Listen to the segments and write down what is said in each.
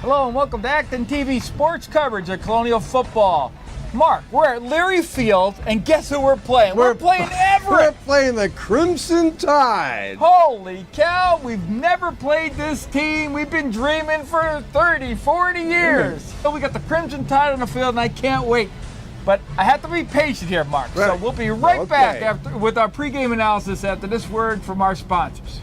Hello and welcome to ActonTV sports coverage of Colonial football. Mark, we're at Leary Field, and guess who we're playing? We're playing Everett! We're playing the Crimson Tide! Holy cow, we've never played this team. We've been dreaming for 30, 40 years. So we got the Crimson Tide on the field, and I can't wait. But I have to be patient here, Mark. Right. So we'll be right back with our pregame analysis after this word from our sponsors.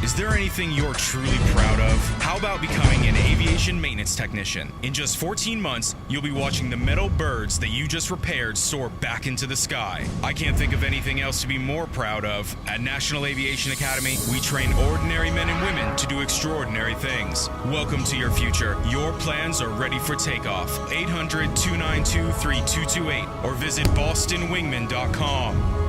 Is there anything you're truly proud of? How about becoming an aviation maintenance technician? In just 14 months, you'll be watching the metal birds that you just repaired soar back into the sky. I can't think of anything else to be more proud of. At National Aviation Academy, we train ordinary men and women to do extraordinary things. Welcome to your future. Your plans are ready for takeoff. 800-292-3228 or visit bostonwingman.com.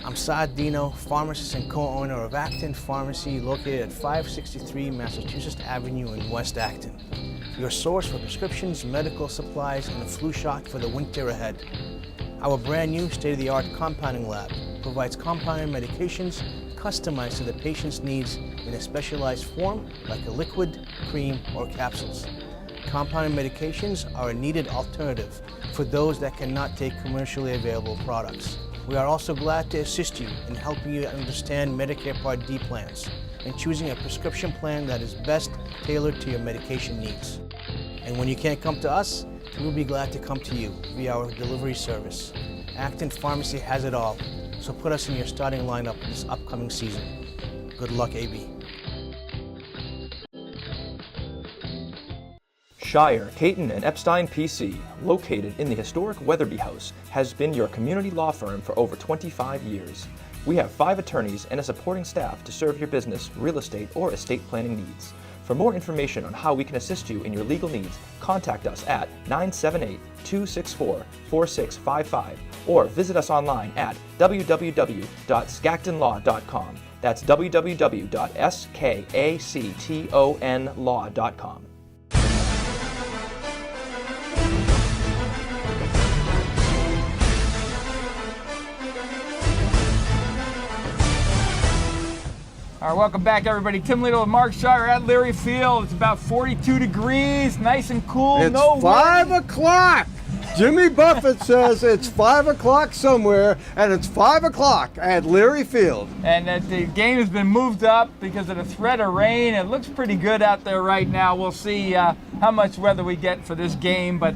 I'm Saad Dino, pharmacist and co-owner of Acton Pharmacy, located at 563 Massachusetts Avenue in West Acton. Your source for prescriptions, medical supplies, and a flu shot for the winter ahead. Our brand new state-of-the-art compounding lab provides compounded medications customized to the patient's needs in a specialized form like a liquid, cream, or capsules. Compounded medications are a needed alternative for those that cannot take commercially available products. We are also glad to assist you in helping you understand Medicare Part D plans and choosing a prescription plan that is best tailored to your medication needs. And when you can't come to us, we'll be glad to come to you via our delivery service. Acton Pharmacy has it all, so put us in your starting lineup this upcoming season. Good luck, AB. Shire, Caton, and Epstein PC, located in the historic Weatherby House, has been your community law firm for over 25 years. We have 5 attorneys and a supporting staff to serve your business, real estate, or estate planning needs. For more information on how we can assist you in your legal needs, contact us at 978-264-4655 or visit us online at www.skactonlaw.com. That's www.skactonlaw.com. All right, welcome back, everybody. Tim Lito and Mark Shire at Leary Field. It's about 42 degrees, nice and cool. It's no 5 wind. o'clock. Jimmy Buffett says it's 5 o'clock somewhere, and it's 5 o'clock at Leary Field. And the game has been moved up because of the threat of rain. It looks pretty good out there right now. We'll see how much weather we get for this game. But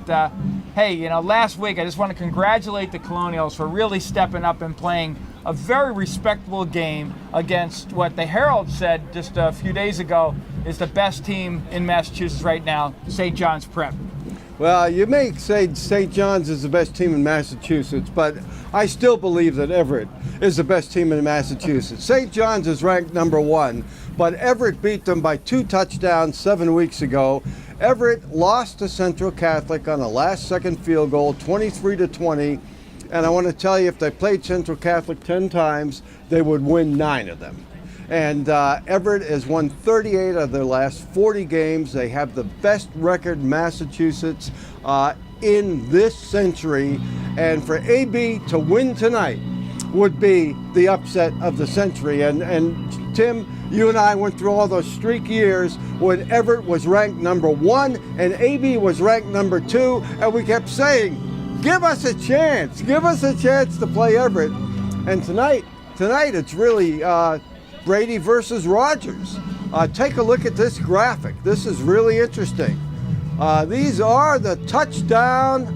hey, you know, last week I just want to congratulate the Colonials for really stepping up and playing a very respectable game against what the Herald said just a few days ago is the best team in Massachusetts right now, St. John's Prep. Well, you may say St. John's is the best team in Massachusetts, but I still believe that Everett is the best team in Massachusetts. St. John's is ranked number 1, but Everett beat them by 2 touchdowns 7 weeks ago. Everett lost to Central Catholic on a last-second field goal, 23-20. And I want to tell you, if they played Central Catholic 10 times, they would win 9 of them. And Everett has won 38 of their last 40 games. They have the best record in Massachusetts in this century. And for AB to win tonight would be the upset of the century. And Tim, you and I went through all those streak years when Everett was ranked number 1 and AB was ranked number 2. And we kept saying, give us a chance to play Everett. And tonight it's really Brady versus Rogers. Take a look at this graphic. This is really interesting. These are the touchdown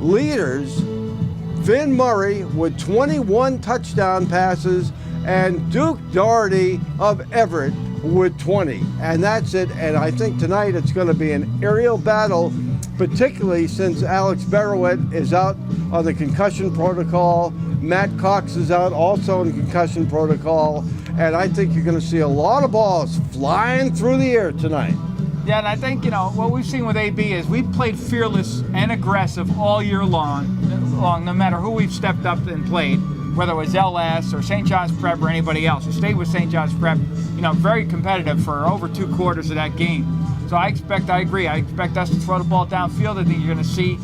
leaders. Vin Murray with 21 touchdown passes and Duke Doherty of Everett with 20. And that's it. And I think tonight it's going to be an aerial battle, particularly since Alex Barrowett is out on the concussion protocol. Matt Cox is out also on the concussion protocol. And I think you're going to see a lot of balls flying through the air tonight. Yeah, and I think, you know, what we've seen with AB is we've played fearless and aggressive all year long, no matter who we've stepped up and played. whether it was LS or St. John's Prep or anybody else. It stayed with St. John's Prep, very competitive for over 2 quarters of that game. So I agree. I expect us to throw the ball downfield. I think you're going to see,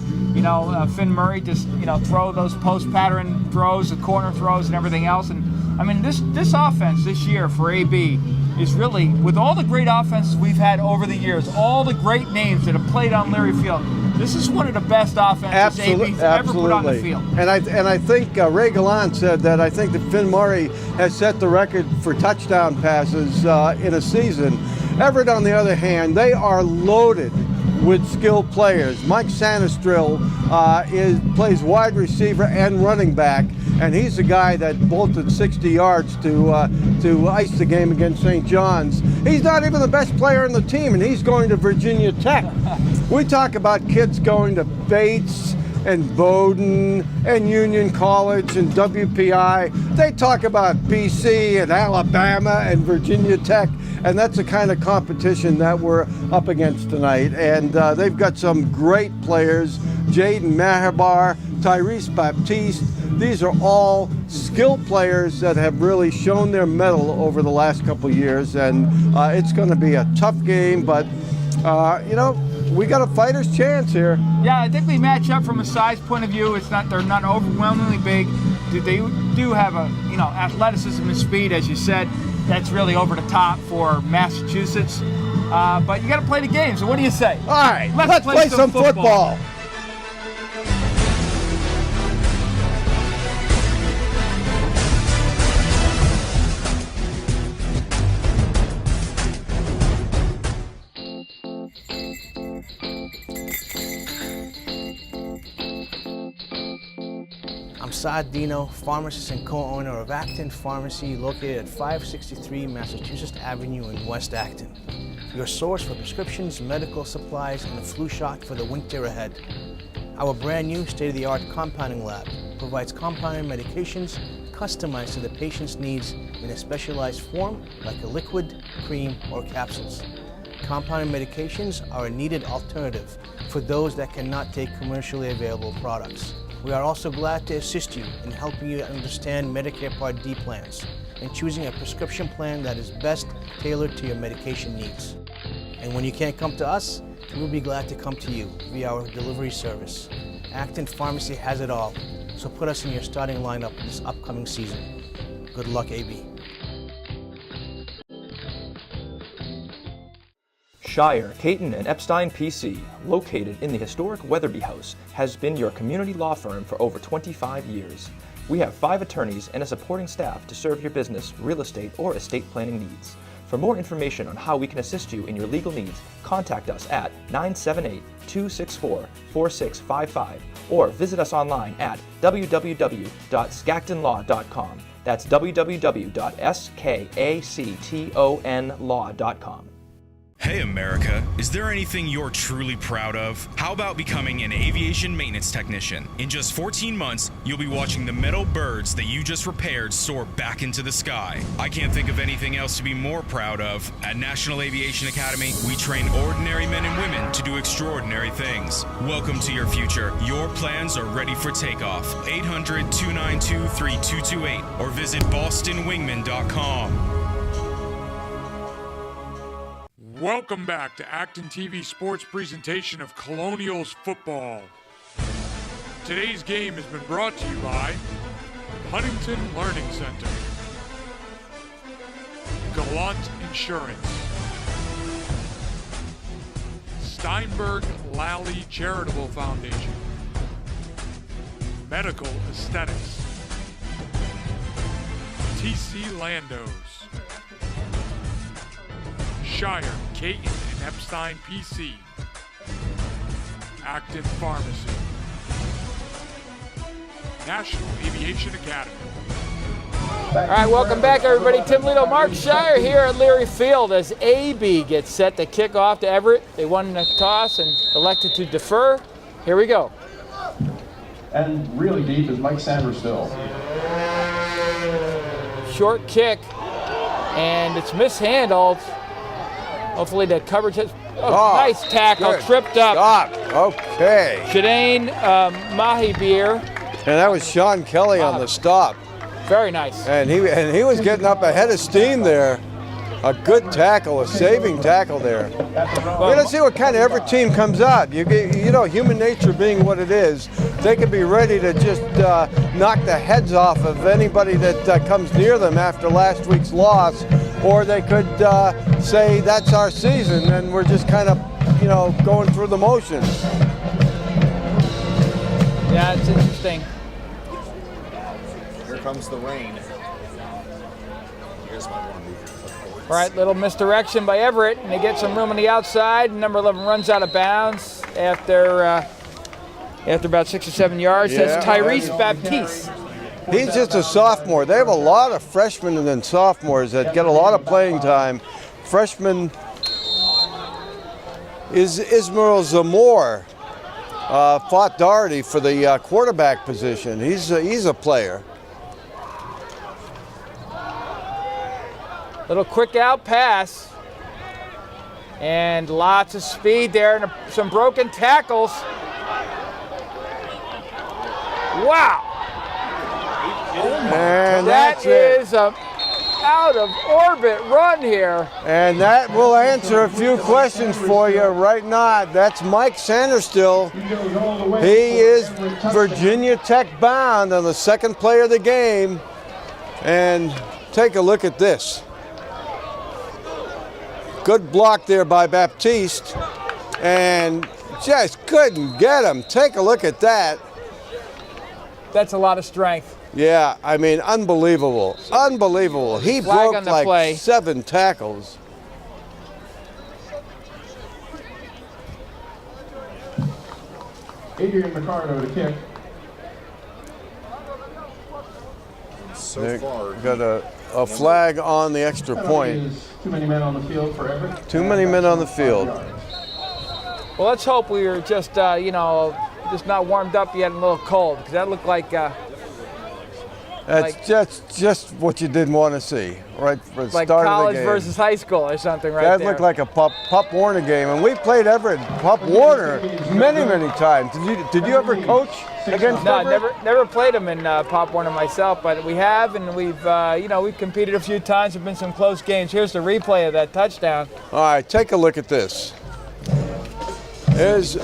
Finn Murray just, throw those post pattern throws, the corner throws, and everything else. And I mean, this offense this year for AB is really, with all the great offenses we've had over the years, all the great names that have played on Leary Field, this is one of the best offenses AB's ever put on the field. And I think Ray Gallant said that I think that Finn Murray has set the record for touchdown passes in a season. Everett, on the other hand, they are loaded with skilled players. Mike Sanistril plays wide receiver and running back, and he's the guy that bolted 60 yards to ice the game against St. John's. He's not even the best player on the team, and he's going to Virginia Tech. We talk about kids going to Bates and Bowdoin and Union College and WPI. They talk about BC and Alabama and Virginia Tech, and that's the kind of competition that we're up against tonight. And they've got some great players, Jaden Mahabar, Tyrese Baptiste. These are all skilled players that have really shown their mettle over the last couple years, and it's going to be a tough game, but we got a fighter's chance here. Yeah, I think we match up from a size point of view. They're not overwhelmingly big. They do have athleticism and speed, as you said. That's really over the top for Massachusetts. But you got to play the game. So what do you say? All right, let's play some football. I'm Saad Dino, pharmacist and co-owner of Acton Pharmacy, located at 563 Massachusetts Avenue in West Acton. Your source for prescriptions, medical supplies, and a flu shot for the winter ahead. Our brand new state-of-the-art compounding lab provides compounded medications customized to the patient's needs in a specialized form like a liquid, cream, or capsules. Compounded medications are a needed alternative for those that cannot take commercially available products. We are also glad to assist you in helping you understand Medicare Part D plans and choosing a prescription plan that is best tailored to your medication needs. And when you can't come to us, we'll be glad to come to you via our delivery service. Acton Pharmacy has it all, so put us in your starting lineup this upcoming season. Good luck, AB. Shire, Caton, and Epstein PC, located in the historic Weatherby House, has been your community law firm for over 25 years. We have 5 attorneys and a supporting staff to serve your business, real estate, or estate planning needs. For more information on how we can assist you in your legal needs, contact us at 978-264-4655 or visit us online at www.skactonlaw.com. That's www.skactonlaw.com. Hey America, is there anything you're truly proud of? How about becoming an aviation maintenance technician? In just 14 months, you'll be watching the metal birds that you just repaired soar back into the sky. I can't think of anything else to be more proud of. At National Aviation Academy, we train ordinary men and women to do extraordinary things. Welcome to your future. Your plans are ready for takeoff. 800-292-3228 or visit bostonwingman.com. Welcome back to ActonTV Sports presentation of Colonials football. Today's game has been brought to you by Huntington Learning Center, Gallant Insurance, Steinberg Lally Charitable Foundation, Medical Aesthetics, TC Landos, Shire, Caton, and Epstein PC, Acton Pharmacy, National Aviation Academy. All right, welcome back, everybody. Tim Lito, Mark Shire here at Leary Field as AB gets set to kick off to Everett. They won the toss and elected to defer. Here we go. And really deep is Mike Sanistril. Short kick, and it's mishandled. Hopefully the coverage has... Oh, nice tackle, good. Tripped up. Stop. Okay. Shadane Mahibir. And that was Sean Kelly on the stop. Very nice. And he was getting up ahead of steam there. A good tackle, a saving tackle there. Well, let's see what kind of Everett team comes out. You know, human nature being what it is, they could be ready to just knock the heads off of anybody that comes near them after last week's loss, or they could say that's our season and we're just kind of, you know, going through the motions. Yeah, it's interesting. Here comes the rain. You guys might want to move. All right, little misdirection by Everett, and they get some room on the outside. Number 11 runs out of bounds after about 6 or 7 yards. Yeah. That's Tyrese Baptiste. He's just a sophomore. They have a lot of freshmen and then sophomores that get a lot of playing time. Freshman is Ismail Zamor, fought Doherty for the quarterback position. He's a player. Little quick out pass. And lots of speed there and some broken tackles. Wow. And That is a out of orbit run here. And that will answer a few questions for you right now. That's Mike Sanderstill. He is Virginia Tech bound on the second play of the game. And take a look at this. Good block there by Baptiste, and just couldn't get him. Take a look at that. That's a lot of strength. Yeah, I mean, unbelievable. Unbelievable. He Flag broke on the like play. 7 tackles. Adrian McCardo to kick. So far, Got a flag on the extra point. Too many men on the field for Everett. Too many men on the field. Well, let's hope we were just, just not warmed up yet and a little cold, because that looked like That's just what you didn't want to see, right? For the like start college of the game. versus high school or something right That there. looked like a Pop Warner game, and we played Everett, Pop Warner, many times. Did you ever coach against No, Everett? never played them in Pop Warner myself, but we have, and we've competed a few times. There've been some close games. Here's the replay of that touchdown. All right, take a look at this. There's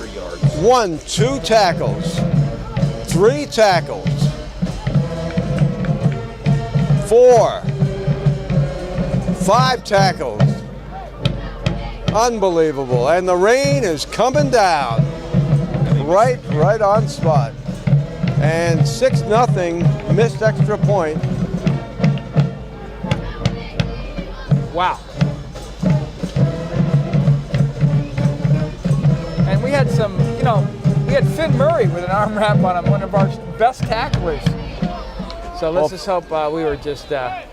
1, 2 tackles, 3 tackles, 4, 5 tackles. Unbelievable. And the rain is coming down. Right on spot. And 6-0, missed extra point. Wow. And we had some, we had Finn Murray with an arm wrap on him, one of our best tacklers. So let's just hope we were just, rough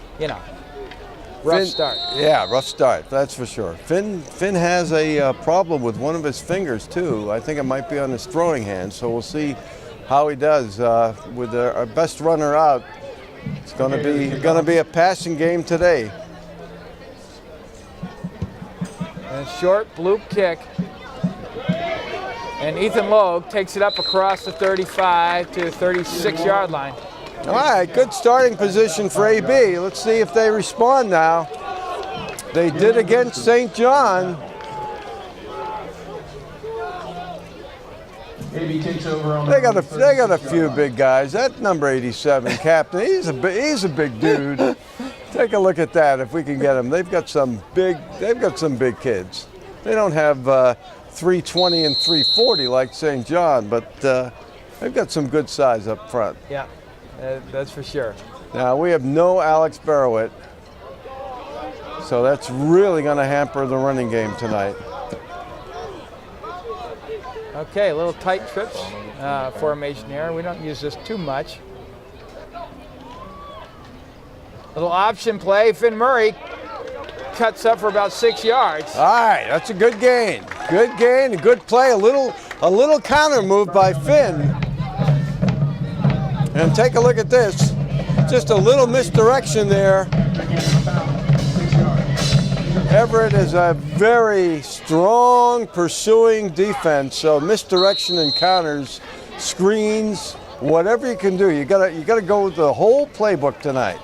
start. Yeah, rough start, that's for sure. Finn has a problem with one of his fingers too. I think it might be on his throwing hand, so we'll see how he does with our best runner out. It's going to be a passing game today. And a short bloop kick. And Ethan Logue takes it up across the 35 to the 36-yard line. All right, good starting position for AB. Let's see if they respond now. They did against St. John. AB takes over on They got a few big guys. That number 87 captain, he's a big dude. Take a look at that if we can get him. They've got some big kids. They don't have 320 and 340 like St. John, but they've got some good size up front. Yeah, that's for sure. Now we have no Alex Barrowett, so that's really going to hamper the running game tonight. Okay, a little tight trips formation here. We don't use this too much. Little option play. Finn Murray cuts up for about 6 yards. All right, that's a good gain. Good gain, a good play. A little counter move by Finn. And take a look at this. Just a little misdirection there. Everett is a very strong pursuing defense, so misdirection and counters, screens, whatever you can do, you gotta go with the whole playbook tonight.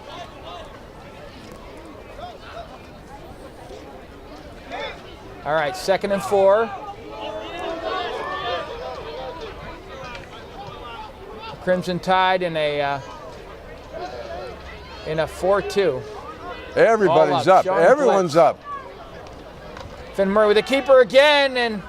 All right, 2nd and 4. Crimson Tide in a 4-2. Everybody's up. Everyone's up. Finn Murray with the keeper again, and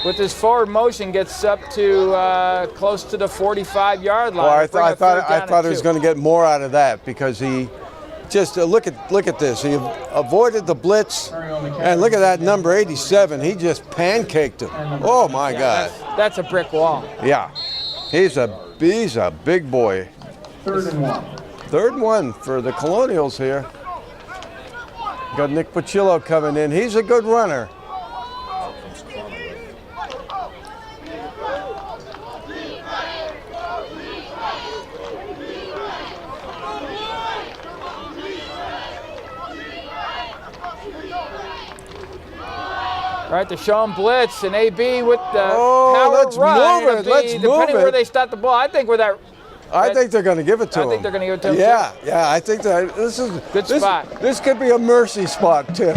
with his forward motion gets up to close to the 45-yard line. Well, I thought he was going to get more out of that because he just look at this. He avoided the blitz, and look at that number 87. He just pancaked him. Oh my God! That's a brick wall. Yeah, he's a big boy. 3rd and 1. 3rd and 1 for the Colonials here. Got Nick Pacillo coming in. He's a good runner. All right, they're showing blitz, and AB with the power let's run. move it. Let's move depending it. where they start the ball, I think I think they're going to give it to him. I think they're going to give it to him. Yeah, yeah. I think that this is Good spot. This could be a mercy spot, Tim.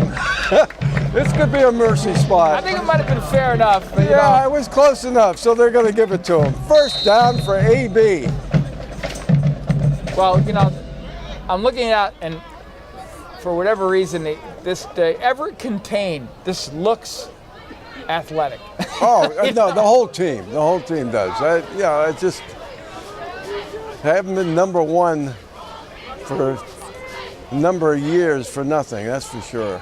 This could be a mercy spot. I think it might have been fair enough. But, yeah, it was close enough, so they're going to give it to him. 1st down for AB. Well, I'm looking at, and for whatever reason, the Everett contained. This looks athletic. Oh no, the whole team does. It's just haven't been number 1 for a number of years for nothing. That's for sure.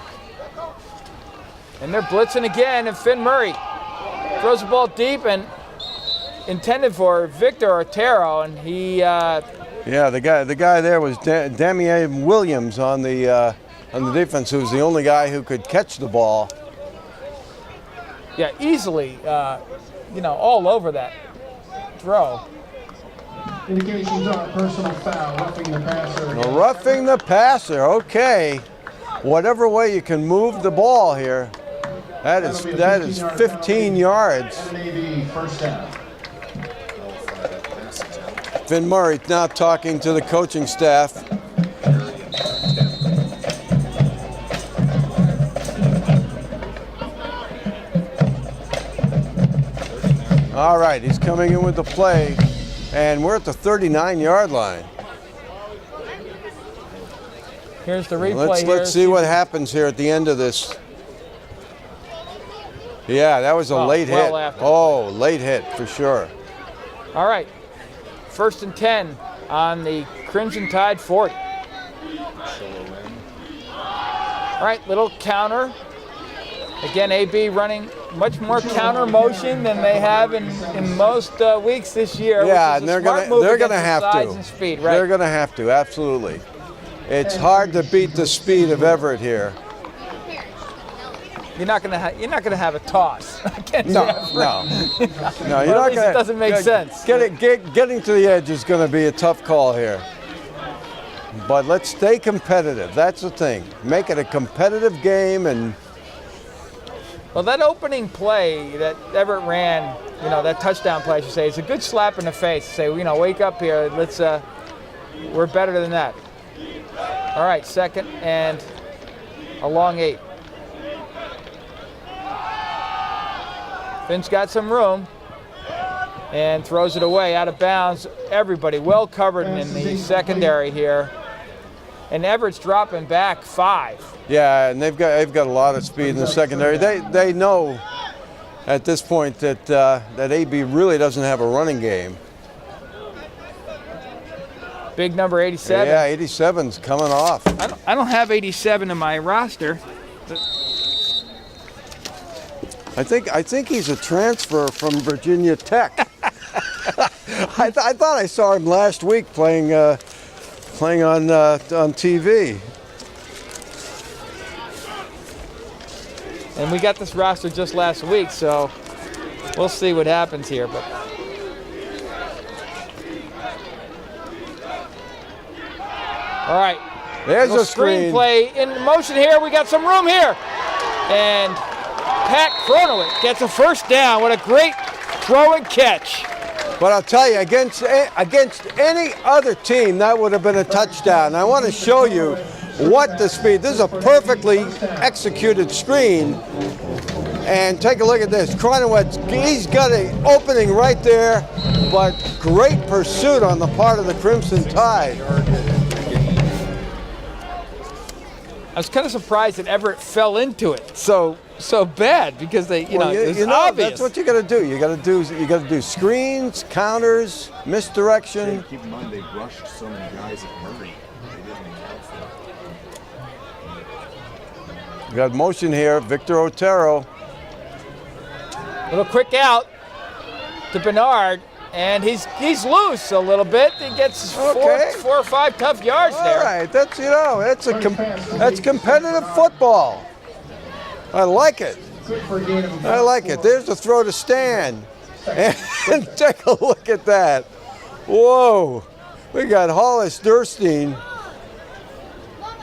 And they're blitzing again, and Finn Murray throws the ball deep and intended for Victor Otero, and he. Yeah, the guy there was Damian Williams on the defense, who was the only guy who could catch the ball. Yeah, easily, all over that throw. Indications are personal foul, roughing the passer. Roughing the passer, okay. Whatever way you can move the ball here, that is 15 yards. First down. Finn Murray now talking to the coaching staff. All right, he's coming in with the play, and we're at the 39-yard line. Here's the replay. Let's see what happens here at the end of this. Yeah, that was a late hit. Oh, late hit for sure. All right, 1st and 10 on the Crimson Tide 40. All right, little counter. Again, AB running much more counter motion than they have in most weeks this year. Yeah, and they're gonna have to. Speed, right? They're gonna have to, absolutely. It's hard to beat the speed of Everett here. You're not gonna have a toss. No. You're not gonna. It doesn't make sense. Getting to the edge is going to be a tough call here. But let's stay competitive. That's the thing. Make it a competitive game. And well, that opening play that Everett ran, that touchdown play, I should say, it's a good slap in the face. Say, wake up here. Let's. We're better than that. All right, 2nd and a long 8. Finn's got some room and throws it away out of bounds. Everybody well covered in the secondary here. And Everett's dropping back 5. Yeah, and they've got a lot of speed in the secondary. They know at this point that that AB really doesn't have a running game. Big number 87. Yeah, 87's coming off. I don't have 87 in my roster. I think he's a transfer from Virginia Tech. I thought I saw him last week playing on TV. And we got this roster just last week, so we'll see what happens here. But all right, there's a screenplay in motion here. We got some room here, and Pat Cronowitz gets a first down. What a great throw and catch. But I'll tell you, against any other team, that would have been a touchdown. I want to show you what the speed. This is a perfectly executed screen. And take a look at this. Cronenweth, he's got an opening right there, but great pursuit on the part of the Crimson Tide. I was kind of surprised that Everett fell into it so bad because they, it's obvious. That's what you got to do. You got to do screens, counters, misdirection. Keep in mind they rushed so many guys at Murray. They didn't even outfit. You got motion here, Victor Otero. Little quick out to Bernard, and he's loose a little bit. He gets four or five tough yards there. All right, that's that's competitive football. I like it. I like it. There's the throw to Stan, and take a look at that. Whoa, we got Hollis Durstein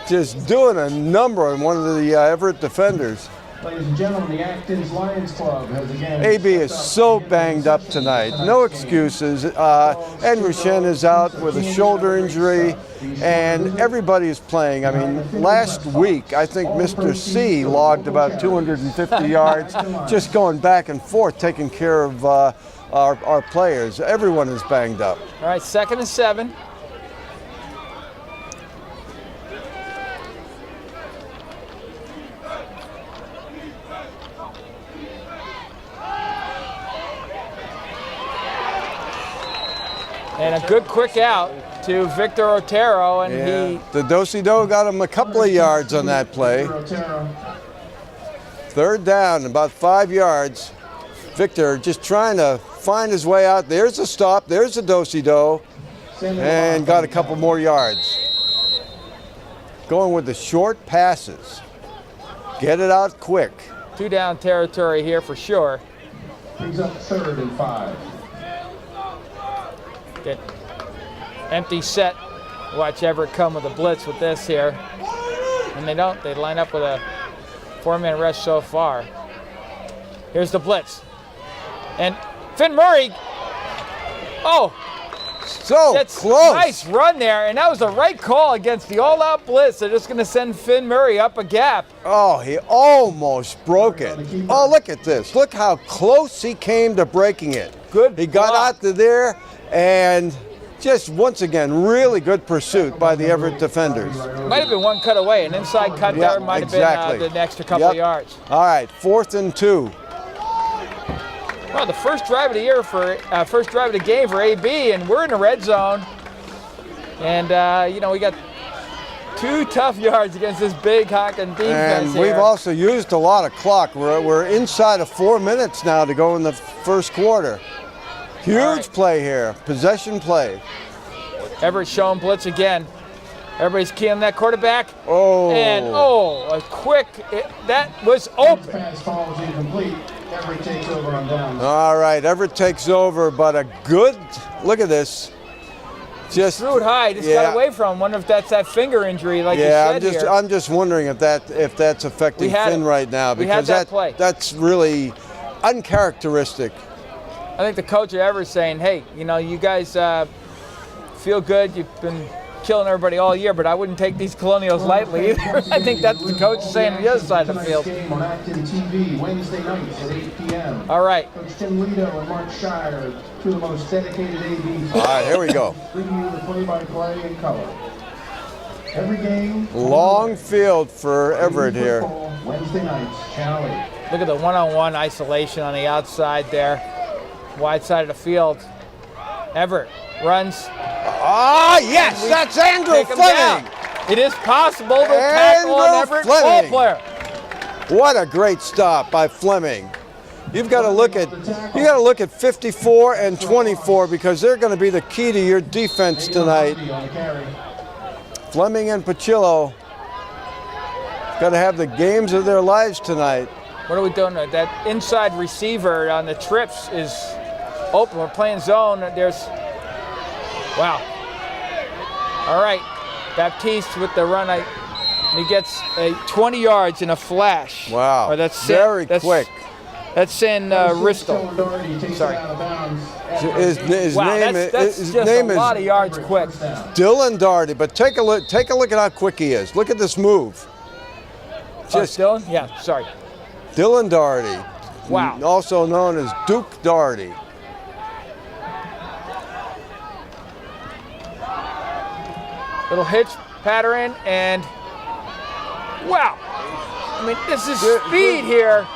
just doing a number on one of the Everett defenders. Ladies and gentlemen, the Acton's Lions Club has again... AB is so banged up tonight. No excuses. Andrew Shen is out with a shoulder injury, and everybody is playing. I mean, last week, I think Mr. C logged about 250 yards, just going back and forth, taking care of our players. Everyone is banged up. All right, 2nd and 7. And a good quick out to Victor Otero, and the Do-si-do got him a couple of yards on that play. 3rd down, about 5 yards. Victor just trying to find his way out. There's a stop, there's a do-si-do, and got a couple more yards. Going with the short passes. Get it out quick. 2 down territory here for sure. He's up 3rd and 5. Get empty set. Watch Everett come with a blitz with this here. And they don't. They line up with a 4-man rush so far. Here's the blitz. And Finn Murray. Oh, so that's close. Nice run there. And that was the right call against the all-out blitz. They're just going to send Finn Murray up a gap. Oh, he almost broke it. Oh, look at this. Look how close he came to breaking it. Good. He got out to there. And just once again, really good pursuit by the Everett defenders. Might have been one cut away. An inside cut there might have been the extra couple of yards. All right, 4th and 2. Well, the first drive of the year first drive of the game for AB, and we're in the red zone. And we got 2 tough yards against this big Acton defense. And we've also used a lot of clock. We're inside of 4 minutes now to go in the first quarter. Huge play here, possession play. Everett showing blitz again. Everybody's keying that quarterback. Oh. And a quick, that was open. Pass falls incomplete. Everett takes over on downs. All right, Everett takes over, but a good, look at this. Just threw it high, just got away from him. Wonder if that's that finger injury like you said here. I'm just wondering if that's affecting Finn right now, because that's really uncharacteristic. I think the coach at Everett saying, hey, you guys feel good. You've been killing everybody all year, but I wouldn't take these Colonials lightly either. I think that's the coach saying on the other side of the field. Game on ActonTV Wednesday nights at 8 p.m. All right. Coach Tim Lido and Mark Shire, 2 of the most dedicated ABs. All right, here we go. Bringing you the play-by-play in color. Every game. Long field for Everett here. Wednesday nights, Channel 8. Look at the one-on-one isolation on the outside there. Wide side of the field. Everett runs. Ah, yes, that's Andrew Fleming. It is possible to tackle an Everett ball player. What a great stop by Fleming. You've got to look at 54 and 24 because they're going to be the key to your defense tonight. Fleming and Pacillo got to have the games of their lives tonight. What are we doing? That inside receiver on the trips is open. We're playing zone. Wow. All right. Baptiste with the run. He gets 20 yards in a flash. Wow. Or that's very quick. That's San Risto. Sorry. His Wow, name that's his just name a is lot of yards quick. Dylan Doherty. But take a look at how quick he is. Look at this move. Just Dylan? Yeah, sorry. Dylan Doherty. Wow. Also known as Duke Doherty. Little hitch pattern, and wow. I mean, this is speed here.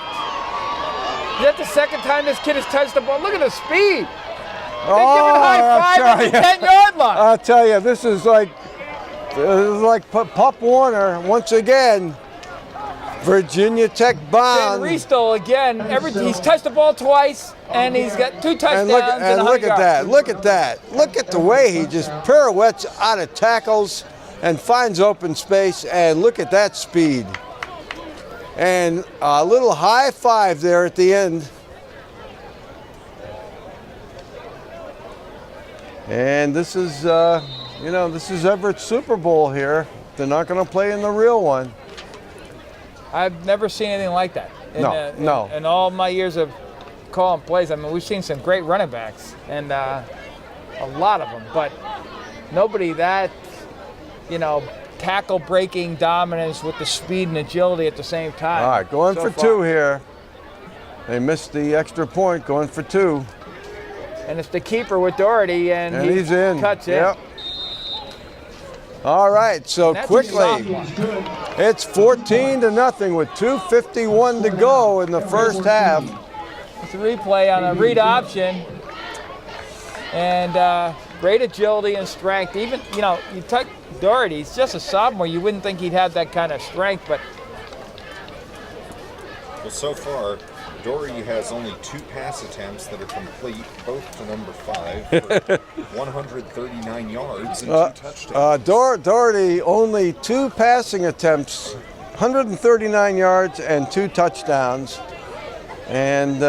Is that the second time this kid has touched the ball? Look at the speed. They're giving high five at the 10-yard line. I'll tell you, this is like Pop Warner once again. Virginia Tech bound. San Risto again. He's touched the ball twice, and he's got 2 touchdowns and look at that. Look at that. Look at the way he just pirouettes out of tackles and finds open space. And look at that speed. And a little high five there at the end. And this is, this is Everett's Super Bowl here. They're not going to play in the real one. I've never seen anything like that. In all my years of calling plays, I mean, we've seen some great running backs, and a lot of them, but nobody that, tackle-breaking dominance with the speed and agility at the same time. All right, going for 2 here. They missed the extra point, going for 2. And it's the keeper with Doherty, and he's in. Cuts in. Yep. All right, so quickly, it's 14-0 with 2:51 to go in the first half. It's a replay on a read option, and great agility and strength. Even, you took Doherty, he's just a sophomore. You wouldn't think he'd have that kind of strength, but. Well, so far, Doherty has only 2 pass attempts that are complete, both to number 5, for 139 yards and 2 touchdowns. Doherty only 2 passing attempts, 139 yards and 2 touchdowns. And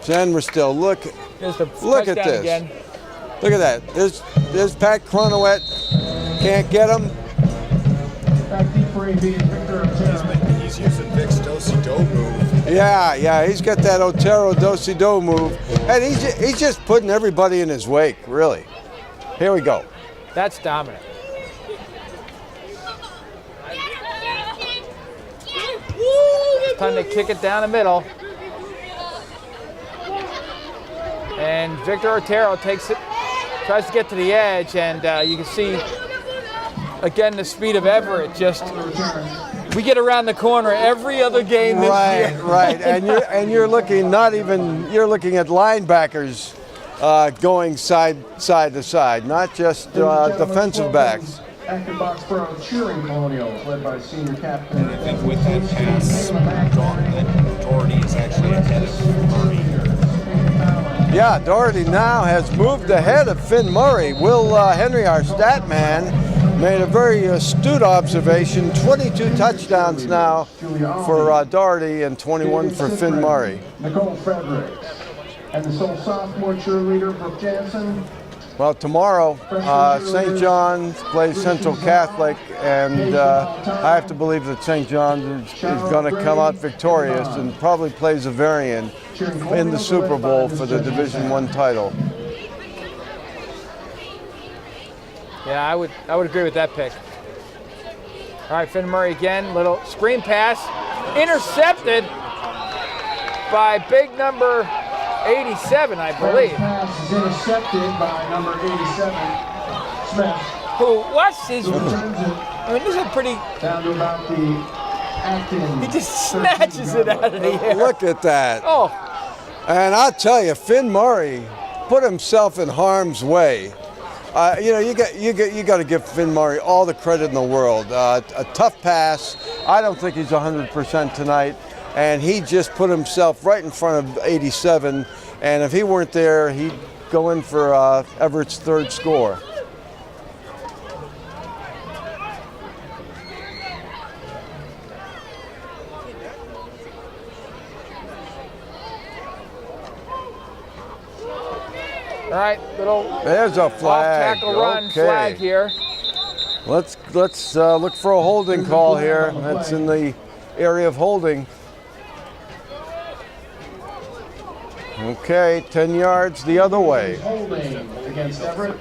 San Risto, look at this. Again. Look at that. There's Pat Cronowet. Can't get him. He's using Vic's do-si-do move. Yeah, he's got that Otero do-si-do move. And he's just putting everybody in his wake, really. Here we go. That's dominant. Time to kick it down the middle. And Victor Otero takes it, tries to get to the edge, and you can see, again, the speed of Everett. We get around the corner every other game this year. Right, and you're looking at linebackers going side to side, not just defensive backs. Acton Box Pro cheering Colonials, led by senior captain. And I think with that pass, Doherty is actually ahead of Murray here. Yeah, Doherty now has moved ahead of Finn Murray. Will Henry, our stat man, made a very astute observation. 22 touchdowns now for Doherty and 21 for Finn Murray. Nicole Frederick and the sole sophomore cheerleader, Brooke Jansen. Well, tomorrow, St. John's plays Central Catholic, and I have to believe that St. John's is going to come out victorious and probably plays a variant in the Super Bowl for the Division I title. Yeah, I would agree with that pick. All right, Finn Murray again, little screen pass, intercepted by big number 87, I believe. Pass is intercepted by number 87, Smith. Who? What's his? I mean, this is a pretty. Down to about the Acton. He just snatches it out of the air. Look at that. Oh. And I'll tell you, Finn Murray put himself in harm's way. You got to give Finn Murray all the credit in the world. A tough pass. I don't think he's 100% tonight. And he just put himself right in front of 87. And if he weren't there, he'd go in for Everett's 3rd score. All right, little. There's a flag. Off-tackle run flag here. Let's look for a holding call here. That's in the area of holding. Okay, 10 yards the other way. Holding against Everett.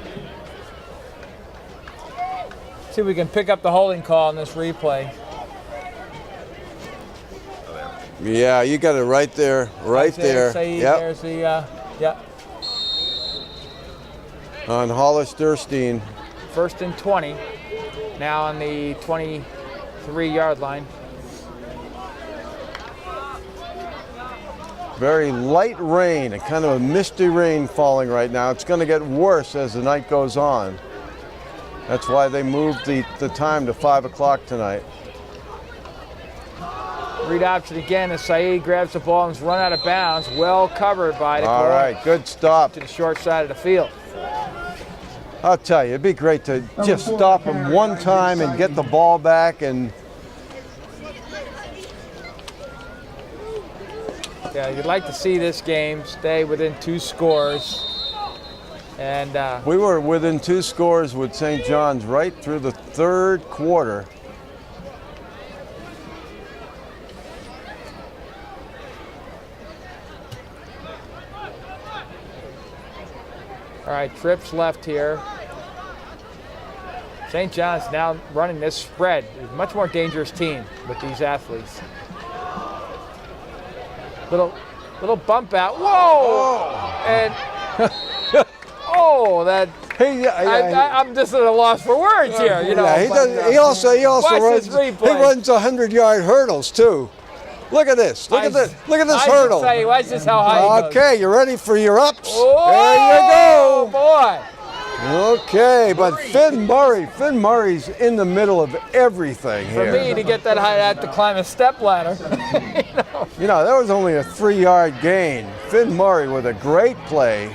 See if we can pick up the holding call in this replay. Yeah, you got it right there, right there. Yep. There's the, yeah. On Hollis Durstein. 1st and 20. Now on the 23-yard line. Very light rain, a kind of a misty rain falling right now. It's going to get worse as the night goes on. That's why they moved the time to 5 o'clock tonight. Read option again as Saeed grabs the ball and is run out of bounds. Well covered by the All right, good stop. To the short side of the field. I'll tell you, it'd be great to just stop him one time and get the ball back. And yeah, you'd like to see this game stay within 2 scores. And we were within 2 scores with St. John's right through the 3rd quarter. all right, trips left here. St. John's now running this spread. It's a much more dangerous team with these athletes. Little bump out. Whoa! And oh, that. I'm just at a loss for words here. You know. Yeah, he also runs. He runs 100-yard hurdles too. Look at this. Look at this hurdle. Watch this how high he goes. Okay, you ready for your ups? Oh, there you go. Boy. Okay, but Finn Murray's in the middle of everything here. For me to get that high, I have to climb a step ladder. You know, that was only a 3-yard gain. Finn Murray with a great play.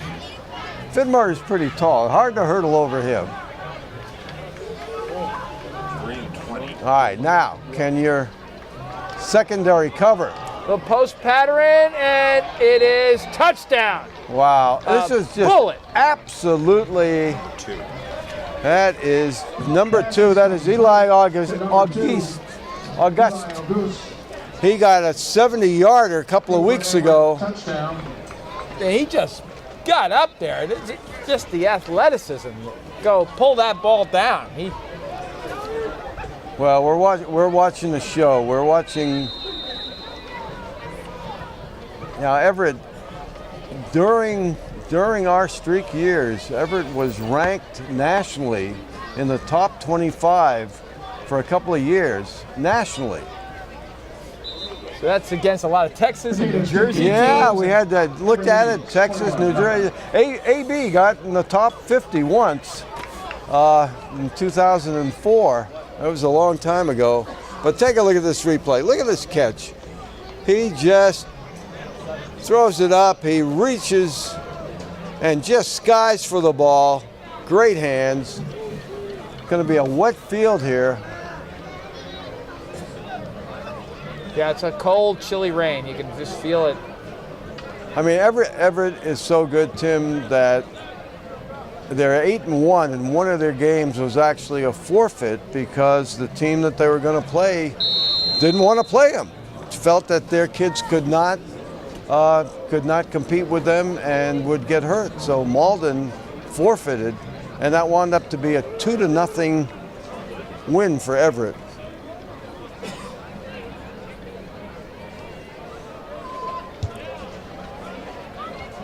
Finn Murray's pretty tall. Hard to hurdle over him. 3-20. All right, now, can your secondary cover? The post pattern, and it is touchdown. Wow, this is just bullet. Absolutely. 2. That is number 2. That is Eli August. He got a 70-yarder a couple of weeks ago. Touchdown. He just got up there. It's just the athleticism. Go pull that ball down. Well, we're watching the show. We're watching. Now, Everett, during our streak years, Everett was ranked nationally in the top 25 for a couple of years, nationally. So that's against a lot of Texas and New Jersey Yeah, teams. we had looked at it, Texas, New Jersey. AB got in the top 50 once in 2004. That was a long time ago. But take a look at this replay. Look at this catch. He just throws it up. He reaches and just skies for the ball. Great hands. Going to be a wet field here. Yeah, it's a cold, chilly rain. You can just feel it. I mean, Everett is so good, Tim, that they're 8-1, and one of their games was actually a forfeit because the team that they were going to play didn't want to play them. Felt that their kids could not compete with them and would get hurt. So Malden forfeited, and that wound up to be a 2-0 win for Everett.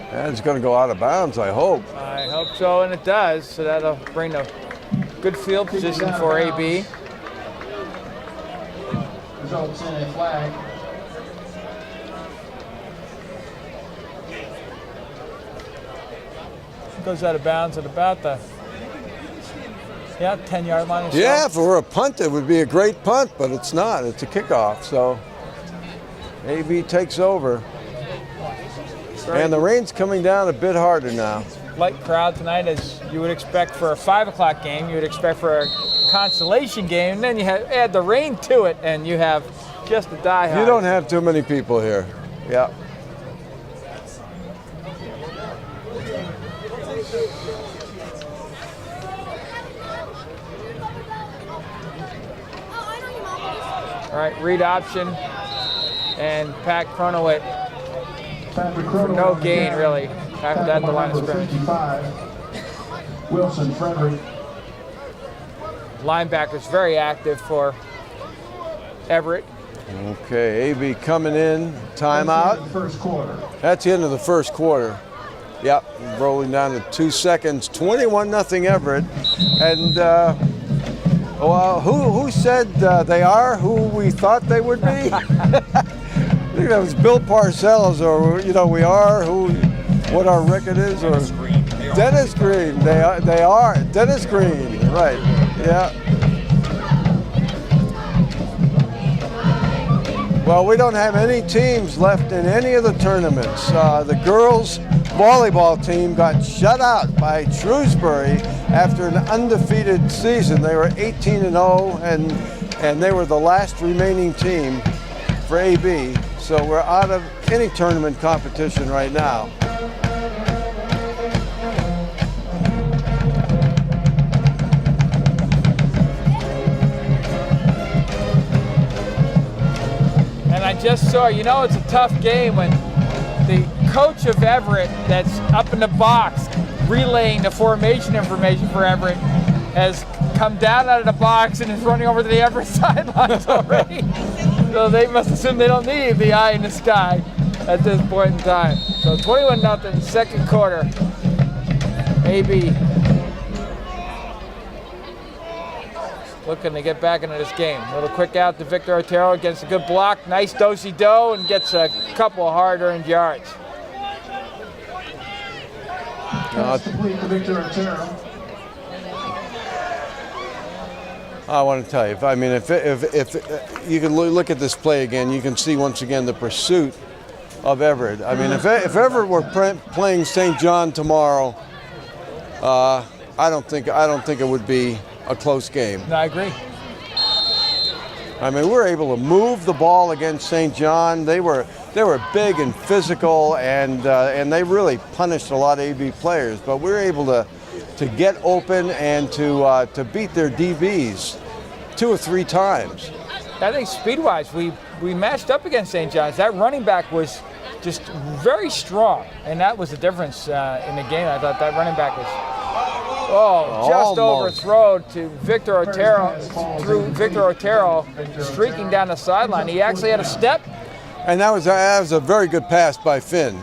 And it's going to go out of bounds, I hope. I hope so, and it does. So that'll bring a good field position for AB. Results in a flag. Goes out of bounds at about the 10-yard line or so. Yeah, if it were a punt, it would be a great punt, but it's not. It's a kickoff, so AB takes over. And the rain's coming down a bit harder now. Light crowd tonight, as you would expect for a 5 o'clock game. You would expect for a consolation game. And then you add the rain to it, and you have just a die-hard. You don't have too many people here. Yeah. All right, read option and Pat Chrono at for no gain, really, at the line of scrimmage. 55, Wilson Frederick. Linebackers very active for Everett. Okay, AB coming in, timeout. First quarter. That's the end of the first quarter. Yep, rolling down to 2 seconds, 21-0 Everett. And well, who said they are who we thought they would be? I think that was Bill Parcells, or we are what our record is, or Dennis Green. They are Dennis Green, right? Yeah. Well, we don't have any teams left in any of the tournaments. The girls volleyball team got shut out by Shrewsbury after an undefeated season. They were 18-0, and they were the last remaining team for AB. So we're out of any tournament competition right now. And I just saw, it's a tough game when the coach of Everett that's up in the box relaying the formation information for Everett has come down out of the box and is running over to the Everett sidelines already. So they must assume they don't need the eye in the sky at this point in time. So 21-0, second quarter. AB looking to get back into this game. A little quick out to Victor Otero against a good block. Nice do-si-do, and gets a couple of hard-earned yards. Complete to Victor Otero. I want to tell you, if you can look at this play again, you can see once again the pursuit of Everett. I mean, if Everett were playing St. John tomorrow, I don't think it would be a close game. No, I agree. I mean, we were able to move the ball against St. John. They were big and physical, and they really punished a lot of AB players. But we were able to get open and to beat their DBs 2 or 3 times. I think speed-wise, we matched up against St. John's. That running back was just very strong, and that was the difference in the game. I thought that running back was just overthrown to Victor Otero, streaking down the sideline. He actually had a step. And that was a very good pass by Finn.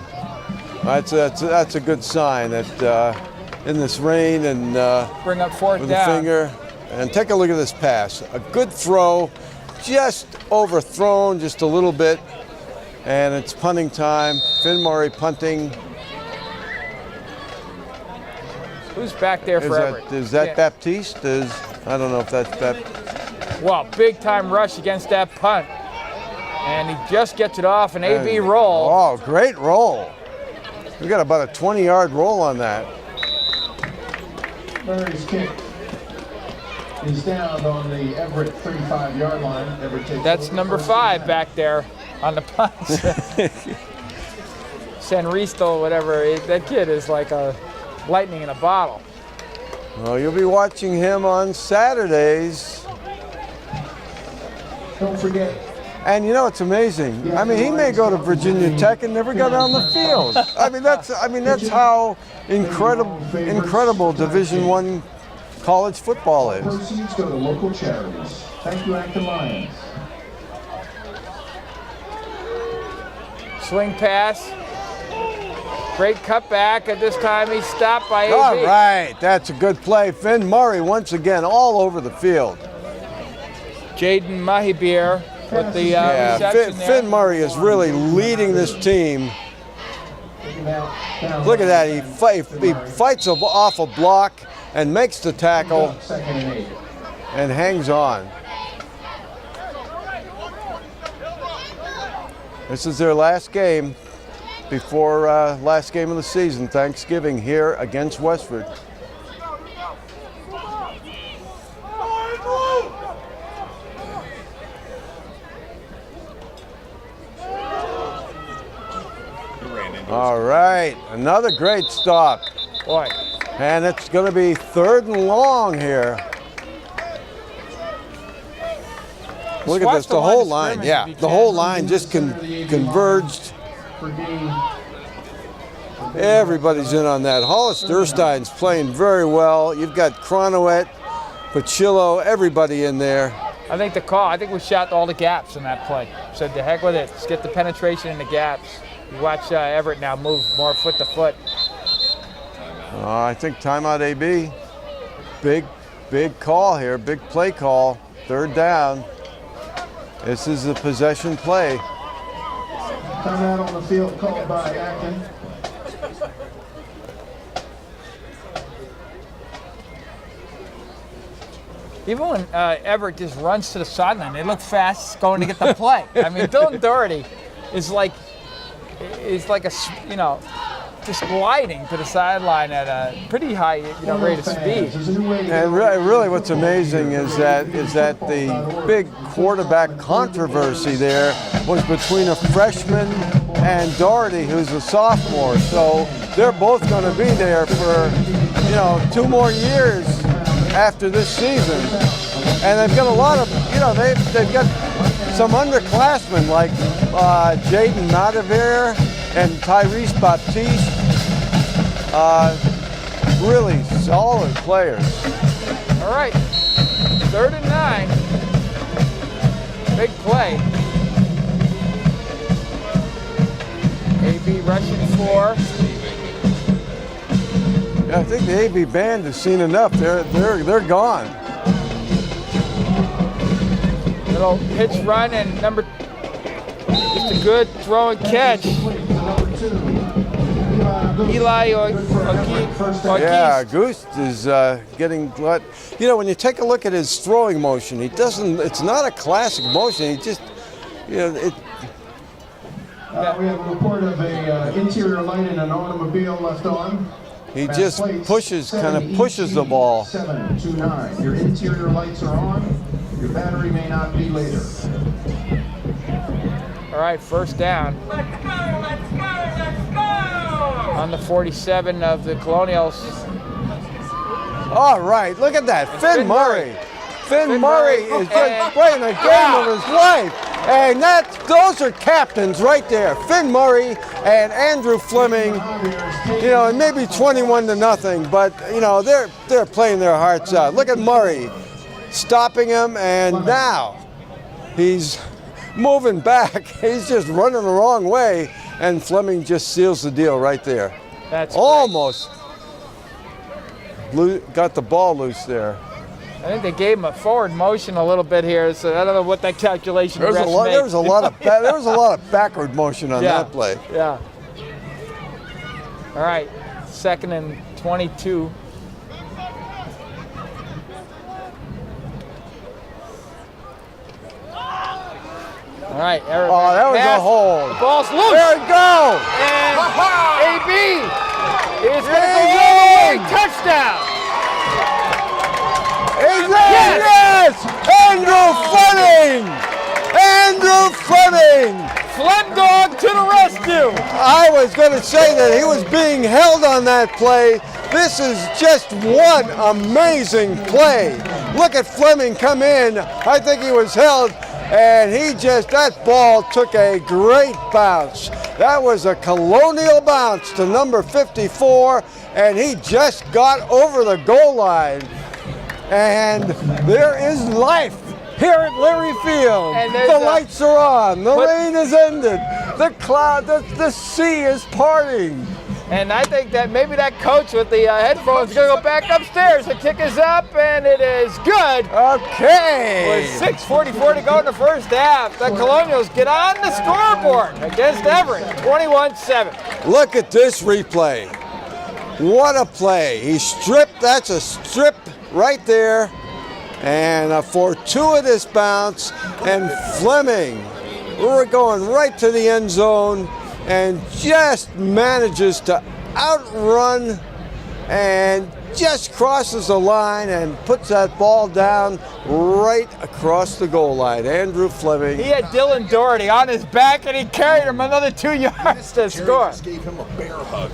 That's a good sign that in this rain and bring up fourth with down. the finger. And take a look at this pass. A good throw, just overthrown just a little bit. And it's punting time. Finn Murray punting. Who's back there for Everett? Is that Baptiste? I don't know if that's Baptiste. Well, big time rush against that punt. And he just gets it off an AB roll. Oh, great roll. We got about a 20-yard roll on that. Murray's kick is down on the Everett 35-yard line. Everett takes That's number 5 back there on the punt. Sanristo, whatever. That kid is like a lightning in a bottle. Well, you'll be watching him on Saturdays. Don't forget. And it's amazing. I mean, he may go to Virginia Tech and never got on the field. I mean, that's how incredible Division I college football is. Proceeds go to local charities. Thank you, Acton Lions. Swing pass. Great cutback. At this time, he's stopped by AB. All right, that's a good play. Finn Murray once again all over the field. Jaden Mahibir with the reception there. Finn Murray is really leading this team. Look at that. He fights off a block and makes the tackle and hangs on. This is their last game before last game of the season, Thanksgiving, here against Westford. All right, another great stop. Boy. And it's going to be 3rd and long here. Look at this, the whole line. Yeah, the whole line just converged. Everybody's in on that. Hollis Durstein's playing very well. You've got Cronowet, Pachillo, everybody in there. I think we shot all the gaps in that play. Said the heck with it. Let's get the penetration in the gaps. You watch Everett now move more foot to foot. I think timeout AB. Big call here, big play call. 3rd down. This is a possession play. Timeout on the field called by Acton. Even when Everett just runs to the sideline, they look fast going to get the play. I mean, Dylan Doherty is like a, just gliding to the sideline at a pretty high, rate of speed. And really what's amazing is that the big quarterback controversy there was between a freshman and Doherty, who's a sophomore. So they're both going to be there for, 2 more years after this season. And they've got a lot of, they've got some underclassmen like Jaden Matavir and Tyrese Baptiste. Really solid players. All right, 3rd and 9. Big play. AB rushing 4. Yeah, I think the AB band has seen enough. They're gone. Little hitch run and just a good throw and catch. Eli Ortiz. Yeah, Goose is getting what? When you take a look at his throwing motion, it's not a classic motion. He just, We have a report of a interior light in an automobile left on. he just kind of pushes the ball. 729. Your interior lights are on. Your battery may not be later. All right, 1st down. On the 47 of the Colonials. All right, look at that. Finn Murray. Finn Murray is just playing the game of his life. And those are captains right there. Finn Murray and Andrew Fleming. And maybe 21-0, but they're playing their hearts out. Look at Murray stopping him, and now he's moving back. He's just running the wrong way, and Fleming just seals the deal right there. That's almost got the ball loose there. I think they gave him a forward motion a little bit here, so I don't know what that calculation There was a lot of backward motion on that play. Yeah. All right, 2nd and 22. All right, Everett. Oh, that was a hold. The ball's loose. There we go. And AB is going to go all the way. Touchdown. Yes! Andrew Fleming! Andrew Fleming! Flem Dog to the rescue. I was going to say that he was being held on that play. This is just one amazing play. Look at Fleming come in. I think he was held. And that ball took a great bounce. That was a Colonial bounce to number 54, and he just got over the goal line. And there is life here at Leary Field. The lights are on. The rain has ended. The sea is parting. And I think that maybe that coach with the headphones is going to go back upstairs. The kick is up, and it is good. Okay. With 6:44 to go in the 1st half, the Colonials get on the scoreboard against Everett, 21-7. Look at this replay. What a play. He stripped. That's a strip right there. And a fortuitous bounce. And Fleming, we're going right to the end zone, and just manages to outrun and just crosses the line and puts that ball down right across the goal line. Andrew Fleming. He had Dylan Doherty on his back, and he carried him another 2 yards to score. Just gave him a bear hug.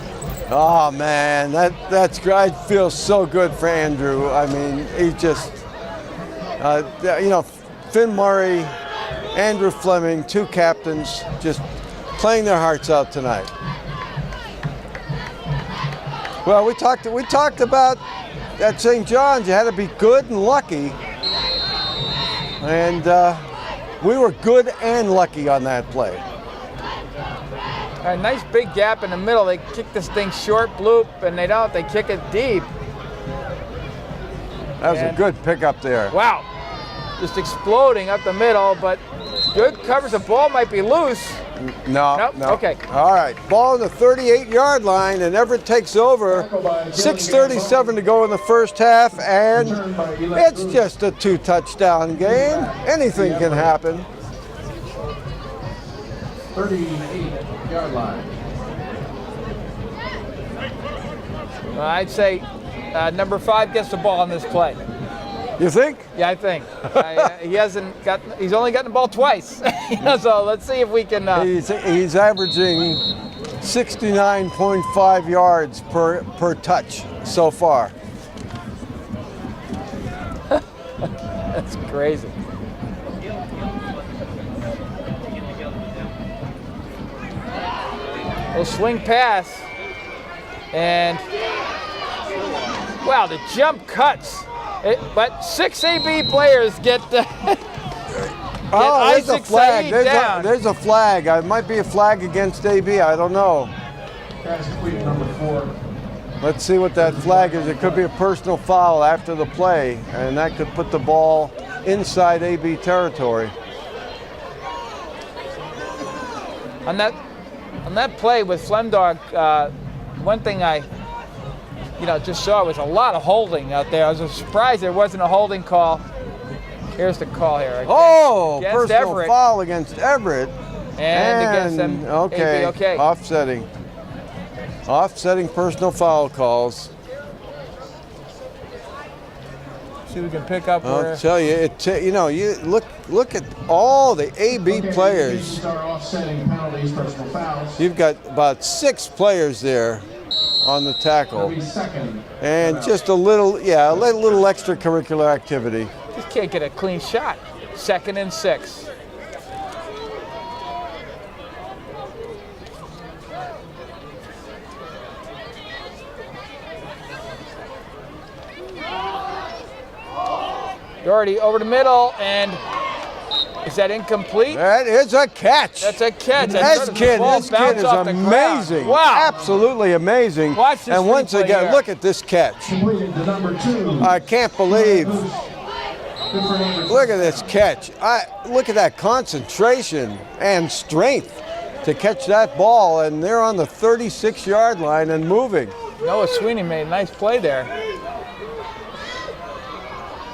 Oh man, that's great. I feel so good for Andrew. I mean, he just, Finn Murray, Andrew Fleming, 2 captains, just playing their hearts out tonight. Well, we talked about at St. John's. You had to be good and lucky, and we were good and lucky on that play. A nice big gap in the middle. They kick this thing short, bloop, and they don't. They kick it deep. That was a good pickup there. Wow, just exploding up the middle, but good covers. The ball might be loose. No, Nope. no. Okay. All right, ball on the 38-yard line, and Everett takes over. 6:37 to go in the first half, and it's just a 2-touchdown game. Anything can happen. 38-yard line. I'd say number 5 gets the ball on this play. You think? Yeah, I think. He's only gotten the ball twice. So let's see if we can. He's averaging 69.5 yards per touch so far. That's crazy. We'll swing pass, and wow, the jump cuts. But 6 AB players get. Oh, there's a flag. down. There's a flag. It might be a flag against AB. I don't know. Pass complete, number 4. Let's see what that flag is. It could be a personal foul after the play, and that could put the ball inside AB territory. On that play with Flemdog, one thing I just saw was a lot of holding out there. I was surprised there wasn't a holding call. Here's the call here. Personal Everett. foul against Everett. And against them. Okay, AB, okay. Offsetting personal foul calls. See if we can pick up I'll where. tell you, you look at all the AB players. Offsetting penalties, personal fouls. You've got about 6 players there on the tackle, and just a little extracurricular activity. Just can't get a clean shot. 2nd and 6. Doherty over the middle, and is that incomplete? That is a catch. That's a catch. This kid is amazing. Wow. Absolutely amazing. Watch this and once replay again, here. look at this catch. Completed to number 2. I can't believe. Look at this catch. Look at that concentration and strength to catch that ball, and they're on the 36-yard line and moving. Noah Sweeney made a nice play there.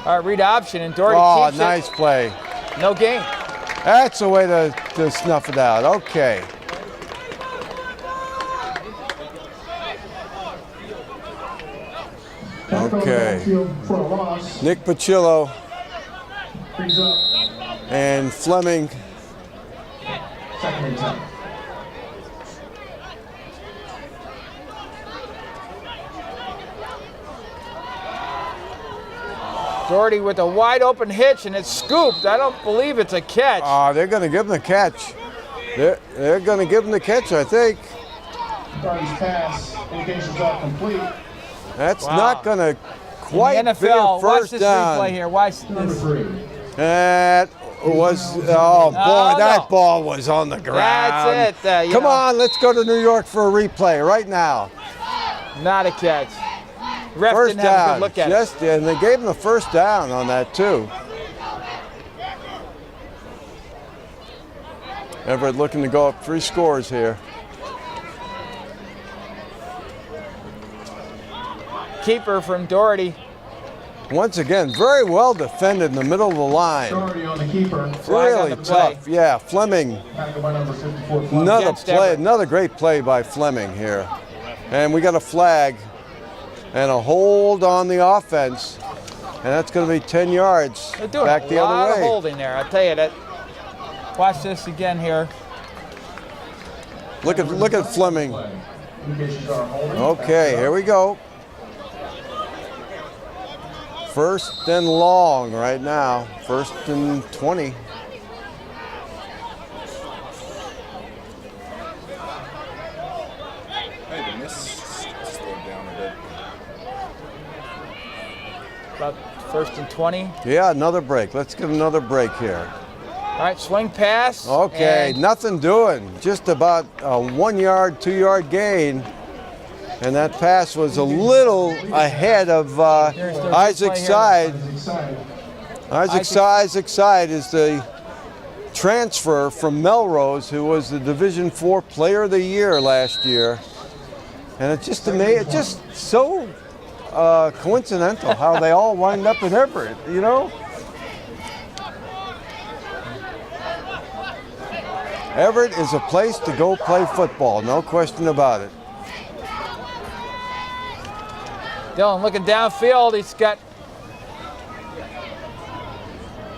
All right, read option, and Doherty keeps nice play. it. No gain. That's the way to snuff it out. Okay. Okay. For a loss. Nick Pacillo Brings up and Fleming. 2nd and 10. Doherty with a wide open hitch, and it's scooped. I don't believe it's a catch. They're going to give him the catch. They're going to give him the catch, I think. Doherty's pass, indications are complete. That's Wow. not going to quite In the be a NFL, watch first this down. replay here. Watch Number this. 3. That was, that ball was on the ground. That's it. Come on, let's go to New York for a replay right now. Not a catch. Ref First didn't have a down, good look at it. and they gave him the first down on that too. Everett looking to go up 3 scores here. Keeper from Doherty. Once again, very well defended in the middle of the line. Doherty on the keeper. Flag on Really the play. tough. Yeah, Fleming. Tackled by number 54. Fleming. Another Against play, Everett. another great play by Fleming here. And we got a flag and a hold on the offense. And that's going to be 10 yards They're doing back a the lot other of way. holding there. I'll tell you that. Watch this again here. Look at Fleming. Indications are holding. Okay, here we go. First and long right now. 1st and 20. Hey, the miss slowed down a bit. About 1st and 20. Yeah, another break. Let's get another break here. All right, swing pass. Okay, and nothing doing. Just about a 1 yard, 2 yard gain. And that pass was a little ahead of Isaac's side. Isaac's side is the transfer from Melrose, who was the Division IV Player of the Year last year. And it's just amazing. It's just so coincidental how they all wind up in Everett, you know? Everett is a place to go play football, no question about it. Dylan looking downfield. He's got,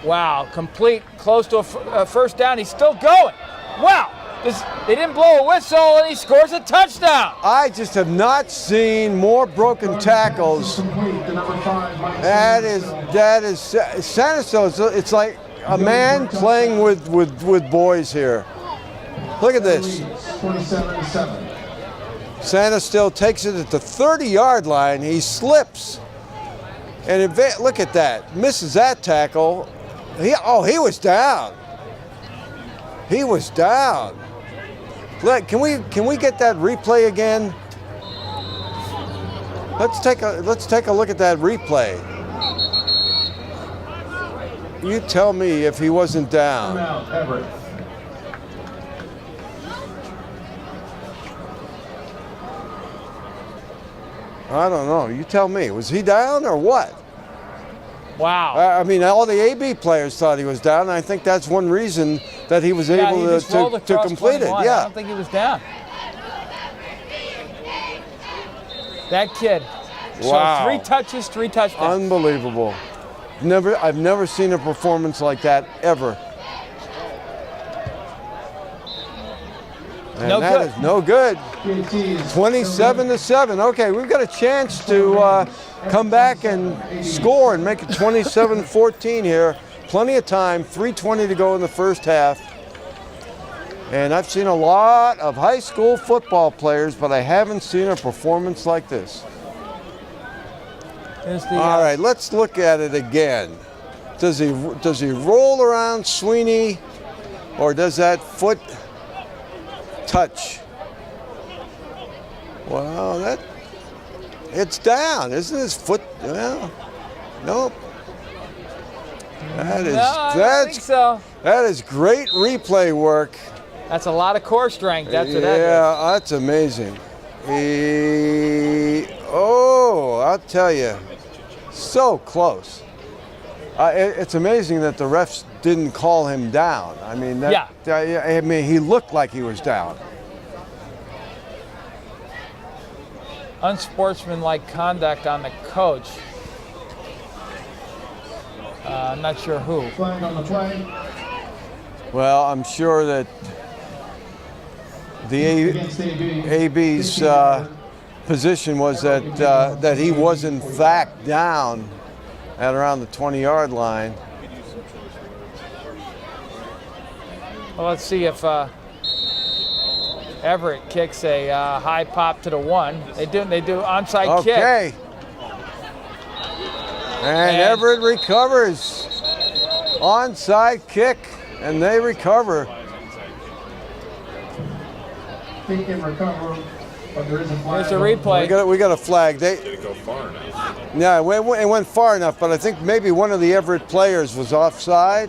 wow, complete, close to a first down. He's still going. Wow, they didn't blow a whistle, and he scores a touchdown. I just have not seen more broken tackles. That is Sanderson. It's like a man playing with boys here. Look at this. 27-7. Santa still takes it at the 30-yard line. He slips. And look at that. Misses that tackle. He was down. He was down. Can we get that replay again? Let's take a look at that replay. You tell me if he wasn't down. Everett. I don't know. You tell me. Was he down or what? Wow. I mean, all the AB players thought he was down. And I think that's one reason that he was able to complete it. Yeah. I don't think he was down. That kid. Wow. So 3 touches, 3 touchdowns. Unbelievable. I've never seen a performance like that ever. And No that good. is no good. 27-7. Okay, we've got a chance to come back and score and make it 27-14 here. Plenty of time. 3:20 to go in the first half. And I've seen a lot of high school football players, but I haven't seen a performance like this. All right, let's look at it again. Does he roll around Sweeney, or does that foot touch? Well, it's down, isn't his foot? Well, nope. I don't think so. That is great replay work. That's a lot of core strength. That's what that is. Yeah, that's amazing. I'll tell you, so close. It's amazing that the refs didn't call him down. I mean, he looked like he was down. Unsportsmanlike conduct on the coach. I'm not sure who. Flag on the play. Well, I'm sure that the AB's position was that he was in fact down at around the 20-yard line. Well, let's see if Everett kicks a high pop to the 1. They do onside kick. Okay. And Everett recovers. Onside kick, and they recover. He can recover, but there is a flag. Here's the replay. We got a flag. Did it go far enough? Yeah, it went far enough, but I think maybe one of the Everett players was offside.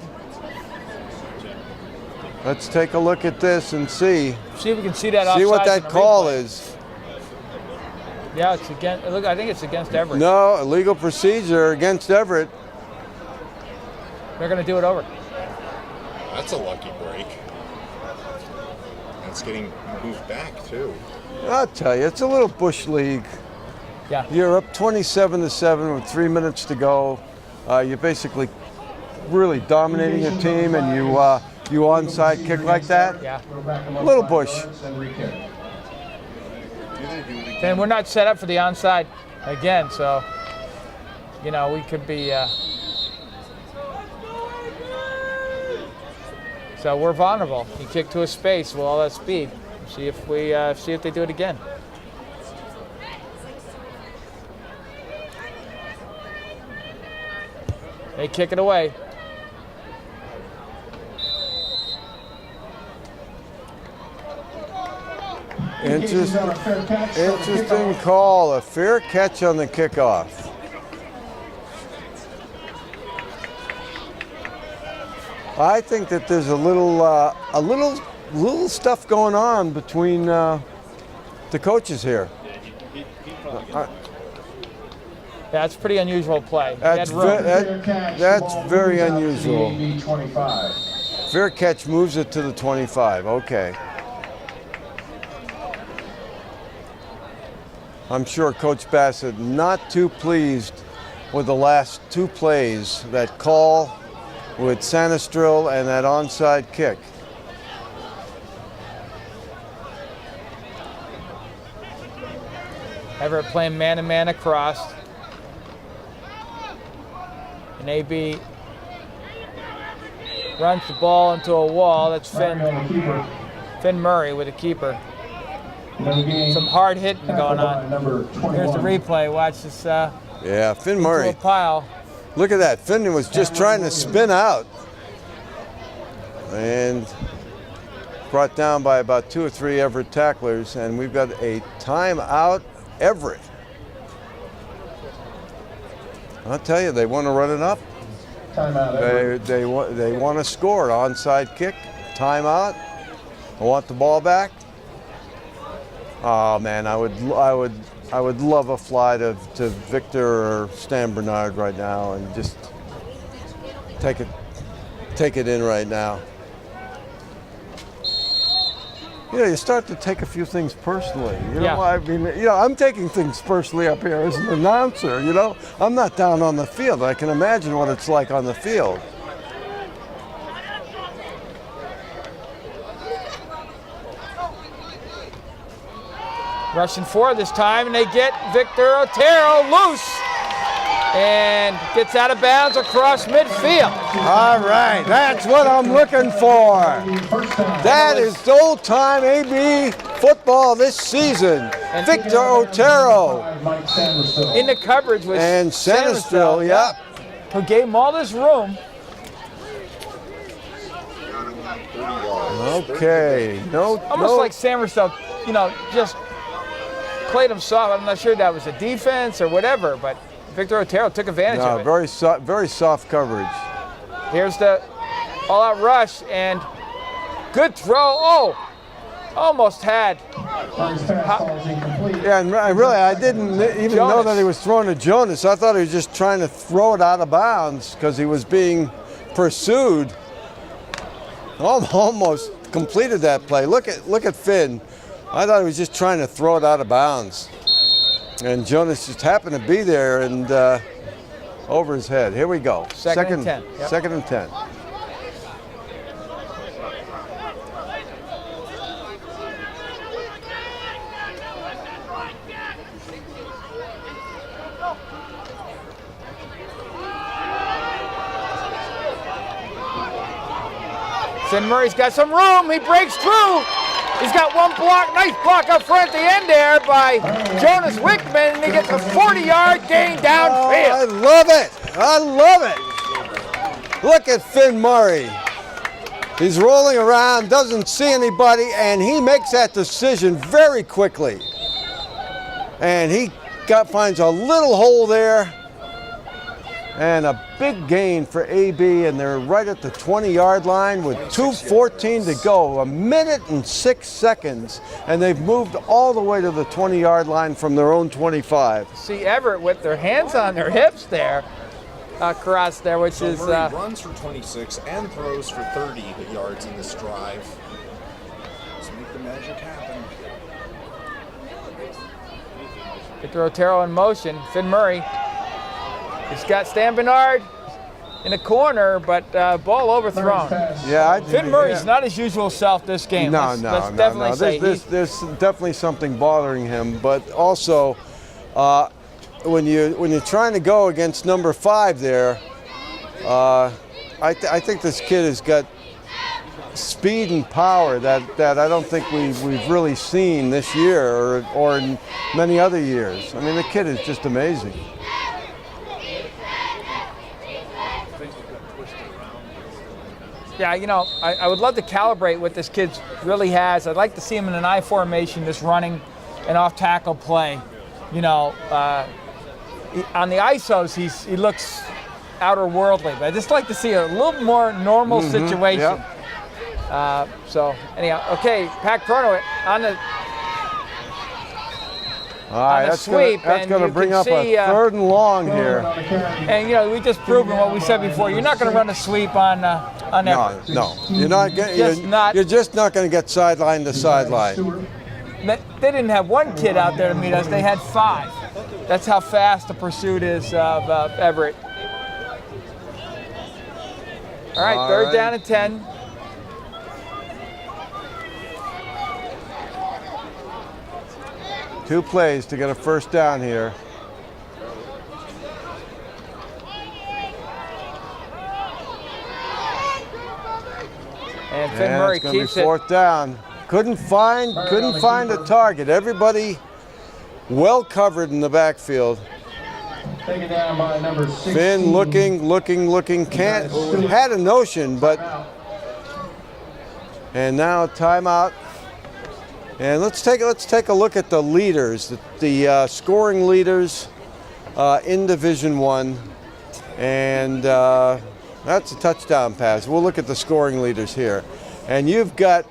Let's take a look at this and see. See if we can see that offside. See what that call replay. is. Yeah, it's against. Look, I think it's against Everett. No, illegal procedure against Everett. They're going to do it over. That's a lucky break. It's getting moved back too. I'll tell you, it's a little bush league. Yeah. You're up 27-7 with 3 minutes to go. You're basically really dominating your team, and you onside kick like that. Yeah. A little bush. And we're not set up for the onside again, so we could be. So we're vulnerable. You kick to a space with all that speed. See if they do it again. They kick it away. Interesting call. A fair catch on the kickoff. I think that there's a little stuff going on between the coaches here. That's pretty unusual play. That's very unusual. Fair catch moves it to the 25. Okay. I'm sure Coach Bassett not too pleased with the last two plays, that call with Sanistril and that onside kick. Everett playing man-to-man across. And AB runs the ball into a wall. That's Finn Murray with the keeper. Some hard hitting going on. Here's the replay. Watch this. Yeah, Finn Murray. A pile. Look at that. Finn was just trying to spin out. And brought down by about 2 or 3 Everett tacklers. And we've got a timeout, Everett. I'll tell you, they want to run it up. Timeout. They want to score. Onside kick, timeout. I want the ball back. Oh man, I would love a fly to Victor or Stan Bernard right now and just take it in right now. You know, you start to take a few things personally. You know, I mean, you know, I'm taking things personally up here as an announcer. You know, I'm not down on the field. I can imagine what it's like on the field. Rushing forward this time, and they get Victor Otero loose and gets out of bounds across midfield. All right, that's what I'm looking for. That is old-time AB football this season. And Victor Otero. In the coverage with and Sanistril, yeah. Who gave him all this room. Okay, almost like Sanistril, you know, just played him soft. I'm not sure that was a defense or whatever, but Victor Otero took advantage of it. Very soft coverage. Here's the all-out rush and good throw. Oh, almost had. Yeah, and I didn't even know that he was throwing to Jonas. I thought he was just trying to throw it out of bounds because he was being pursued. Almost completed that play. Look at Finn. I thought he was just trying to throw it out of bounds. And Jonas just happened to be there and over his head. Here we go. Second and 10. Yep. Second and 10. Finn Murray's got some room. He breaks through. He's got one block, nice block up front at the end there by Jonas Wickman, and he gets a 40-yard gain downfield. Oh, I love it. I love it. Look at Finn Murray. He's rolling around, doesn't see anybody, and he makes that decision very quickly. And he finds a little hole there. And a big gain for AB, and they're right at the 20-yard line with 2:14 to go, 1 minute and 6 seconds, and they've moved all the way to the 20-yard line from their own 25. See Everett with their hands on their hips there, across there, which is... Murray runs for 26 and throws for 30 yards in this drive. Let's make the magic happen. Victor Otero in motion. Finn Murray. He's got Stan Bernard in the corner, but ball overthrown. Yeah, Finn Murray's not his usual self this game. Let's definitely say there's definitely something bothering him, but also when you're trying to go against number 5 there, I think this kid has got speed and power that I don't think we've really seen this year or in many other years. I mean, the kid is just amazing. Yeah, you know, I would love to calibrate what this kid really has. I'd like to see him in an I formation, just running an off-tackle play. You know, on the ISOs, he looks outer worldly, but I'd just like to see a little more normal situation. Yep. So anyhow, okay, Pac Prono on the All right, that's sweep, that's and going to you bring can up see, a 3rd and long here. And you know, we just proven what we said before. You're not going to run a sweep on Everett. No, you're not getting. You're just not going to get sideline to sideline. They didn't have one kid out there to meet us. They had 5. That's how fast the pursuit is of Everett. All right, All 3rd right. down and 10. Two plays to get a 1st down here. And Finn Murray it's going to be keeps it. 4th down. Couldn't find a target. Everybody well covered in the backfield. Taken down by number 16. Finn looking. Had a notion, but. And now timeout. And let's take a look at the leaders, the scoring leaders in Division I, and that's a touchdown pass. We'll look at the scoring leaders here, and you've got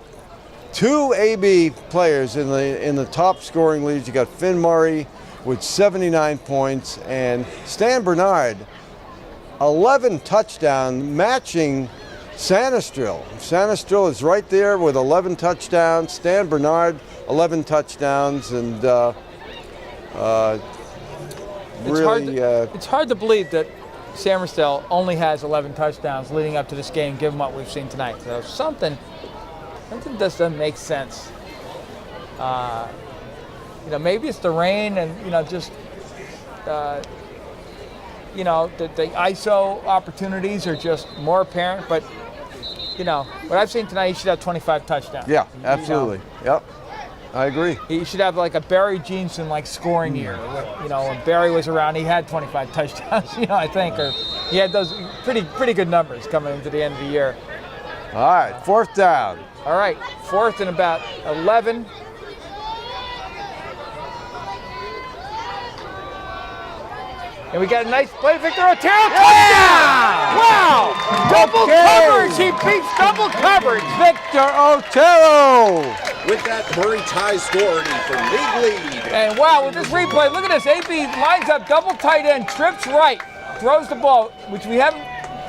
2 AB players in the top scoring leads. You got Finn Murray with 79 points, and Stan Bernard, 11 touchdowns, matching Sanistril. Sanistril is right there with 11 touchdowns. Stan Bernard, 11 touchdowns, and It's hard to believe that Sanistril only has 11 touchdowns leading up to this game, given what we've seen tonight. So something just doesn't make sense. You know, maybe it's the rain, and you know, just you know, the ISO opportunities are just more apparent, but. You know, what I've seen tonight, he should have 25 touchdowns. Yeah, absolutely. Yep, I agree. He should have like a Barry Jeanson like scoring year. You know, when Barry was around, he had 25 touchdowns. You know, I think, or he had those pretty good numbers coming into the end of the year. All right, 4th down. All right, 4th and about 11. And we got a nice play, Victor Otero, touchdown! Wow! Double coverage, he beats double coverage. Victor Otero! With that, Murray ties Doherty for league lead. And wow, with this replay, look at this. AB lines up double tight end, trips right, throws the ball, which we have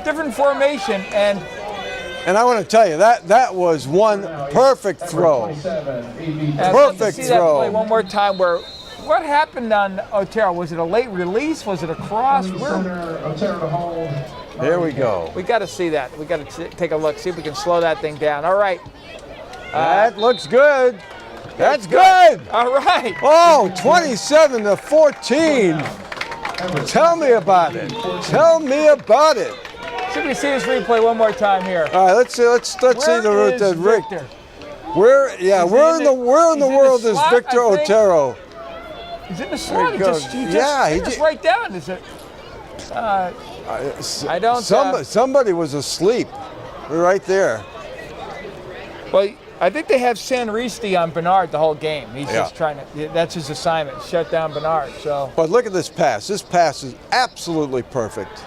different formation, and I want to tell you, that was one perfect throw. Perfect see that throw. play one more time. What happened on Otero? Was it a late release? Was it a cross? Here we go. We got to see that. We got to take a look, see if we can slow that thing down. All right. That looks good. That's good. All right. Oh, 27-14. Tell me about it. Tell me about it. See if we see this replay one more time here. All right, let's see the Victor? Where in the world is slot, Victor Otero? He's in the slot. He just right down. Is it? I don't. Somebody was asleep. Right there. Well, I think they have Sanristi on Bernard the whole game. He's just trying to. That's his assignment. Shut down Bernard. So. But look at this pass. This pass is absolutely perfect.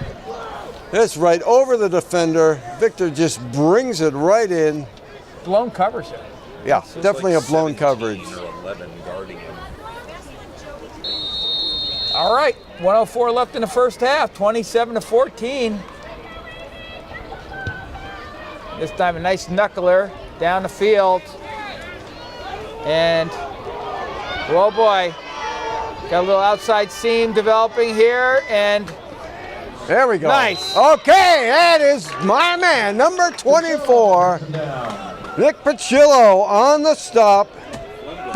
It's right over the defender. Victor just brings it right in. Blown coverage. Yeah, definitely a blown coverage. All right, 104 left in the first half, 27-14. This time a nice knuckler down the field. And, oh boy, got a little outside seam developing here, and there we go. Nice. Okay, that is my man, number 24, Nick Pacillo on the stop.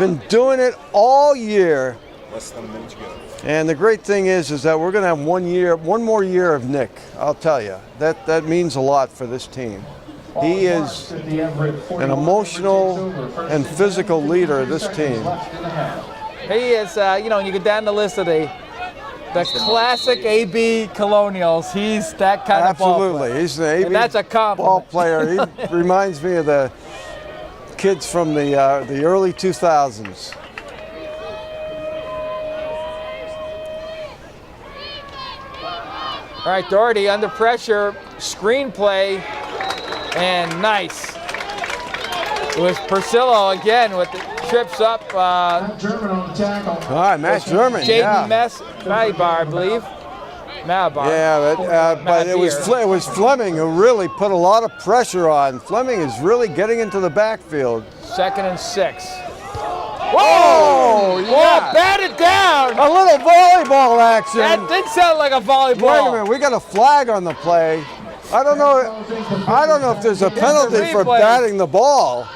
Been doing it all year. Less than a minute to go. And the great thing is that we're going to have one more year of Nick. I'll tell you, that means a lot for this team. He is an emotional and physical leader of this team. He is, you know, when you get down the list of the The classic AB Colonials. He's that kind of ball player. Absolutely. He's the AB And that's a compliment. ball player. He reminds me of the kids from the early 2000s. All right, Doherty under pressure, screenplay, and nice. It was Porcillo again with the trips up. German on the tackle. All right, Matt German. Jaden Malibar, I believe. Malibar. Yeah, but it was Fleming who really put a lot of pressure on. Fleming is really getting into the backfield. 2nd and 6. Whoa! Yeah. Batted down. A little volleyball action. That did sound like a volleyball. Wait a minute, we got a flag on the play. I don't know if there's a penalty for batting the ball.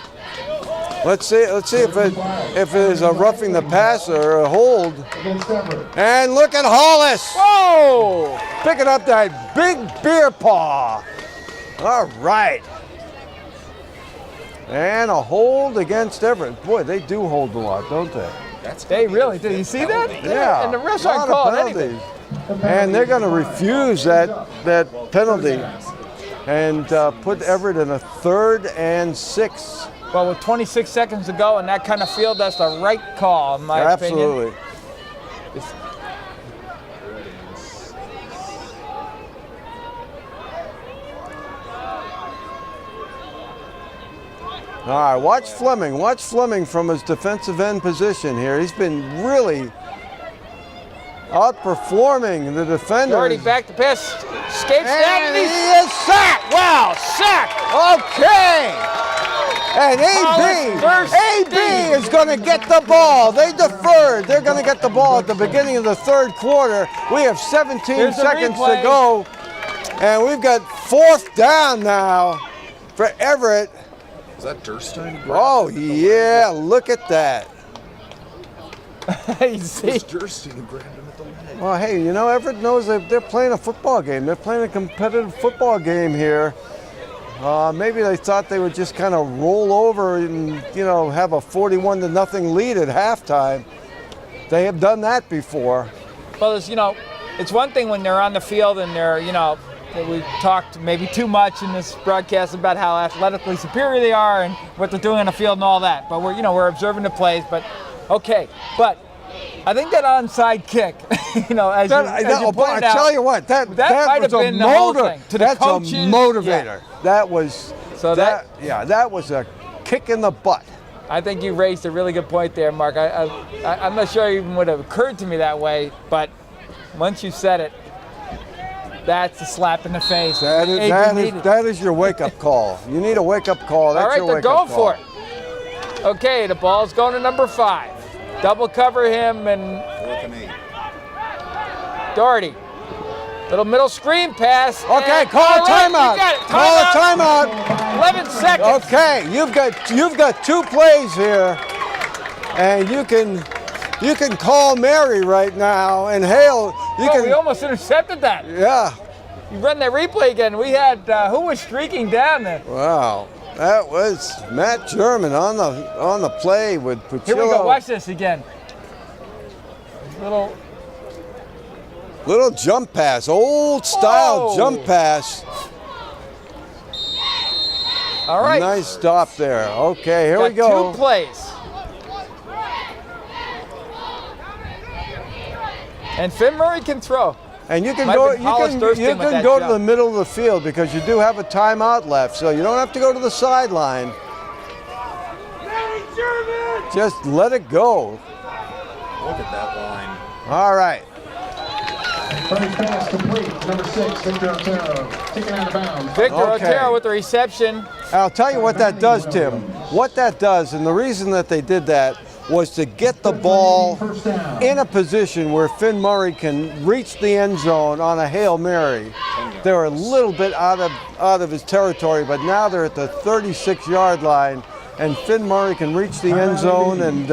Let's see if it is a roughing the passer or a hold. And look at Hollis. Whoa! Picking up that big beer paw. All right. And a hold against Everett. Boy, they do hold a lot, don't they? They really do. You see that? Yeah. And the refs aren't calling anything. And they're going to refuse that penalty and put Everett in a 3rd and 6. Well, with 26 seconds to go in that kind of field, that's the right call, in my opinion. Absolutely. All right, watch Fleming. Watch Fleming from his defensive end position here. He's been really outperforming the defenders. Already back to pass. Skates down And he is sacked. Wow, sacked. Okay. And AB is going to get the ball. They deferred. They're going to get the ball at the beginning of the 3rd quarter. We have 17 seconds to go. And we've got 4th down now for Everett. Is that Durstein? Oh, yeah, look at that. You see? It's Durstein who grabbed him at the leg. Well, hey, you know, Everett knows that they're playing a football game. They're playing a competitive football game here. Maybe they thought they would just kind of roll over and, you know, have a 41-0 lead at halftime. They have done that before. Well, it's one thing when they're on the field and they're, we've talked maybe too much in this broadcast about how athletically superior they are and what they're doing on the field and all that. But we're observing the plays. But okay, but I think that onside kick, as you pointed out, I tell you what, that might was have been the whole thing. To the that's coaches, a motivator. yeah. That was that was a kick in the butt. I think you raised a really good point there, Mark. I'm not sure it even would have occurred to me that way, but once you said it, that's a slap in the face. That is your wake-up call. You need a wake-up call. That's all right, your they're wake-up going call. for it. Okay, the ball's going to number 5. Double cover him and 4th and 8. Doherty. Little middle screen pass. Okay, call a timeout. Call a timeout. 11 seconds. Okay, you've got 2 plays here, and you can call Mary right now and hail. We almost intercepted that. Yeah. You run that replay again. We had who was streaking down there? Wow, that was Matt German on the play with Puccillo. Here we go. Watch this again. Little jump pass, old style jump pass. All right. Nice stop there. Okay, here we go. 2 plays. And Finn Murray can throw. And you can Might go. have been Hollis You Thurston with can that go to shot. the middle of the field because you do have a timeout left, so you don't have to go to the sideline. Just let it go. Look at that line. All right. First pass complete. Number 6, Victor Otero, taken out of bounds. Victor Okay. Otero with the reception. I'll tell you what that does, Tim. What that does, and the reason that they did that was to get the ball in a position where Finn Murray can reach the end zone on a Hail Mary. They're a little bit out of his territory, but now they're at the 36-yard line, and Finn Murray can reach the end zone, and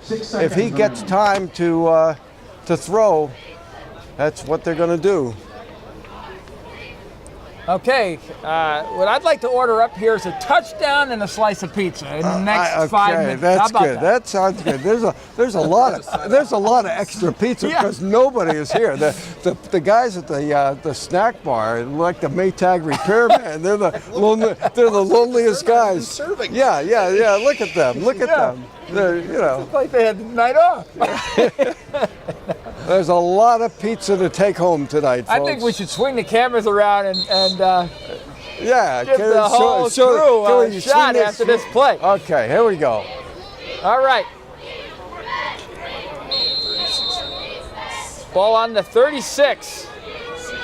if he gets time to throw, that's what they're going to do. Okay, what I'd like to order up here is a touchdown and a slice of pizza in the next 5 minutes. That's How about good. That sounds good. There's a lot of extra pizza because nobody is here. The guys at the snack bar, like the Maytag repairman, they're the loneliest guys. Serving. Yeah. Look at them. Look at them. They're, It's like they had the night off. There's a lot of pizza to take home tonight, folks. I think we should swing the cameras around and yeah, give the whole crew a shot after this play. Okay, here we go. All right. Ball on the 36.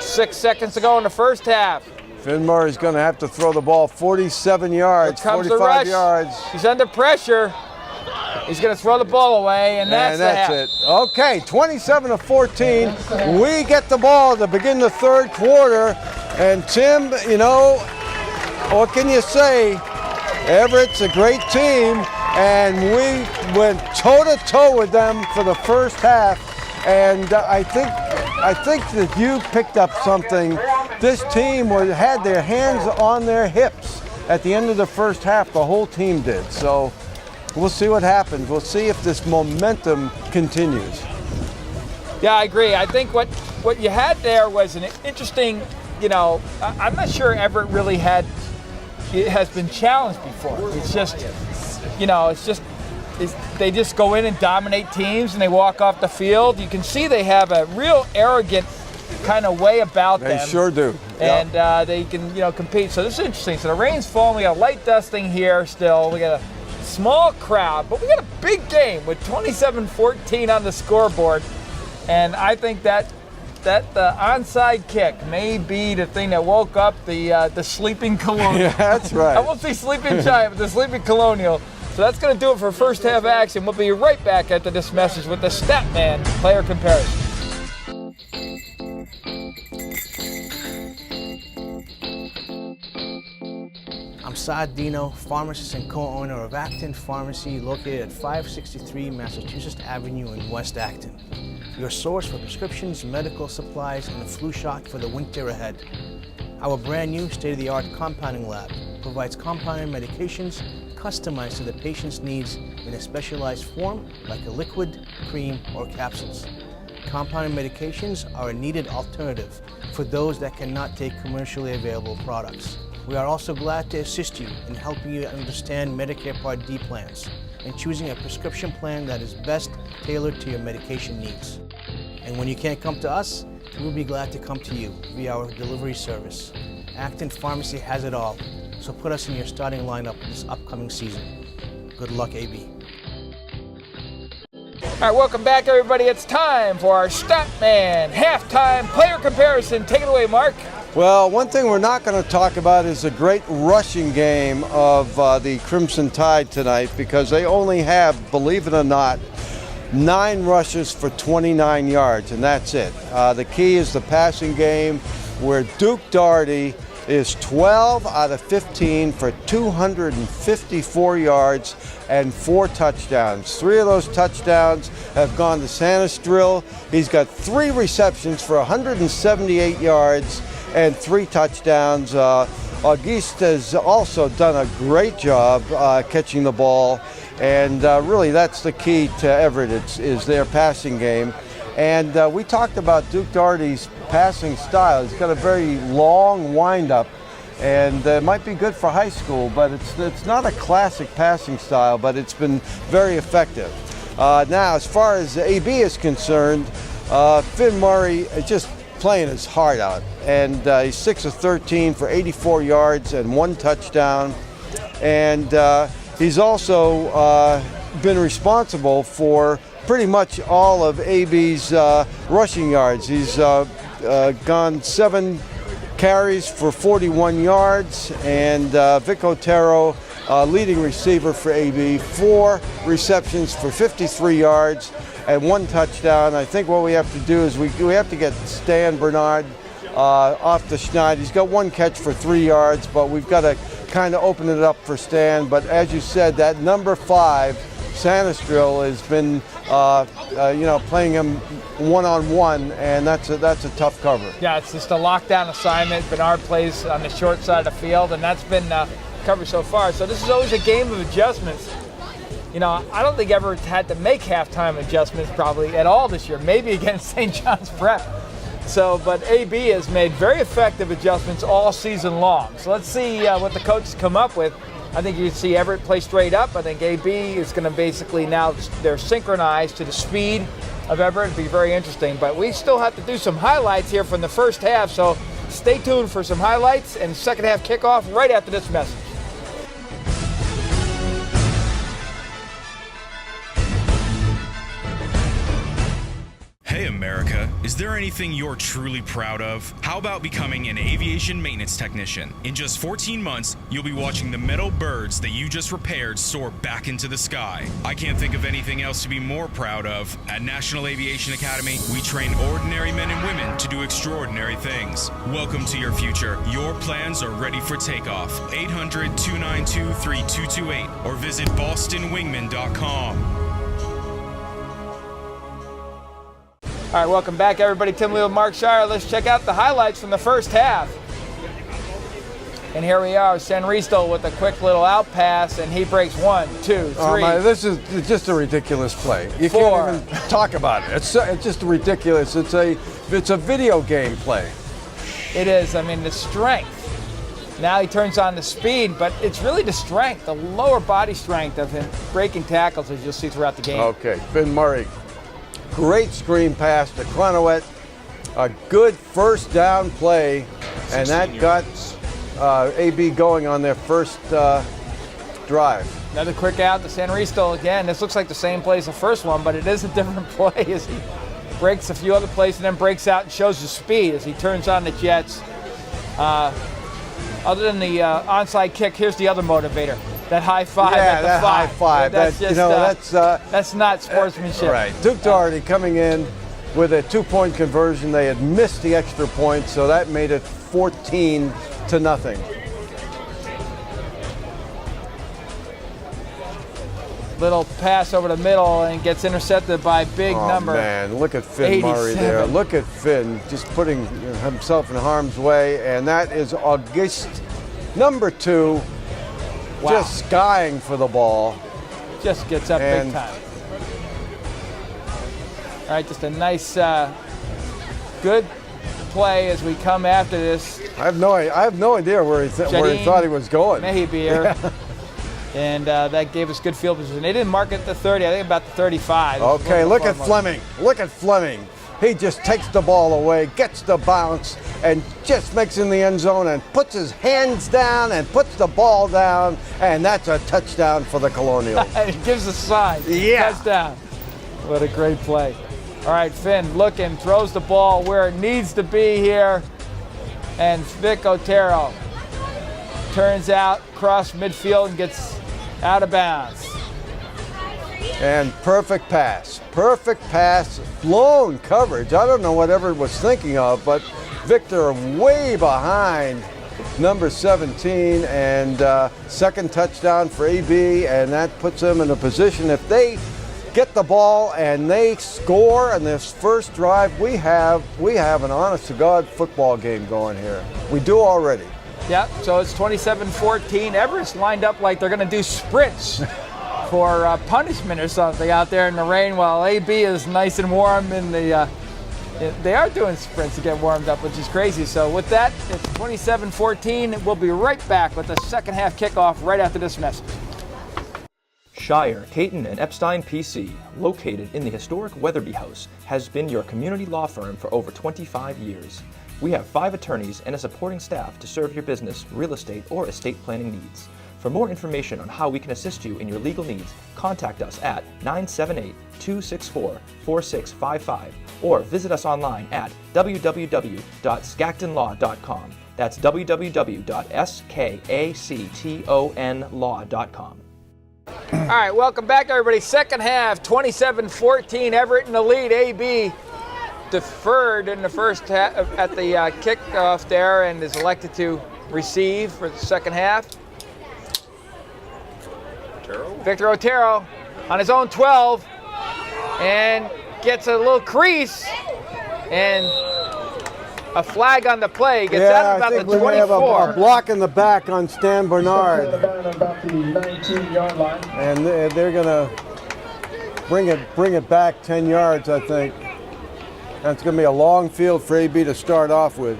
6 seconds to go in the first half. Finn Murray's going to have to throw the ball 47 yards, Here comes 45 the rush. yards. He's under pressure. He's going to throw the ball away, and that's it. Okay, 27-14. We get the ball to begin the third quarter. And Tim, what can you say? Everett's a great team, and we went toe-to-toe with them for the first half. And I think that you picked up something. This team had their hands on their hips at the end of the first half. The whole team did. So we'll see what happens. We'll see if this momentum continues. Yeah, I agree. I think what you had there was an interesting, I'm not sure Everett really has been challenged before. It's just, they just go in and dominate teams and they walk off the field. You can see they have a real arrogant kind of way about them. They sure do. And they can, compete. So this is interesting. So the rain's falling. We got light dusting here still. We got a small crowd, but we got a big game with 27-14 on the scoreboard. And I think that the onside kick may be the thing that woke up the sleeping Colonial. Yeah, that's right. I won't say sleeping giant, but the sleeping Colonial. So that's going to do it for first half action. We'll be right back after this message with the Statman player comparison. I'm Saad Dino, pharmacist and co-owner of Acton Pharmacy, located at 563 Massachusetts Avenue in West Acton. Your source for prescriptions, medical supplies, and a flu shot for the winter ahead. Our brand new state-of-the-art compounding lab provides compounded medications customized to the patient's needs in a specialized form like a liquid, cream, or capsules. Compounded medications are a needed alternative for those that cannot take commercially available products. We are also glad to assist you in helping you understand Medicare Part D plans and choosing a prescription plan that is best tailored to your medication needs. And when you can't come to us, we'll be glad to come to you via our delivery service. Acton Pharmacy has it all, so put us in your starting lineup this upcoming season. Good luck, AB. All right, welcome back, everybody. It's time for our Statman halftime player comparison. Take it away, Mark. Well, one thing we're not going to talk about is the great rushing game of the Crimson Tide tonight, because they only have, believe it or not, 9 rushes for 29 yards, and that's it. The key is the passing game, where Duke Daugherty is 12 out of 15 for 254 yards and 4 touchdowns. 3 of those touchdowns have gone to Sanistrill. He's got 3 receptions for 178 yards and 3 touchdowns. Auguste has also done a great job catching the ball, and really that's the key to Everett is their passing game. And we talked about Duke Daugherty's passing style. He's got a very long windup, and it might be good for high school, but it's not a classic passing style, but it's been very effective. Now, as far as AB is concerned, Finn Murray is just playing his heart out, and he's 6 of 13 for 84 yards and 1 touchdown, and he's also been responsible for pretty much all of AB's rushing yards. He's gone 7 carries for 41 yards, and Vic Otero, leading receiver for AB, 4 receptions for 53 yards and 1 touchdown. I think what we have to do is we have to get Stan Bernard off the schneid. He's got 1 catch for 3 yards, but we've got to kind of open it up for Stan. But as you said, that number 5, Sanistrill, has been playing him one-on-one, and that's a tough cover. Yeah, it's just a lockdown assignment. Bernard plays on the short side of the field, and that's been covered so far. So this is always a game of adjustments. I don't think Everett had to make halftime adjustments probably at all this year, maybe against St. John's Prep. So, but AB has made very effective adjustments all season long. So let's see what the coaches come up with. I think you see Everett play straight up. I think AB is going to basically now, they're synchronized to the speed of Everett. It'll be very interesting. But we still have to do some highlights here from the first half. So stay tuned for some highlights and second half kickoff right after this message. Hey America, is there anything you're truly proud of? How about becoming an aviation maintenance technician? In just 14 months, you'll be watching the metal birds that you just repaired soar back into the sky. I can't think of anything else to be more proud of. At National Aviation Academy, we train ordinary men and women to do extraordinary things. Welcome to your future. Your plans are ready for takeoff. 800-292-3228 or visit bostonwingman.com. All right, welcome back, everybody. Tim Lee with Mark Shire. Let's check out the highlights from the first half. And here we are, Sanristo with a quick little out pass, and he breaks 1, 2, 3. This is just a ridiculous play. You 4. can't even talk about it. It's just ridiculous. It's a video game play. It is. I mean, the strength. Now he turns on the speed, but it's really the strength, the lower body strength of him breaking tackles, as you'll see throughout the game. Okay, Finn Murray. Great screen pass to Cronowet. A good first down play, and that got AB going on their first drive. Another quick out to Sanristo again. This looks like the same play as the first one, but it is a different play as he breaks a few other plays and then breaks out and shows his speed as he turns on the jets. Other than the onside kick, here's the other motivator. That high five at the 5. High five. That's not sportsmanship. Right. Duke Doherty coming in with a 2-point conversion. They had missed the extra point, so that made it 14-0. Little pass over the middle and gets intercepted by a big number. Oh man, look at Finn Murray there. Look at Finn just putting himself in harm's way, and that is August number 2. Wow. Just skying for the ball. Just gets up big time. All right, just a nice, good play as we come after this. I have no idea where he thought he was going. Maybe here. Yeah. And that gave us good field position. They didn't mark it at the 30, I think about the 35. Okay, look at Fleming. Look at Fleming. He just takes the ball away, gets the bounce, and just makes it in the end zone and puts his hands down and puts the ball down, and that's a touchdown for the Colonials. He gives a sign. Yeah. Touchdown. What a great play. All right, Finn looking, throws the ball where it needs to be here, and Vic Otero turns out, cross midfield, and gets out of bounds. And perfect pass, blown coverage. I don't know what Everett was thinking of, but Victor way behind number 17, and second touchdown for AB, and that puts them in a position, if they get the ball and they score in this first drive, we have an honest-to-God football game going here. We do already. Yep, so it's 27-14. Everett's lined up like they're going to do sprints for punishment or something out there in the rain, while AB is nice and warm in the they are doing sprints to get warmed up, which is crazy. So with that, it's 27-14. We'll be right back with the second half kickoff right after this message. Shire, Caton, and Epstein PC, located in the historic Weatherby House, has been your community law firm for over 25 years. We have 5 attorneys and a supporting staff to serve your business, real estate, or estate planning needs. For more information on how we can assist you in your legal needs, contact us at 978-264-4655 or visit us online at www.skactonlaw.com. That's www.skactonlaw.com. All right, welcome back, everybody. Second half, 27-14, Everett in the lead. AB deferred in the first half at the kickoff there and is elected to receive for the second half. Victor Otero on his own 12. and gets a little crease, and a flag on the play. Gets out at about the 24. We have a block in the back on Stan Bernard. About the 19-yard line. And they're going to bring it back 10 yards, I think. That's going to be a long field for AB to start off with.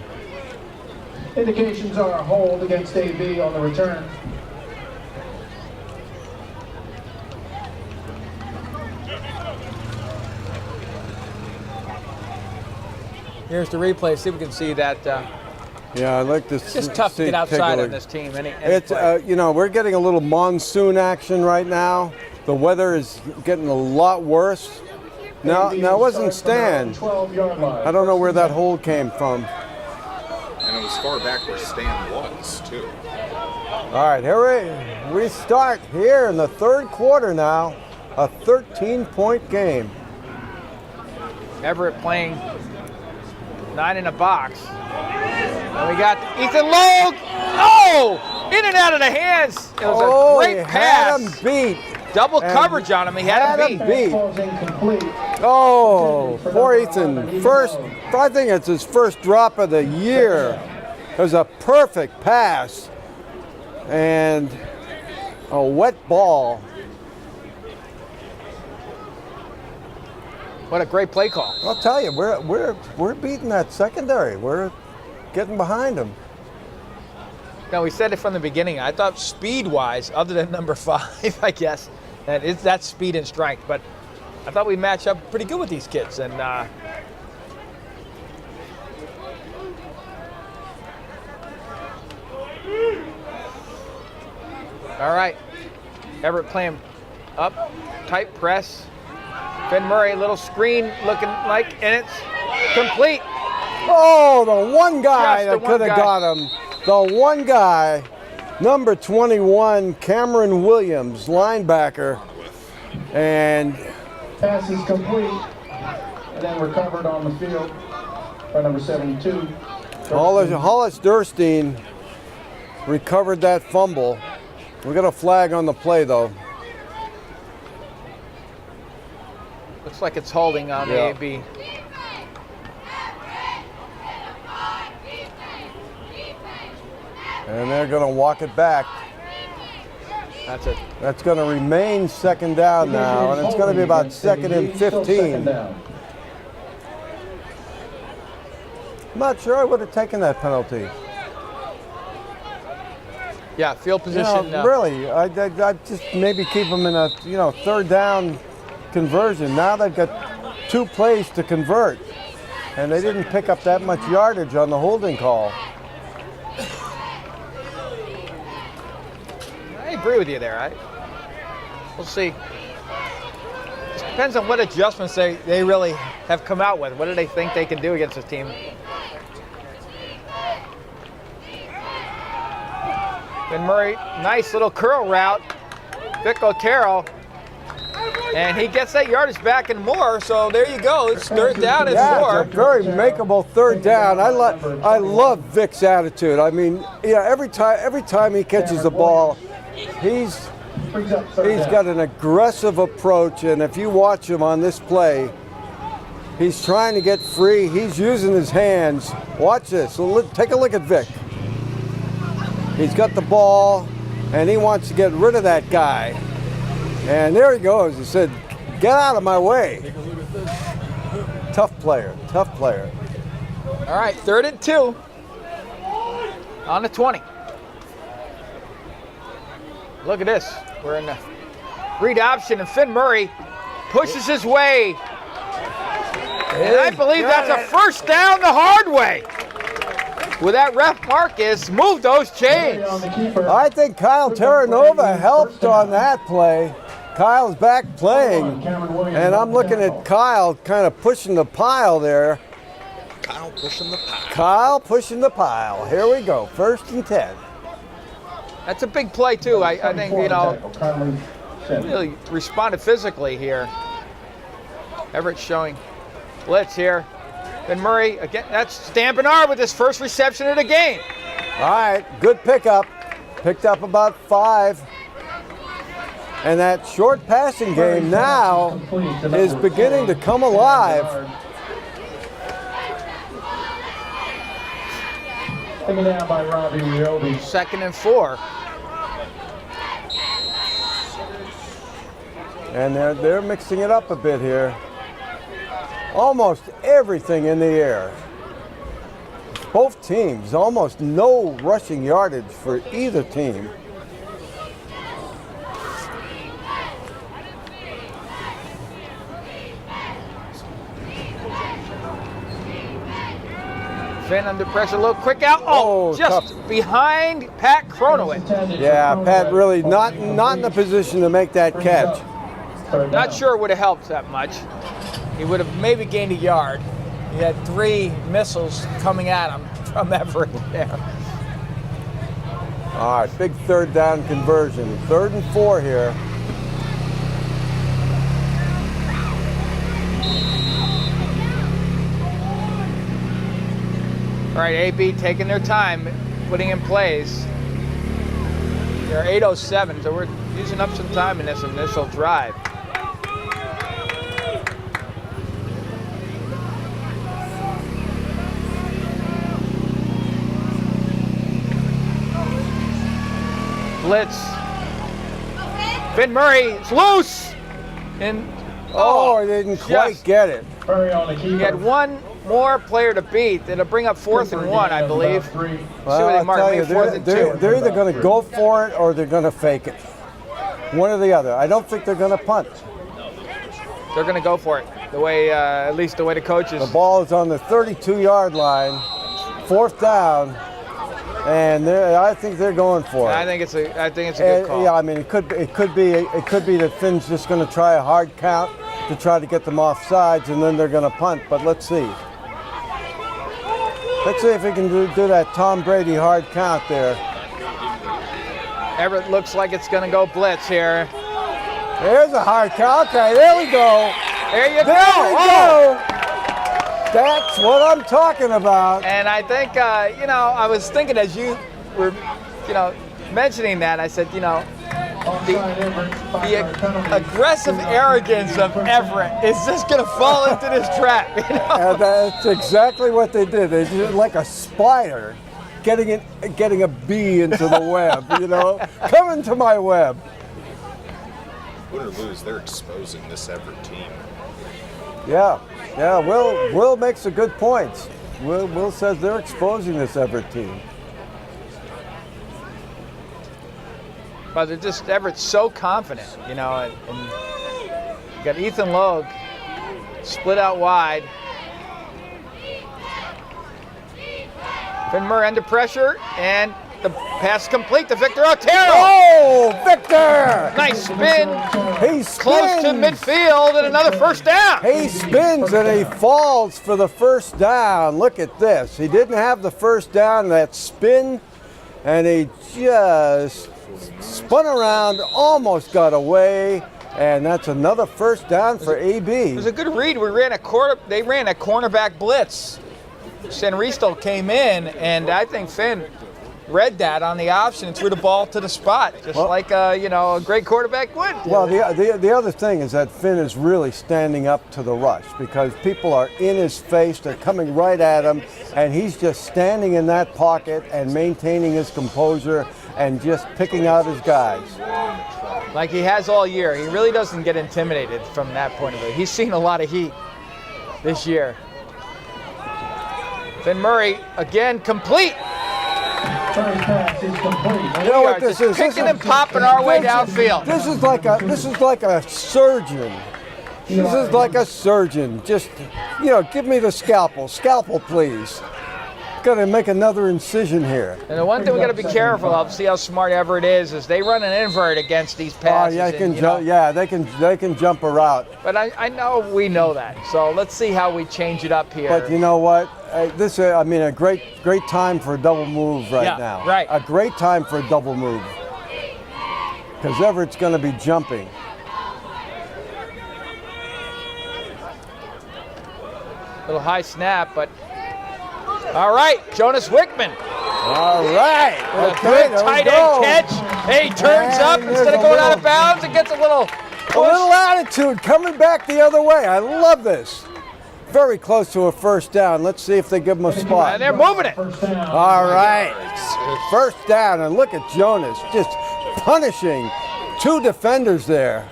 Indications are a hold against AB on the return. Here's the replay. See if we can see that. Yeah, I like this. It's just tough to get outside on this team. It's you know, we're getting a little monsoon action right now. The weather is getting a lot worse. Now it wasn't Stan. I don't know where that hold came from. And it was far back where Stan was, too. All right, here we start here in the third quarter now. A 13-point game. Everett playing 9 in a box. And we got Ethan Logue. Oh! In and out of the hands. It was a great pass. Had him beat. Double coverage on him. He had him beat. Oh, poor Ethan. First, I think it's his first drop of the year. It was a perfect pass. And a wet ball. What a great play call. I'll tell you, we're beating that secondary. We're getting behind them. No, we said it from the beginning. I thought speed-wise, other than number 5, I guess, that's speed and strength. But I thought we matched up pretty good with these kids. And all right, Everett playing up, tight press. Finn Murray, little screen looking like, and it's complete. Oh, the one guy Just the that could have got him. The one guy, number 21, Cameron Williams, linebacker. And pass is complete, and then recovered on the field by number 72. Hollis Durstein recovered that fumble. We got a flag on the play, though. Looks like it's holding on the AB. And they're going to walk it back. That's it. That's going to remain second down now, and it's going to be about 2nd and 15. I'm not sure I would have taken that penalty. Yeah, field position. Really, I just maybe keep them in a third down conversion. Now they've got 2 plays to convert, and they didn't pick up that much yardage on the holding call. I agree with you there. We'll see. It depends on what adjustments they really have come out with. What do they think they can do against this team? Finn Murray, nice little curl route. Vic Otero. And he gets that yardage back and more, so there you go. It's third down and 4. It's a very makeable third down. I love Vic's attitude. I mean, every time he catches the ball, he's got an aggressive approach, and if you watch him on this play, he's trying to get free. He's using his hands. Watch this. So take a look at Vic. He's got the ball, and he wants to get rid of that guy. And there he goes. He said, "Get out of my way." Tough player. Tough player. All right, 3rd and 2 on the 20. Look at this. We're in the read option, and Finn Murray pushes his way. And I believe that's a first down the hard way. With that ref Marcus, move those chains. I think Kyle Terranova helped on that play. Kyle's back playing, and I'm looking at Kyle kind of pushing the pile there. Kyle pushing the pile. Kyle pushing the pile. Here we go, 1st and 10. That's a big play, too. I think, really responded physically here. Everett showing blitz here. Finn Murray, again, that's Stan Bernard with his first reception of the game. All right, good pickup. Picked up about 5. And that short passing game now is beginning to come alive. Taken down by Robbie Riobi. 2nd and 4. And they're mixing it up a bit here. Almost everything in the air. Both teams, almost no rushing yardage for either team. Finn under pressure, a little quick out. Oh, just tough. behind Pat Cronowit. Yeah, Pat really not in a position to make that catch. Not sure it would have helped that much. He would have maybe gained a yard. He had 3 missiles coming at him from Everett there. All right, big 3rd down conversion. 3rd and 4 here. All right, AB taking their time, putting in plays. They're 8:07, so we're using up some time in this initial drive. Blitz. Finn Murray, it's loose! And Oh, he didn't quite get it. Murray on the he keeper. had one more player to beat. That'll bring up 4th and 1, I believe. See Well, what they I'll mark, tell maybe you, 4th and 2. they're either going to go for it or they're going to fake it. One or the other. I don't think they're going to punt. They're going to go for it. The way, at least the way the coaches. The ball is on the 32-yard line, 4th down, and I think they're going for it. I think it's a good call. Yeah, I mean, it could be that Finn's just going to try a hard count to try to get them off sides, and then they're going to punt. But let's see. Let's see if he can do that Tom Brady hard count there. Everett looks like it's going to go blitz here. There's a hard count. Okay, there we go. There you There go. we Oh! go. That's what I'm talking about. And I think, I was thinking as you were, mentioning that, I said, the aggressive arrogance of Everett is just going to fall into this trap. And that's exactly what they did. They did it like a spider getting a bee into the web, Come into my web. Win or lose, they're exposing this Everett team. Yeah. Will makes a good points. Will says they're exposing this Everett team. But they're just, Everett's so confident, and you got Ethan Logue split out wide. Finn Murray under pressure, and the pass complete to Victor Otero. Oh, Victor! Nice spin, He spins. close to midfield, and another 1st down. He spins and he falls for the 1st down. Look at this. He didn't have the 1st down, that spin, and he just spun around, almost got away, and that's another 1st down for AB. It was a good read. They ran a cornerback blitz. Sanristo came in, and I think Finn read that on the option and threw the ball to the spot, just like a great quarterback would. Well, the other thing is that Finn is really standing up to the rush because people are in his face, they're coming right at him, and he's just standing in that pocket and maintaining his composure and just picking out his guys. Like he has all year. He really doesn't get intimidated from that point of view. He's seen a lot of heat this year. Finn Murray again complete. First pass is complete. You know what We are this just is? picking and popping our way downfield. This is like a surgeon. This is like a surgeon. Just, give me the scalpel. Scalpel, please. Got to make another incision here. And the one thing we got to be careful of, see how smart Everett is they run an invert against these passes. They can jump a route. But I know we know that. So let's see how we change it up here. But you know what? A great time for a double move right now. Right. A great time for a double move. Because Everett's going to be jumping. Little high snap, but all right, Jonas Wickman. All right. A good tight end catch Hey, turns up And instead there's of a going out little- of bounds. It gets a little attitude coming back the other way. I love this. Very close to a first down. Let's see if they give him a spot. And they're moving it. First down. All right. First down, and look at Jonas just punishing two defenders there.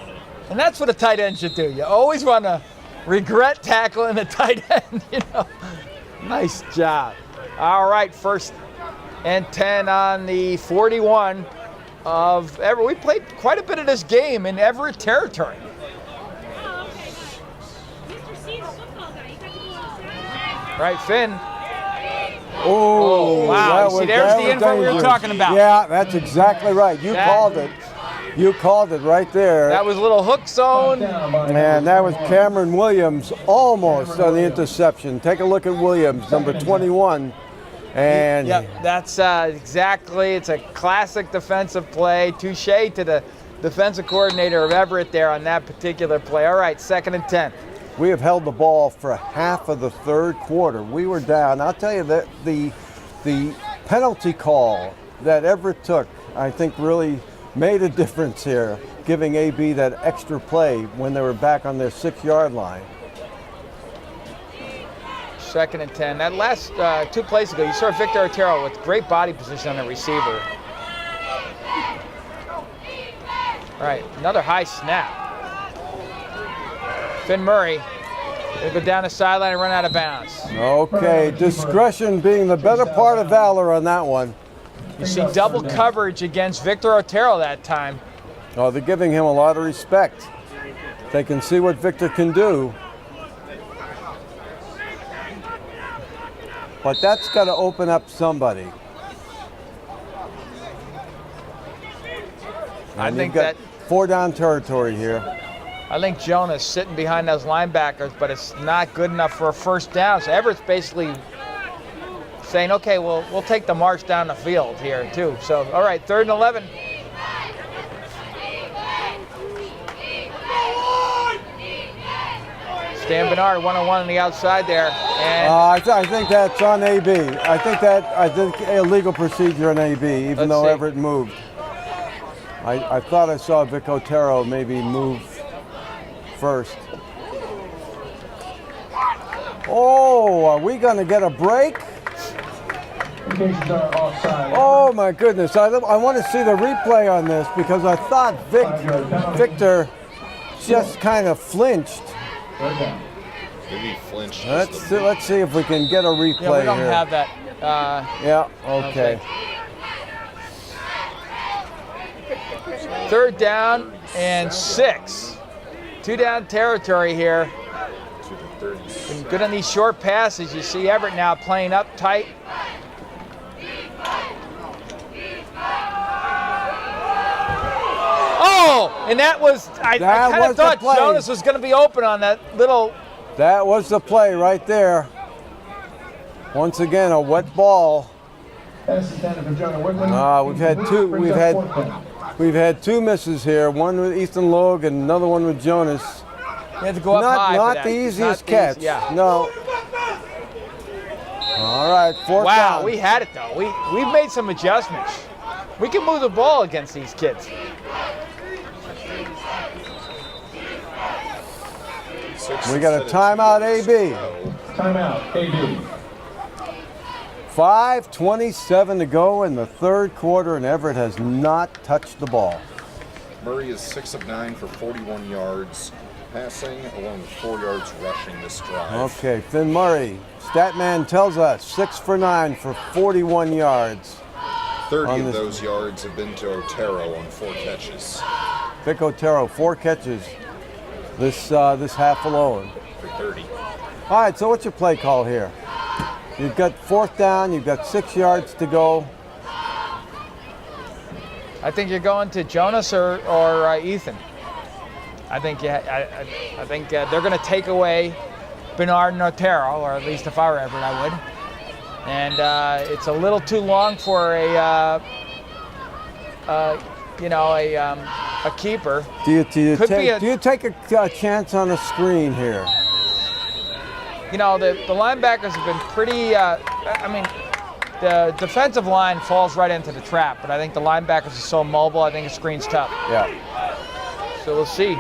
And that's what a tight end should do. You always want to regret tackling a tight end, you know. Nice job. All right, 1st and 10 on the 41 of Everett. We played quite a bit of this game in Everett territory. Right, Finn. Oh, wow. See, there's the info we were talking about. Yeah, that's exactly right. You called it. You called it right there. That was a little hook zone. And that was Cameron Williams almost on the interception. Take a look at Williams, number 21. And Yep, that's exactly. It's a classic defensive play. Touche to the defensive coordinator of Everett there on that particular play. All right, 2nd and 10. we have held the ball for half of the third quarter. We were down. I'll tell you that the penalty call that Everett took, I think, really made a difference here, giving AB that extra play when they were back on their 6-yard line. 2nd and 10. That last 2 plays ago, you saw Victor Otero with great body position on the receiver. All right, another high snap. Finn Murray will go down the sideline and run out of bounds. Okay, discretion being the better part of valor on that one. You see double coverage against Victor Otero that time. Oh, they're giving him a lot of respect. They can see what Victor can do. But that's got to open up somebody. I And think you've got that 4 down territory here. I think Jonas sitting behind those linebackers, but it's not good enough for a first down. So Everett's basically saying, okay, we'll take the march down the field here too. So, all right, 3rd and 11. Stan Bernard, 1-on-1 on the outside there. And I think that's on AB. I think illegal procedure on AB, even Let's though see. Everett moved. I thought I saw Vic Otero maybe move first. Oh, are we going to get a break? Indications are offside. Oh my goodness! I want to see the replay on this because I thought Victor just kind of flinched. Third down. Maybe he flinched. Let's see if we can get a replay yeah, we don't here. have that. Yeah. Okay. 3rd down and 6. 2 down territory here. Been good on these short passes. You see Everett now playing up tight. Oh, and that was, I kind of thought Jonas was going to be open on that little. That was the play right there. Once again, a wet ball. That's the standard for Jonah Woodland. We've had 2 misses here. One with Ethan Logue and another one with Jonas. You had to go up high. Not for that. the easiest catch. Yeah. No. All right, 4th Wow, down. we had it though. We've made some adjustments. We can move the ball against these kids. We got a timeout, AB. Timeout, AB. 5:27 to go in the third quarter, and Everett has not touched the ball. Murray is 6 of 9 for 41 yards passing, along with 4 yards rushing this drive. Okay, Finn Murray, Statman tells us 6 for 9 for 41 yards. 30 of those yards have been to Otero on 4 catches. Vic Otero, 4 catches this half alone. For 30. All right, so what's your play call here? You've got 4th down, you've got 6 yards to go. I think you're going to Jonas or Ethan. I think they're going to take away Bernard and Otero, or at least if I were Everett, I would. And it's a little too long for a keeper. Do you take a chance on a screen here? You know, the linebackers have been pretty, the defensive line falls right into the trap, but I think the linebackers are so mobile, I think a screen's tough. Yeah. So we'll see.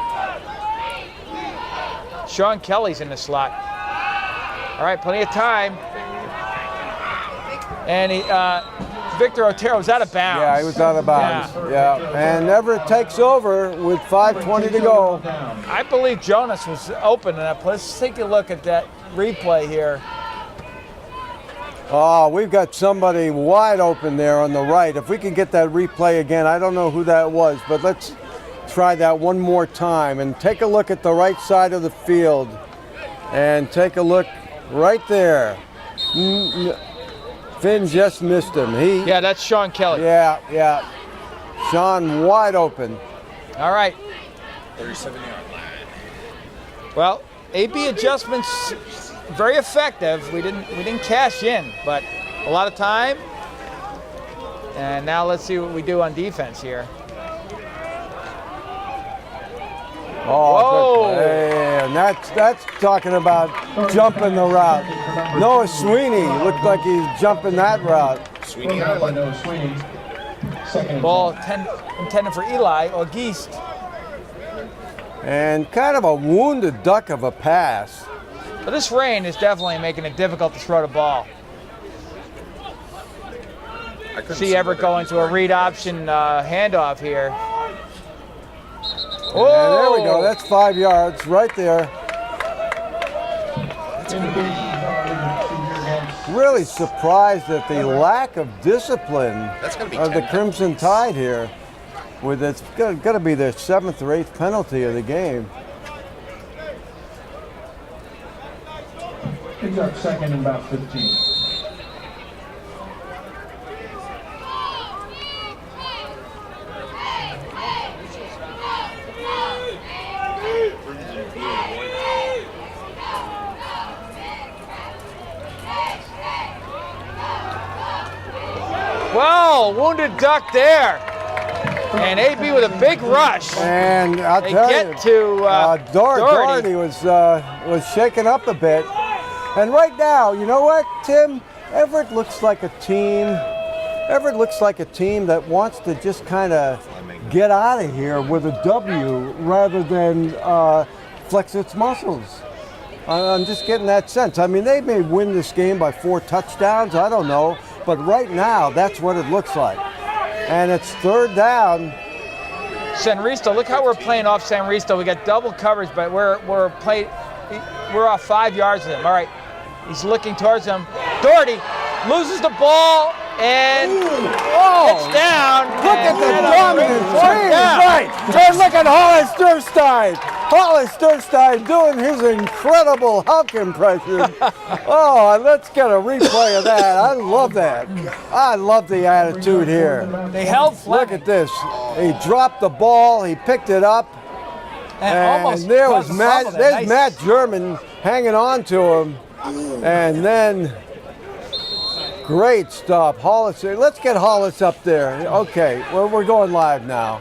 Sean Kelly's in the slot. All right, plenty of time. And Victor Otero was out of bounds. Yeah, he was out of bounds. Yeah. And Everett takes over with 5:20 to go. I believe Jonas was open enough. Let's take a look at that replay here. Oh, we've got somebody wide open there on the right. If we can get that replay again, I don't know who that was, but let's try that one more time and take a look at the right side of the field and take a look right there. Finn just missed him. Yeah, that's Sean Kelly. Yeah. Sean wide open. All right. 37-yard line. Well, AB adjustments very effective. We didn't cash in, but a lot of time. And now let's see what we do on defense here. Oh, man, that's talking about jumping the route. Noah Sweeney looked like he's jumping that route. Sweeney Island. Ball intended for Eli Auguste. And kind of a wounded duck of a pass. But this rain is definitely making it difficult to throw the ball. See Everett go into a read option handoff here. And there we go. That's 5 yards right there. Really surprised at the lack of discipline of the Crimson Tide here. With it's going to be their 7th or 8th penalty of the game. Picks up second and about 15. Well, wounded duck there. And AB with a big rush. And I'll they tell get you, to Doherty was shaken up a bit. And right now, you know what, Tim? Everett looks like a team. Everett looks like a team that wants to just kind of get out of here with a W rather than flex its muscles. I'm just getting that sense. I mean, they may win this game by 4 touchdowns. I don't know. But right now, that's what it looks like. And it's 3rd down. San Risto, look how we're playing off San Risto. We got double coverage, but we're off 5 yards of him. All right, he's looking towards him. Doherty loses the ball and it's down. Look at the dominance. Right. And look at Hollis Durstein. Hollis Durstein doing his incredible Hulk impression. Oh, let's get a replay of that. I love that. I love the attitude here. They held Fleming. Look at this. He dropped the ball. He picked it up. And there was Matt. There's Matt German hanging on to him. And then great stop. Hollis. Let's get Hollis up there. Okay, well, we're going live now.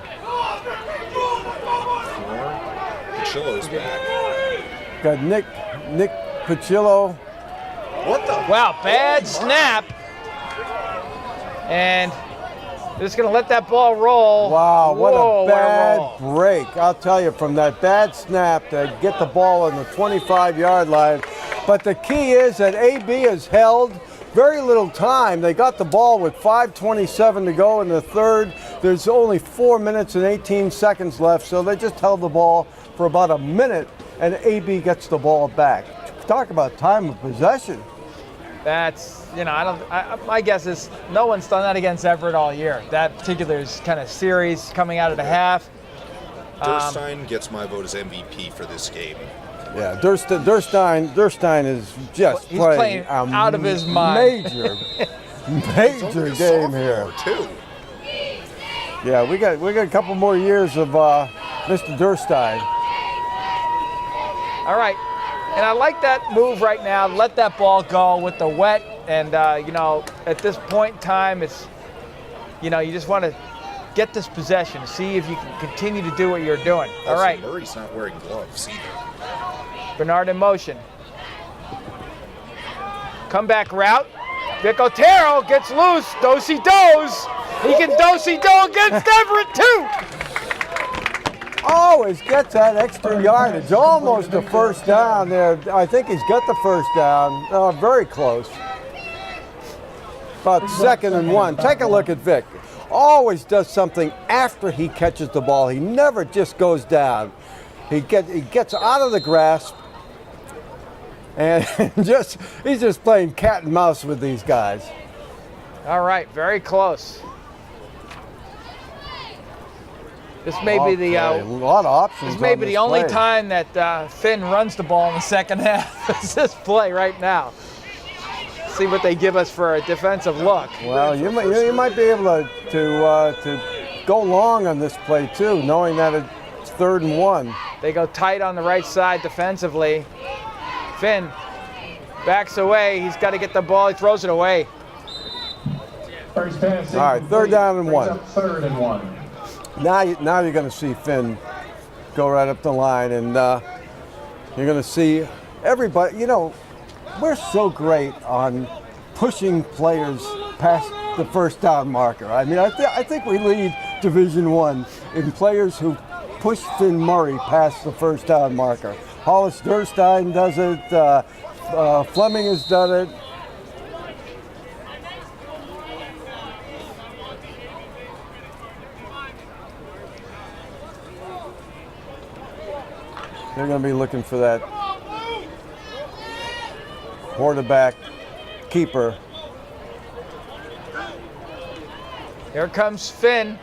Pacillo's back. Got Nick Pacillo. What the? Wow, bad snap. And they're just going to let that ball roll. Wow, what a bad break. I'll tell you, from that bad snap to get the ball on the 25-yard line. But the key is that AB has held very little time. They got the ball with 5:27 to go in the 3rd. There's only 4 minutes and 18 seconds left, so they just held the ball for about a minute, and AB gets the ball back. Talk about time of possession. That's, my guess is no one's done that against Everett all year. That particular kind of series coming out of the half. Durstein gets my vote as MVP for this game. Yeah, Durstein is just playing out of his mind. Major game here. Too. Yeah, we got a couple more years of Mr. Durstein. All right, and I like that move right now. Let that ball go with the wet, and at this point in time, it's you just want to get this possession, see if you can continue to do what you're doing. All right. Murray's not wearing gloves either. Bernard in motion. Comeback route. Vic Otero gets loose. Do-si-dos. He can do-si-do against Everett, too. Always gets that extra yardage. Almost a first down there. I think he's got the first down. Very close. About 2nd and 1. Take a look at Vic. Always does something after he catches the ball. He never just goes down. He gets out of the grasp, and he's just playing cat and mouse with these guys. All right, very close. This may be the a lot of options. This may be the only play. time that Finn runs the ball in the second half. It's this play right now. See what they give us for a defensive look. Well, you might be able to go long on this play too, knowing that it's 3rd and 1. They go tight on the right side defensively. Finn backs away. He's got to get the ball. He throws it away. First pass. All right, 3rd down and 1. 3rd and 1. Now you're going to see Finn go right up the line, and you're going to see everybody. You know, we're so great on pushing players past the first down marker. I mean, I think we lead Division I in players who push Finn Murray past the first down marker. Hollis Durstein does it. Fleming has done it. They're going to be looking for that quarterback keeper. Here comes Finn.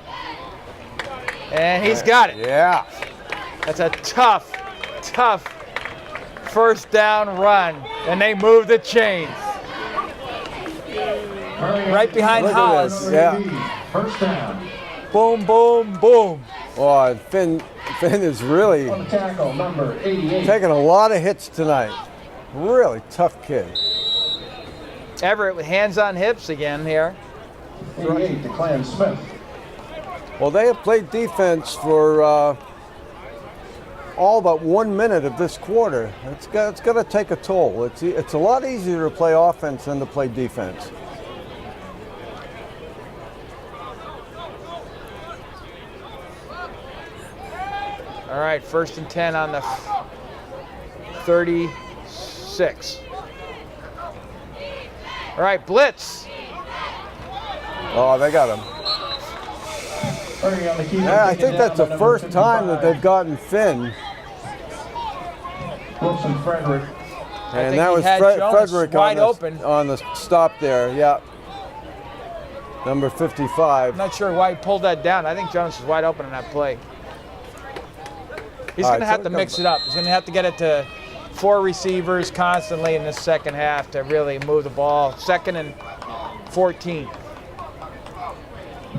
And he's got it. Yeah. That's a tough first down run. And they move the chains. Right behind Look at Hollis. this. Yeah. First down. Boom, boom, boom. Oh, Finn is really On the tackle, number 88. taking a lot of hits tonight. Really tough kid. Everett with hands on hips again here. 88 to Clan Smith. Well, they have played defense for all but 1 minute of this quarter. It's going to take a toll. It's a lot easier to play offense than to play defense. All right, 1st and 10 on the 36. All right, blitz. Oh, they got him. Yeah, I think that's the first time that they've gotten Finn. Wilson Frederick. And think that he was had Jones Frederick wide open. on the stop there. Yeah. Number 55. I'm not sure why he pulled that down. I think Jones was wide open in that play. He's All going to right, have so to mix it up. He's going to have to get it to 4 receivers constantly in this second half to really move the ball. 2nd and 14.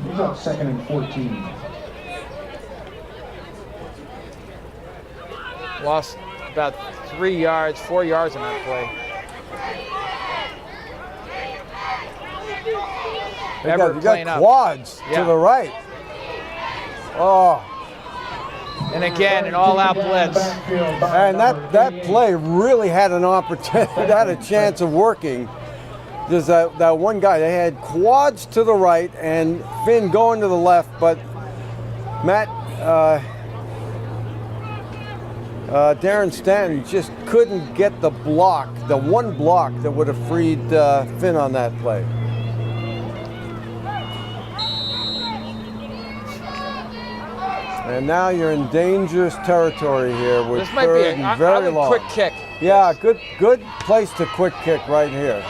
He's up 2nd and 14. Lost about 4 yards on that play. You got quads to the right. Oh. And again, an all-out blitz. And that play really had an opportunity, had a chance of working. There's that one guy, they had quads to the right and Finn going to the left, but Darren Stanton just couldn't get the block, the one block that would have freed Finn on that play. And now you're in dangerous territory here with This might be third and very long. quick kick. Yeah, good place to quick kick right here.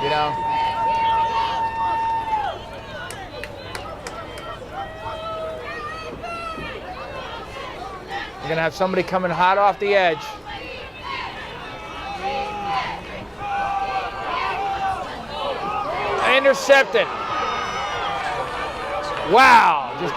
You know, you're going to have somebody coming hot off the edge. Intercepted. Wow. Just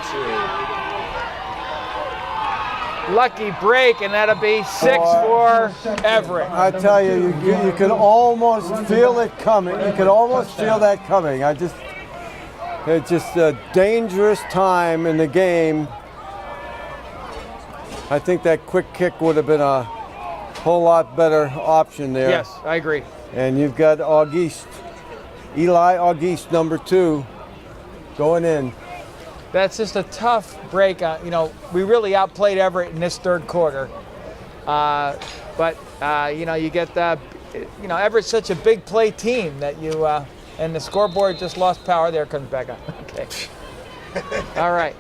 lucky break, and that'll be 6 for Everett. I tell you, you could almost feel it coming. You could almost feel that coming. It's just a dangerous time in the game. I think that quick kick would have been a whole lot better option there. Yes, I agree. And you've got Eli Auguste, number 2, going in. That's just a tough break. We really outplayed Everett in this third quarter. You get Everett's such a big play team that and the scoreboard just lost power. There comes back up. Okay. All right.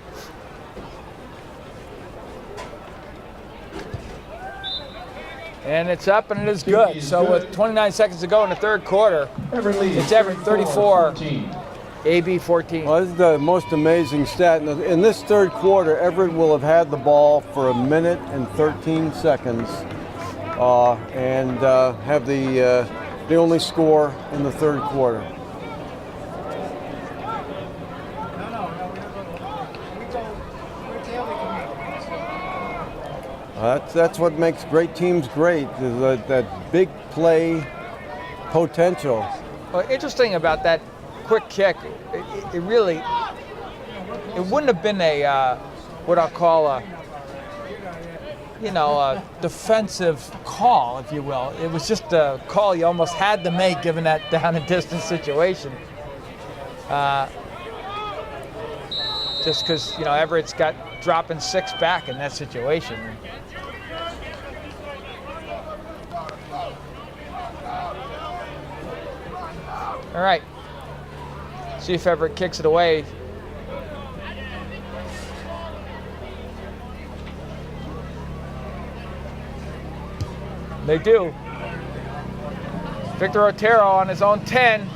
And it's up and it is good. So with 29 seconds to go in the third quarter, it's Everett 34, AB 14. Well, this is the most amazing stat. In this third quarter, Everett will have had the ball for 1 minute and 13 seconds and have the only score in the third quarter. That's what makes great teams great, is that big play potential. Well, interesting about that quick kick, it really wouldn't have been what I'll call a defensive call, if you will. It was just a call you almost had to make given that down and distance situation. Just because, Everett's got dropping 6 back in that situation. All right, see if Everett kicks it away. They do. Victor Otero on his own 10.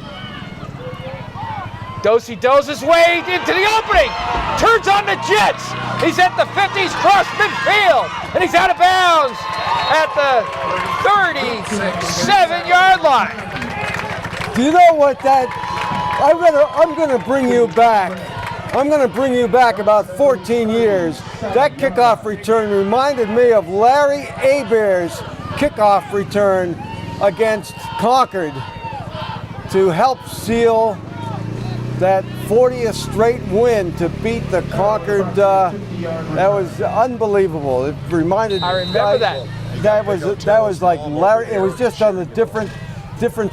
Dosey does his way into the opening. Turns on the Jets. He's at the 50s, cross midfield, and he's out of bounds at the 37-yard line. Do you know what I'm gonna bring you back. I'm gonna bring you back about 14 years. That kickoff return reminded me of Larry Hebert's kickoff return against Concord to help seal that 40th straight win to beat the Concord. That was unbelievable. It reminded. I remember that. That was like Larry. It was just on the different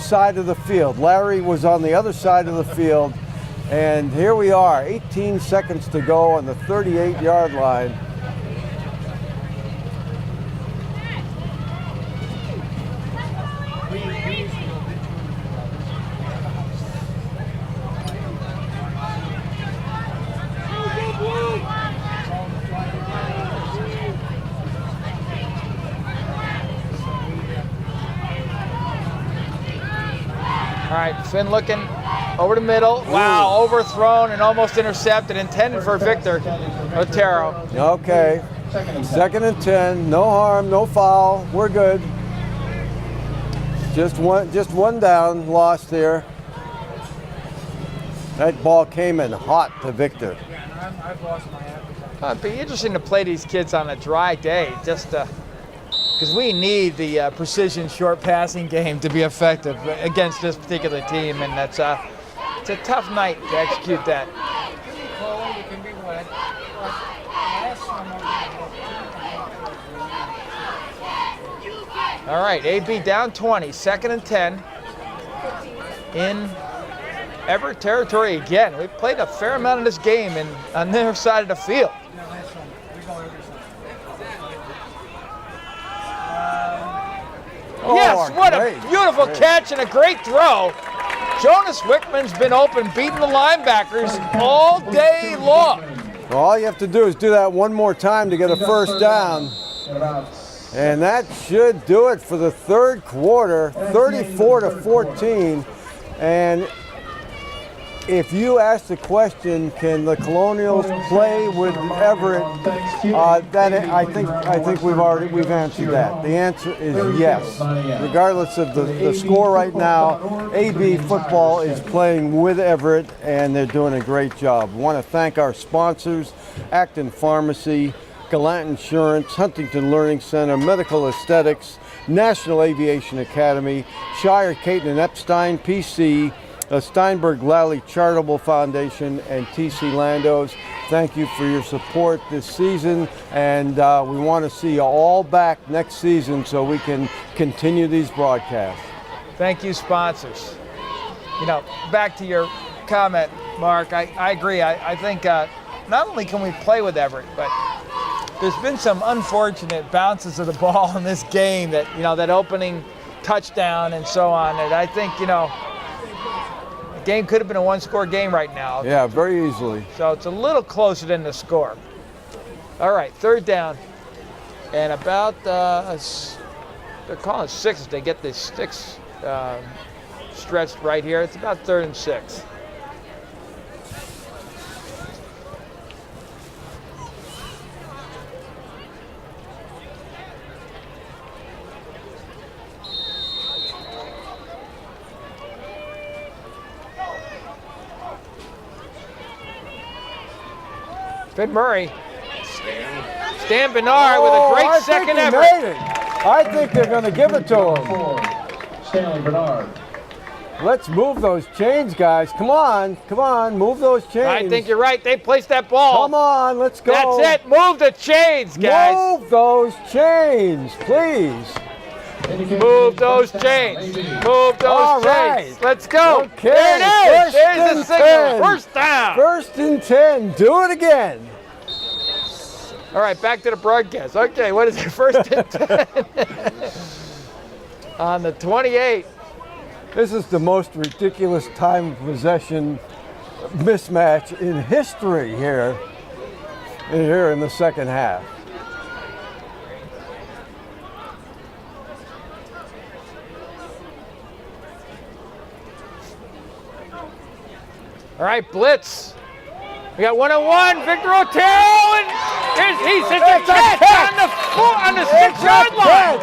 side of the field. Larry was on the other side of the field, and here we are, 18 seconds to go on the 38-yard line. All right, Finn looking over the middle. Wow, overthrown and almost intercepted, intended for Victor Otero. Okay, 2nd and 10, no harm, no foul, we're good. Just one down, lost there. That ball came in hot to Victor. I've lost my appetite. It'd be interesting to play these kids on a dry day, just because we need the precision short passing game to be effective against this particular team, and it's a tough night to execute that. All right, AB down 20, 2nd and 10 in Everett territory again. We've played a fair amount of this game on their side of the field. Yes, what a beautiful catch and a great throw. Jonas Wickman's been open, beating the linebackers all day long. Well, all you have to do is do that one more time to get a first down. And that should do it for the third quarter, 34-14. And if you ask the question, can the Colonials play with Everett? I think we've answered that. The answer is yes. Regardless of the score right now, AB football is playing with Everett, and they're doing a great job. I want to thank our sponsors: Acton Pharmacy, Gallant Insurance, Huntington Learning Center, Medical Aesthetics, National Aviation Academy, Shire, Caton and Epstein, PC, Steinberg Lally Charitable Foundation, and TC Landos. Thank you for your support this season, and we want to see you all back next season so we can continue these broadcasts. Thank you, sponsors. You know, back to your comment, Mark, I agree. I think not only can we play with Everett, but there's been some unfortunate bounces of the ball in this game that, you know, that opening touchdown and so on. And I think, you know, the game could have been a one-score game right now. Yeah, very easily. So it's a little closer than the score. All right, 3rd down. And about, they're calling it 6 as they get the sticks stretched right here. It's about 3rd and 6. Finn Murray. Stan Bernard with a great second effort. I think they're going to give it to him. Stanley Bernard. Let's move those chains, guys. Come on, move those chains. I think you're right. They placed that ball. Come on, let's go. That's it. Move the chains, guys. Move those chains, please. Move those chains. Move those All chains. right. Let's go. Okay. There it is. There's the signal. 10. First down. 1st and 10. Do it again. All right, back to the broadcast. Okay, what is it? 1st and 10. On the 28. This is the most ridiculous time of possession mismatch in history here in the second half. All right, blitz. We got 1-on-1. Victor Otero, and he sits a catch on the 6-yard line.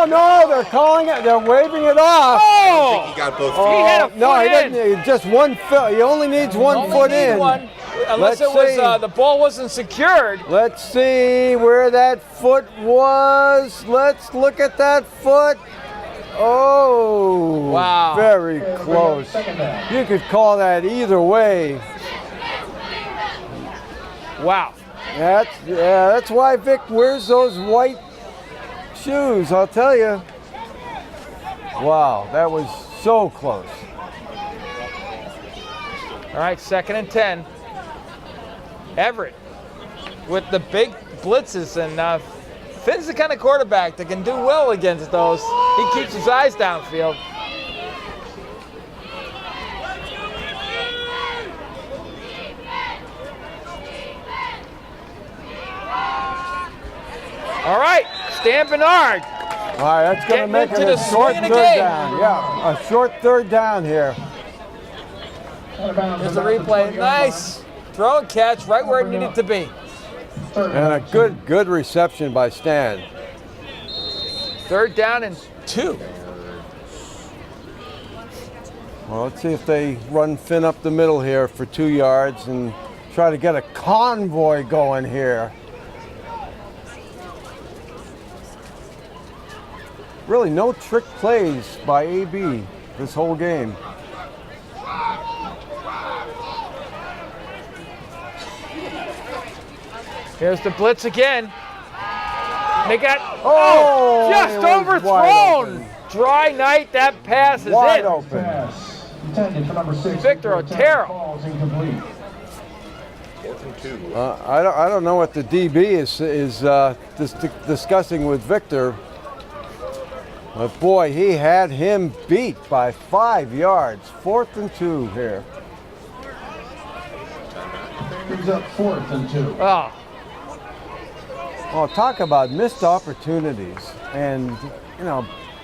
No, they're calling it. They're waving it off. I think he got both feet. He had a foot No, he in. didn't. Just one foot. He only needs one foot in. One, unless Let's it was see. the ball wasn't secured. Let's see where that foot was. Let's look at that foot. Oh, Wow. Very close. You could call that either way. Wow. That's why Vic wears those white shoes, I'll tell you. Wow, that was so close. All right, 2nd and 10. Everett with the big blitzes, and Finn's the kind of quarterback that can do well against those. He keeps his eyes downfield. All right, Stan Bernard. All right, that's going to Getting make it into a the short swing of 3rd the game. down. Yeah, a short 3rd down here. There's the replay. Nice throw and catch right where it needed to be. And a good reception by Stan. 3rd down and 2. Well, let's see if they run Finn up the middle here for 2 yards and try to get a convoy going here. Really no trick plays by AB this whole game. Here's the blitz again. They got just it was wide overthrown. open. Dry night. That pass is Wide in. open. Pass intended for number 6. Victor Otero. Ball's incomplete. 4th and 2. I don't know what the DB is discussing with Victor. But boy, he had him beat by 5 yards. 4th and 2 here. Brings up 4th and 2. Oh, Well, talk about missed opportunities and,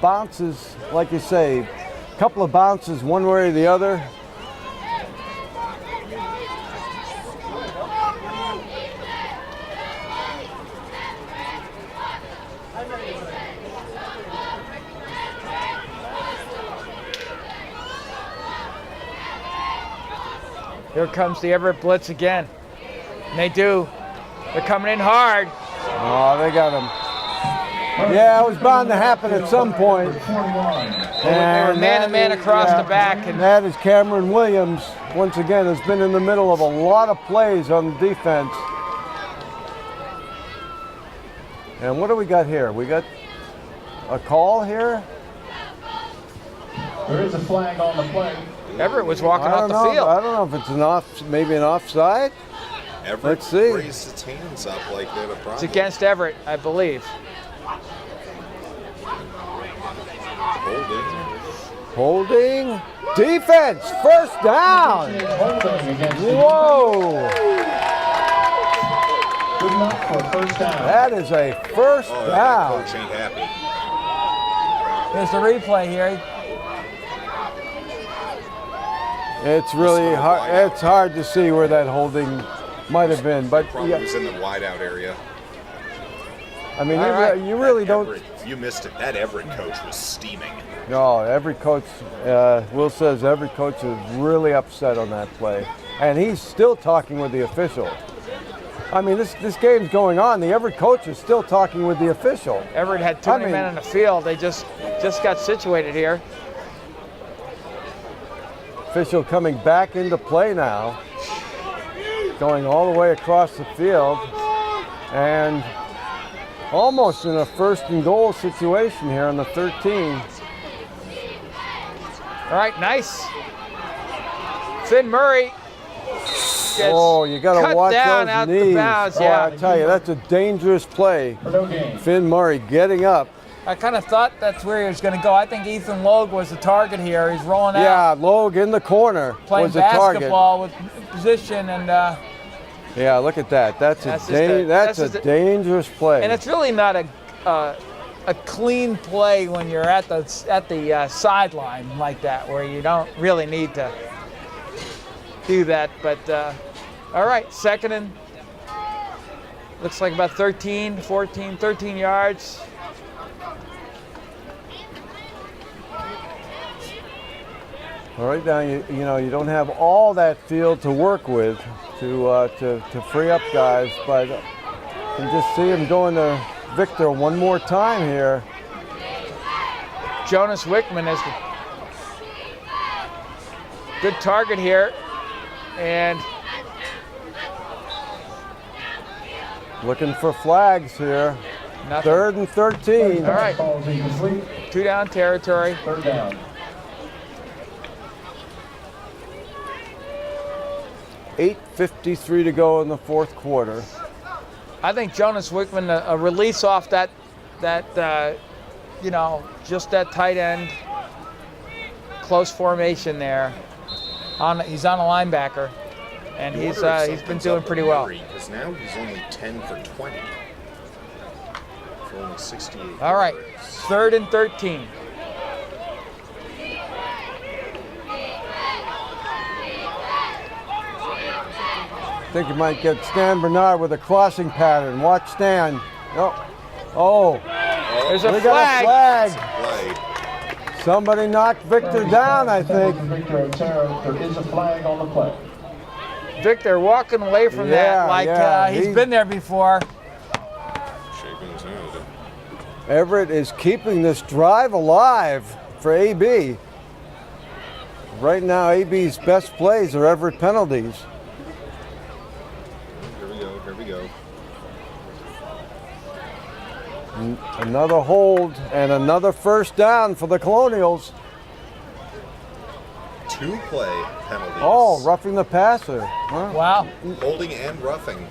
bounces, like you say, a couple of bounces one way or the other. here comes the Everett blitz again. And they do. They're coming in hard. Oh, they got him. Yeah, it was bound to happen at some point. 41. They were man-to-man across the back. And that is Cameron Williams, once again, has been in the middle of a lot of plays on the defense. And what do we got here? We got a call here? There is a flag on the play. Everett was walking off the field. I don't know if it's maybe an offside. Everett Let's see. raised its hands up like they had a problem. It's against Everett, I believe. Holding. Defense. First down. Whoa. Good enough for a first down. That is a first down. Coach ain't happy. Here's the replay here. It's really hard. It's hard to see where that holding might have been, but Probably was in the wide out area. I mean, you That really don't. Everett, you missed it. That Everett coach was steaming. No, every coach. Will says every coach is really upset on that play, and he's still talking with the official. I mean, this game's going on. The Everett coach is still talking with the official. Everett had too many men on the field. They just got situated here. Official coming back into play now, going all the way across the field, and almost in a first and goal situation here on the 13. All right, nice. Finn Murray. Oh, you got to watch down those out knees. the bounds, Oh, yeah. I tell you, that's a dangerous play. Finn Murray getting up. I kind of thought that's where he was going to go. I think Ethan Logue was the target here. He's rolling out. Yeah, Logue in the corner Playing was the target. basketball with position and. Yeah, look at that. That's a dangerous play. And it's really not a clean play when you're at the sideline like that, where you don't really need to do that. But all right, second and looks like about 13 yards. All right, now you don't have all that field to work with to free up guys, but you can just see him going to Victor one more time here. Jonas Wickman is the good target here, and looking for flags here. Nothing. 3rd and 13. All right, 2 down territory. 3rd down. 8:53 to go in the 4th quarter. I think Jonas Wickman, a release off that just that tight end, close formation there. He's on a linebacker, and he's been doing pretty well. Because now he's only 10 for 20. For only 68. All right, 3rd and 13. I think you might get Stan Bernard with a crossing pattern. Watch Stan. Oh. There's a we flag. got a flag. Somebody knocked Victor down, I think. Victor Otero, there is a flag on the play. Victor walking away from that like he's been there before. Shaking his head. Everett is keeping this drive alive for AB. Right now, AB's best plays are Everett penalties. Here we go. Another hold and another first down for the Colonials. 2 play penalties. Oh, roughing the passer. Huh? Wow. Holding and roughing.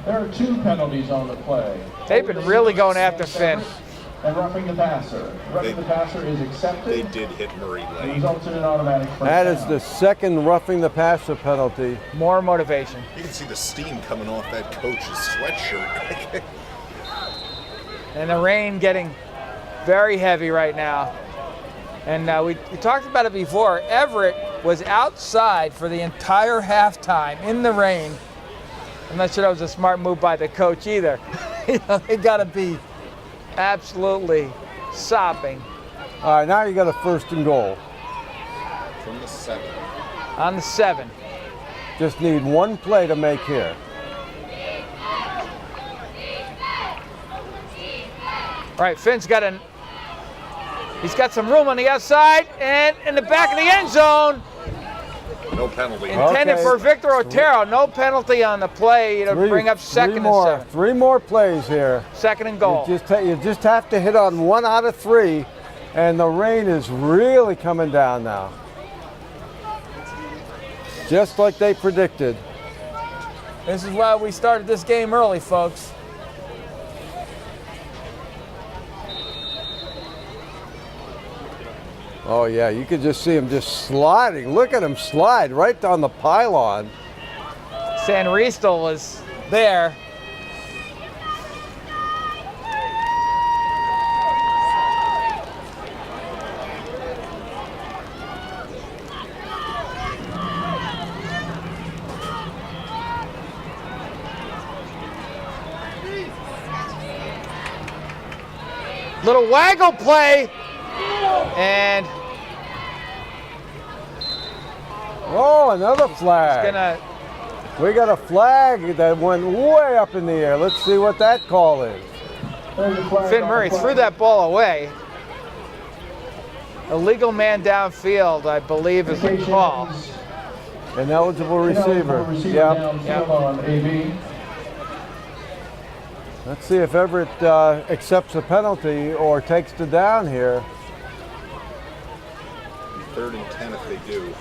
There are 2 penalties on the play. They've been really going after Finn. And roughing the passer. Roughing the passer is accepted. They did hit Murray It late. results in an automatic first That down. is the second roughing the passer penalty. More motivation. You can see the steam coming off that coach's sweatshirt. And the rain getting very heavy right now. And we talked about it before. Everett was outside for the entire halftime in the rain. I'm not sure that was a smart move by the coach either. They got to be absolutely sopping. All right, now you got a first and goal. From the 7. On the 7. Just need one play to make here. All right, Finn's got he's got some room on the outside and in the back of the end zone. No penalty. Intended for Victor Otero. No penalty on the play to bring up 2nd and 7. 3 more plays here. 2nd and goal. You just have to hit on 1 out of 3 And the rain is really coming down now. Just like they predicted. This is why we started this game early, folks. Oh yeah, you could just see him just sliding. Look at him slide right down the pylon. San Ristel was there. Little waggle play, and oh, another flag. We got a flag that went way up in the air. Let's see what that call is. Finn Murray threw that ball away. Illegal man downfield, I believe, is the call. An eligible receiver. Yep. On AB. Let's see if Everett accepts a penalty or takes the down here. 3rd and 10 if they do.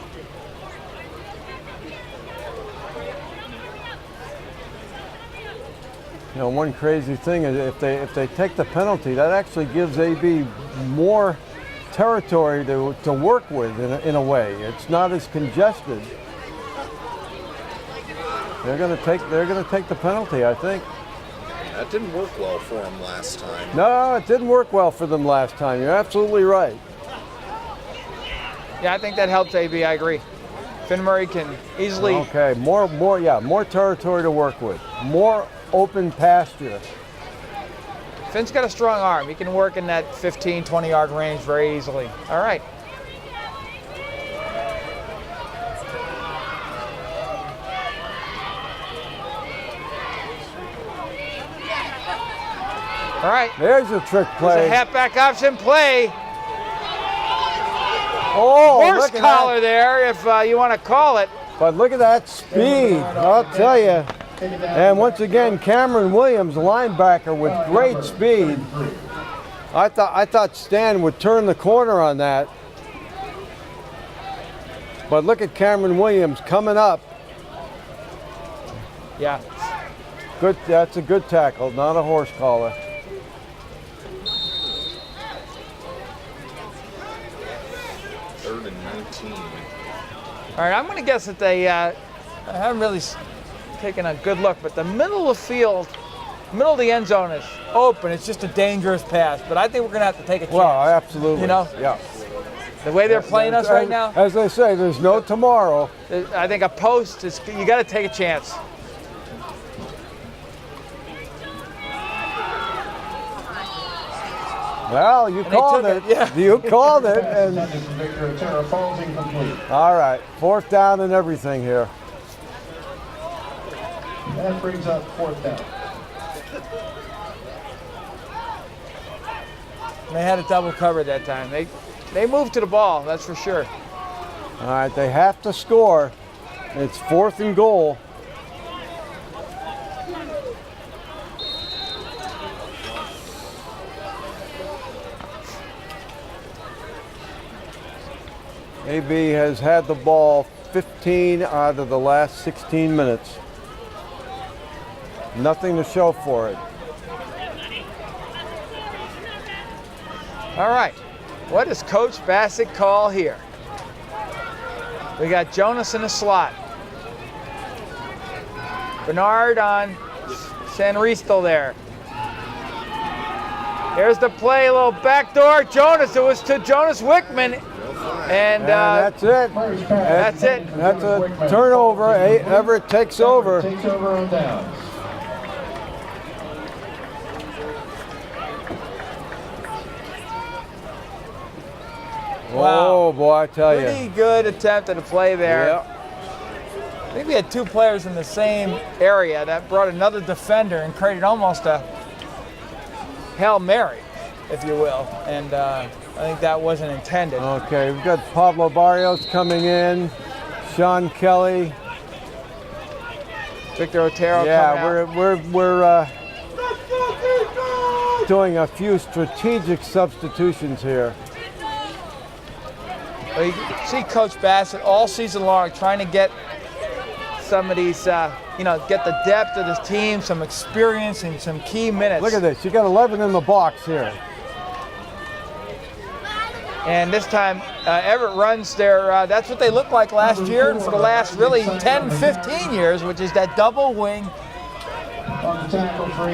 You know, one crazy thing is if they take the penalty, that actually gives AB more territory to work with in a way. It's not as congested. They're going to take the penalty, I think. That didn't work well for them last time. No, it didn't work well for them last time. You're absolutely right. Yeah, I think that helps AB. I agree. Finn Murray can easily. Okay, more territory to work with, more open pasture. Finn's got a strong arm. He can work in that 15, 20-yard range very easily. All right. All right. There's a trick play. There's a halfback option play. Oh, Horse collar there, if you want to call it. But look at that speed, I'll tell you. And once again, Cameron Williams, linebacker, with great speed. I thought Stan would turn the corner on that. But look at Cameron Williams coming up. Yeah. Good. That's a good tackle, not a horse collar. Third and 19. All right, I'm going to guess that they I haven't really taken a good look, but the middle of the field, middle of the end zone is open. It's just a dangerous pass, but I think we're going to have to take a chance. Well, absolutely. You know? Yeah. The way they're playing us right now. As they say, there's no tomorrow. I think a post is, you got to take a chance. Well, you called it. Yeah. You called it. And all right, 4th down and everything here. That brings up 4th down. They had it double covered that time. They moved to the ball, that's for sure. All right, they have to score. It's 4th and goal. AB has had the ball 15 out of the last 16 minutes. Nothing to show for it. All right, what does Coach Bassett call here? We got Jonas in the slot. Bernard on San Ristel there. Here's the play, a little backdoor. Jonas, it was to Jonas Wickman. And that's it. That's it. That's a turnover. Everett takes over. Takes over on down. Wow. Oh boy, I tell you. Pretty good attempt at a play there. Yep. I think we had 2 players in the same area that brought another defender and created almost a Hail Mary, if you will. And I think that wasn't intended. Okay, we've got Pablo Barrios coming in, Sean Kelly. Victor Otero coming out. we're doing a few strategic substitutions here. Well, you see Coach Bassett all season long trying to get some of these, get the depth of this team, some experience, and some key minutes. Look at this. You got 11 in the box here. And this time, Everett runs their, that's what they looked like last year and for the last really 10, 15 years, which is that double wing.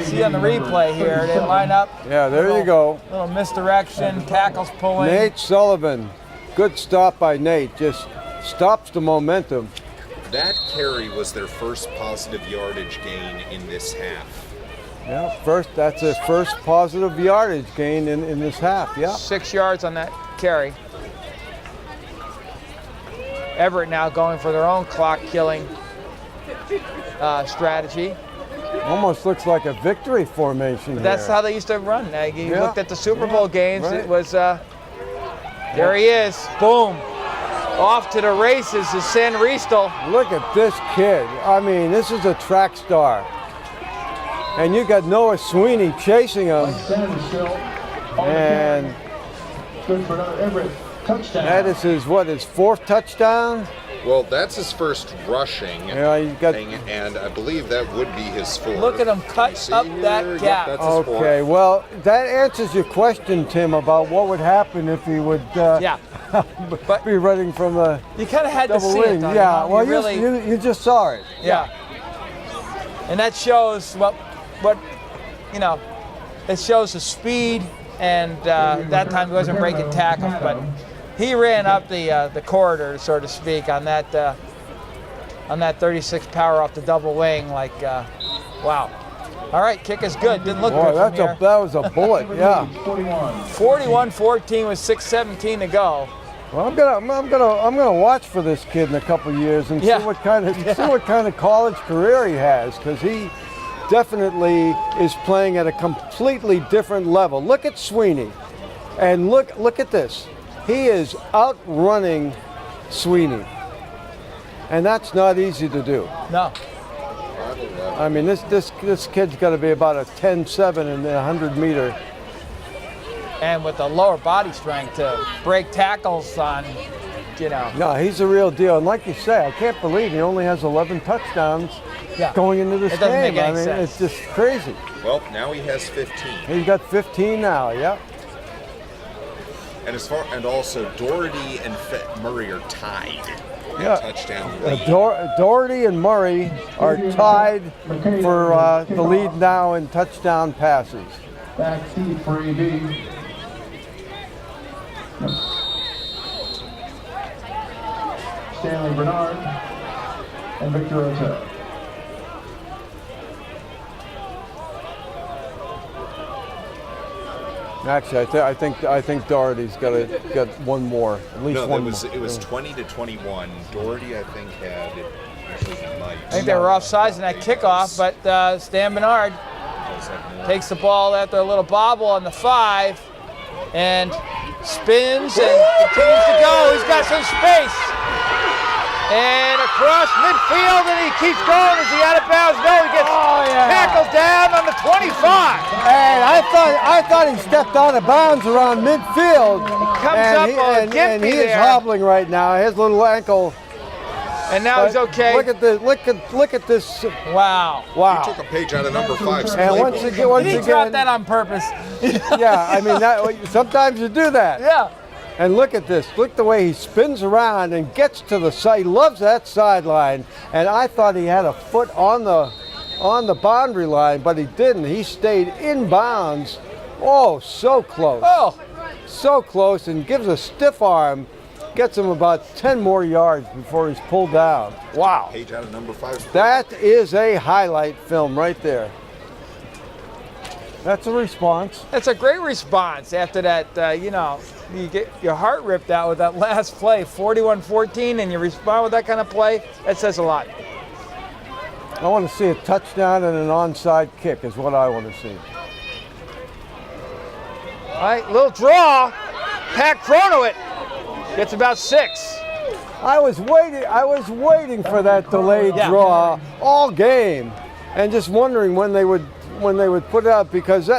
See on the replay here, they line up. Yeah, there you go. Little misdirection, tackles pulling. Nate Sullivan. Good stop by Nate. Just stops the momentum. That carry was their first positive yardage gain in this half. Yeah, that's their first positive yardage gain in this half, yeah. 6 yards on that carry. Everett now going for their own clock-killing strategy. Almost looks like a victory formation here. That's how they used to run. You looked at the Super Bowl games, right. It was, there he is, boom. Off to the races is San Ristel. Look at this kid. I mean, this is a track star. And you got Noah Sweeney chasing him. And good for another Everett touchdown. That is his fourth touchdown? Well, that's his first rushing, and I believe that would be his fourth. Look at him cut up that gap. Yep, that's his okay, well, that answers your question, Tim, about what would happen if he would be running from a you kind of had to see wing. it, though, yeah, well, really, you just saw it. Yeah. And that shows what it shows the speed, and that time he wasn't breaking tackles, but he ran up the corridor, so to speak, on that 36 power off the double wing. Like, wow. All right, kick is good. Didn't look good from here. That was a bullet. Yeah. 41-14 with 6:17 to go. Well, I'm gonna watch for this kid in a couple of years and see what kind of college career he has, because he definitely is playing at a completely different level. Look at Sweeney, and look at this. He is outrunning Sweeney, and that's not easy to do. No. I mean, this kid's got to be about a 10.7 in the 100-meter. And with the lower body strength to break tackles on, No, he's a real deal. And like you say, I can't believe he only has 11 touchdowns going into this game. Make any sense. It's just crazy. Well, now he has 15. He's got 15 now, yeah. And also Doherty and Murray are tied. Yeah. Touchdown lead. Doherty and Murray are tied for the lead now in touchdown passes. Back seat for AD. Stanley Bernard and Victor Otero. Actually, I think Doherty's got one more, at least one more. It was 20-21. Doherty, I think, had. Actually, he might. I think they were offsides in that kickoff, but Stan Bernard takes the ball after a little bobble on the 5 and spins and continues to go. He's got some space. And across midfield, and he keeps going. Is he out of bounds? No, he gets tackled down on the 25. And I thought he stepped out of bounds around midfield. He comes up on Gimpy and he is hobbling right now. His little ankle. And now he's okay. Look at this! Look at this! Wow! He took a page out of number 5's And playbook. once he again, dropped that on purpose. Yeah, I mean, sometimes you do that. Yeah. And look at this. Look the way he spins around and gets to the side. He loves that sideline. And I thought he had a foot on the boundary line, but he didn't. He stayed in bounds. Oh, so close. Oh. So close, and gives a stiff arm. Gets him about 10 more yards before he's pulled down. Wow. Page out of number 5's playbook. That is a highlight film right there. That's a response. That's a great response after that, you get your heart ripped out with that last play, 41-14, and you respond with that kind of play. That says a lot. I want to see a touchdown and an onside kick is what I want to see. All right, little draw. Pat Chrono it. Gets about 6. I was waiting for that delayed draw all game, and just wondering when they would put it up, because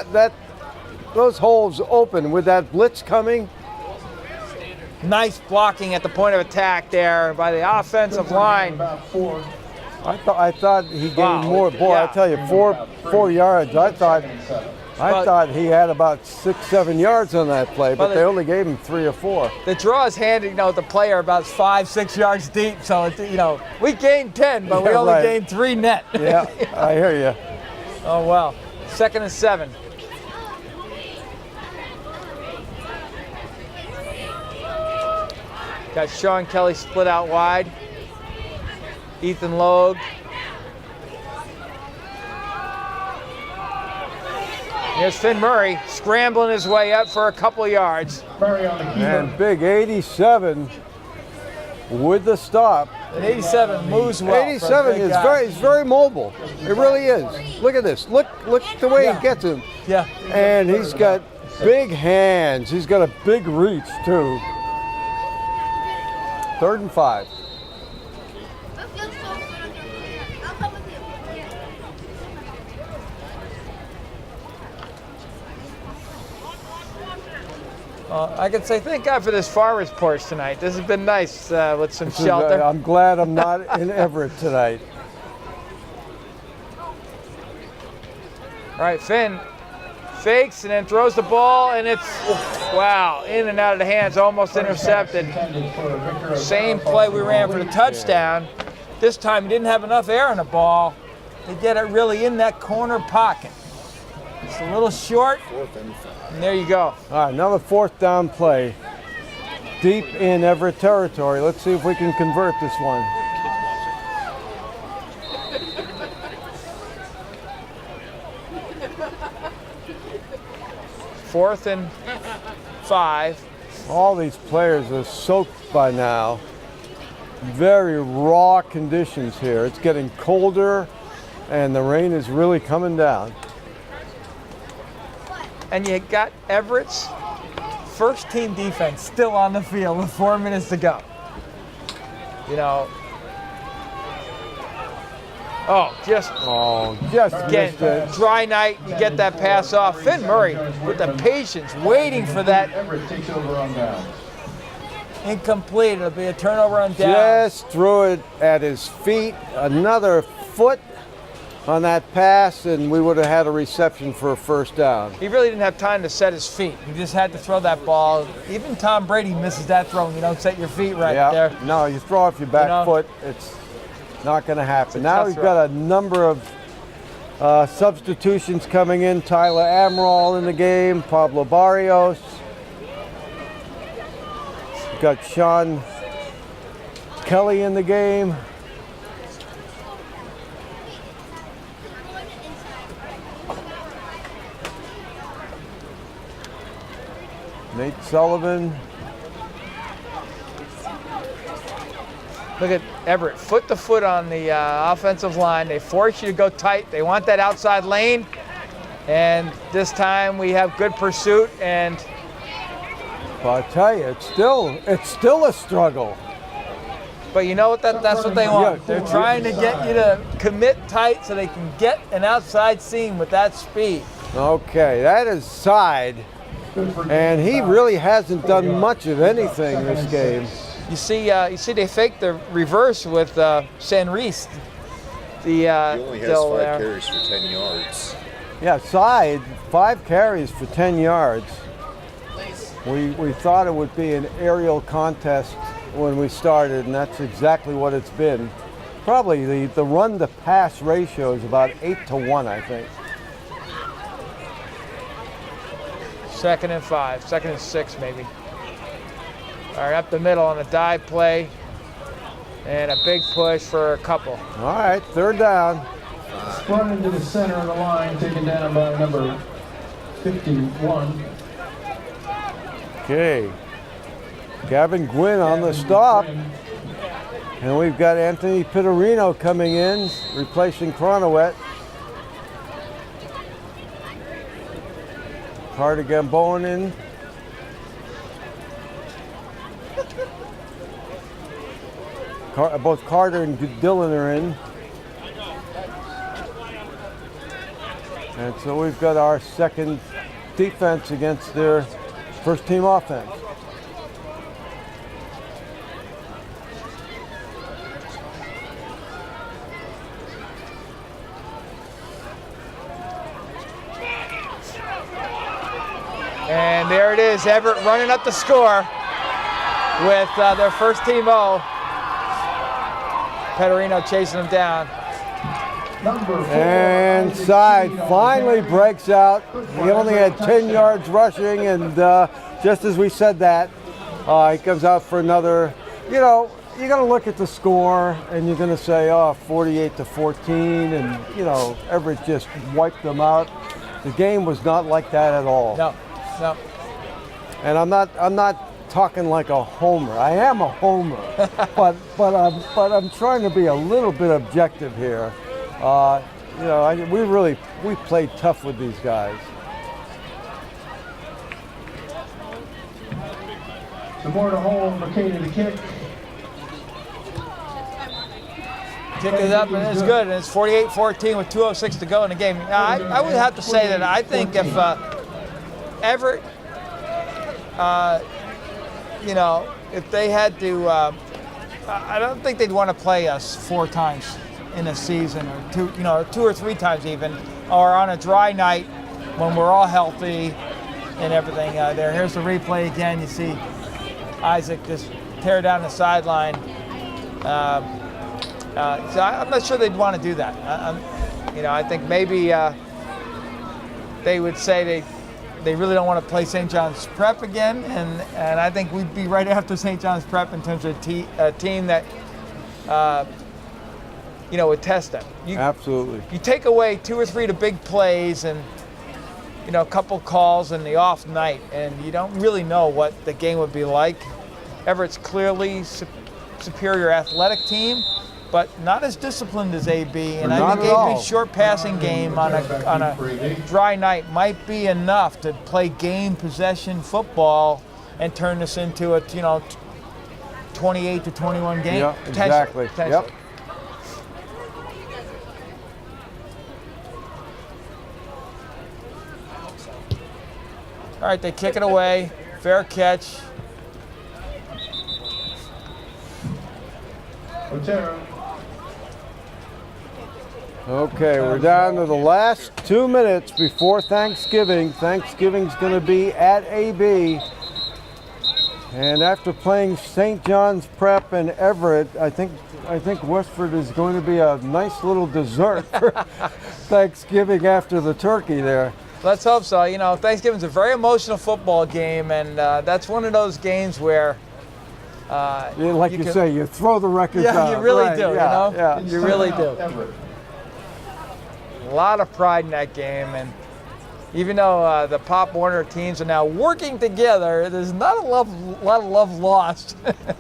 those holes open with that blitz coming. Nice blocking at the point of attack there by the offensive line. About 4. I thought he gained Wow. more. Boy, Yeah. I tell you, 4 yards. I thought he had about 6-7 yards on that play, but Well, they only gave him 3 or 4. The draw is handed, with the player about 5-6 yards deep. So, we gained 10, but we Yeah, only right. gained 3 net. Yeah, I hear you. Oh, well. 2nd and 7. Got Sean Kelly split out wide. Ethan Logue. Here's Finn Murray scrambling his way up for a couple yards. Murray on the keeper. And big 87 with the stop. And 87 moves well. for a 87 big is guy. he's very mobile. It really is. Look at this. Look the way Yeah. he gets him. Yeah. And he's got big hands. He's got a big reach too. 3rd and 5. I can say thank God for this farmer's porch tonight. This has been nice with some shelter. I'm glad I'm not in Everett tonight. All right, Finn fakes and then throws the ball, and it's, wow, in and out of the hands, almost intercepted. Same play we ran for the touchdown. This time he didn't have enough air in the ball to get it really in that corner pocket. It's a little short, 4th and 5. and there you go. All right, another 4th down play. Deep in Everett territory. Let's see if we can convert this one. Fourth and 5. All these players are soaked by now. Very raw conditions here. It's getting colder and the rain is really coming down. And you got Everett's first team defense still on the field with 4 minutes to go. Just Just missed again, it. dry night, you get that pass off. Finn Murray with the patience, waiting for that. Everett takes over on downs. Incomplete. It'll be a turnover on downs. Just threw it at his feet. Another foot on that pass, and we would have had a reception for a 1st down. He really didn't have time to set his feet. He just had to throw that ball. Even Tom Brady misses that throw when you don't set your feet right there. No, you throw off your back foot, it's not going to happen. Now we've got a number of substitutions coming in. Tyler Amaral in the game, Pablo Barrios. We've got Sean Kelly in the game. Nate Sullivan. Look at Everett, foot to foot on the offensive line. They force you to go tight. They want that outside lane. And this time we have good pursuit. And Well, I tell you, it's still a struggle. but you know what? That's what they want. Yeah. They're trying to get you to commit tight so they can get an outside seam with that speed. Okay, that is side. And he really hasn't done much of anything this game. You see, they faked the reverse with Sanreese. He only has 5 carries for 10 yards. Yeah, side, 5 carries for 10 yards. We thought it would be an aerial contest when we started, and that's exactly what it's been. Probably the run-to-pass ratio is about 8-to-1, I think. 2nd and 5, 2nd and 6 maybe. All right, up the middle on a dive play. And a big push for a couple. All right, 3rd down. Sprung into the center of the line, taken down by number 51. Okay. Gavin Gwynn on the stop. And we've got Anthony Pittarino coming in, replacing Cronowet. Carter Gambonin. Both Carter and Dillon are in. And so we've got our second defense against their first team offense. And there it is, Everett running up the score with their first team O. Petterino chasing them down. And side finally breaks out. He only had 10 yards rushing, and just as we said that, he comes out for another. You know, you're going to look at the score, and you're going to say, oh, 48-14, and, you know, Everett just wiped them out. The game was not like that at all. No, no. And I'm not talking like a homer. I am a homer, but I'm trying to be a little bit objective here. You know, we played tough with these guys. The board to hold, McCain to kick. Kick it up, and it's good. And it's 48-14 with 2:06 to go in the game. Now, I would have to say that I think if Everett, you know, if they had to, I don't think they'd want to play us 4 times in a season, or 2, you know, 2 or 3 times even, or on a dry night when we're all healthy and everything. Here's the replay again. You see Isaac just tear down the sideline. So I'm not sure they'd want to do that. You know, I think maybe they would say they really don't want to play St. John's Prep again, and I think we'd be right after St. John's Prep in terms of a team that you know, would test them. Absolutely. You take away 2 or 3 of the big plays and, you know, a couple calls in the off night, and you don't really know what the game would be like. Everett's clearly superior athletic team, but not as disciplined as AB. And I think AB's short passing game on a dry night might be enough to play game possession football and turn this into a 28-21 game. Yeah, exactly. Yep. All right, they kick it away. Fair catch. Okay, we're down to the last 2 minutes before Thanksgiving. Thanksgiving's going to be at AB. And after playing St. John's Prep and Everett, I think Westford is going to be a nice little dessert for Thanksgiving after the turkey there. Let's hope so. You know, Thanksgiving's a very emotional football game, and that's one of those games where like you say, you throw the records out. Yeah, you really right. do, yeah, you know? Yeah. You really do. A lot of pride in that game, and even though the Pop Warner teams are now working together, there's not a lot of love lost.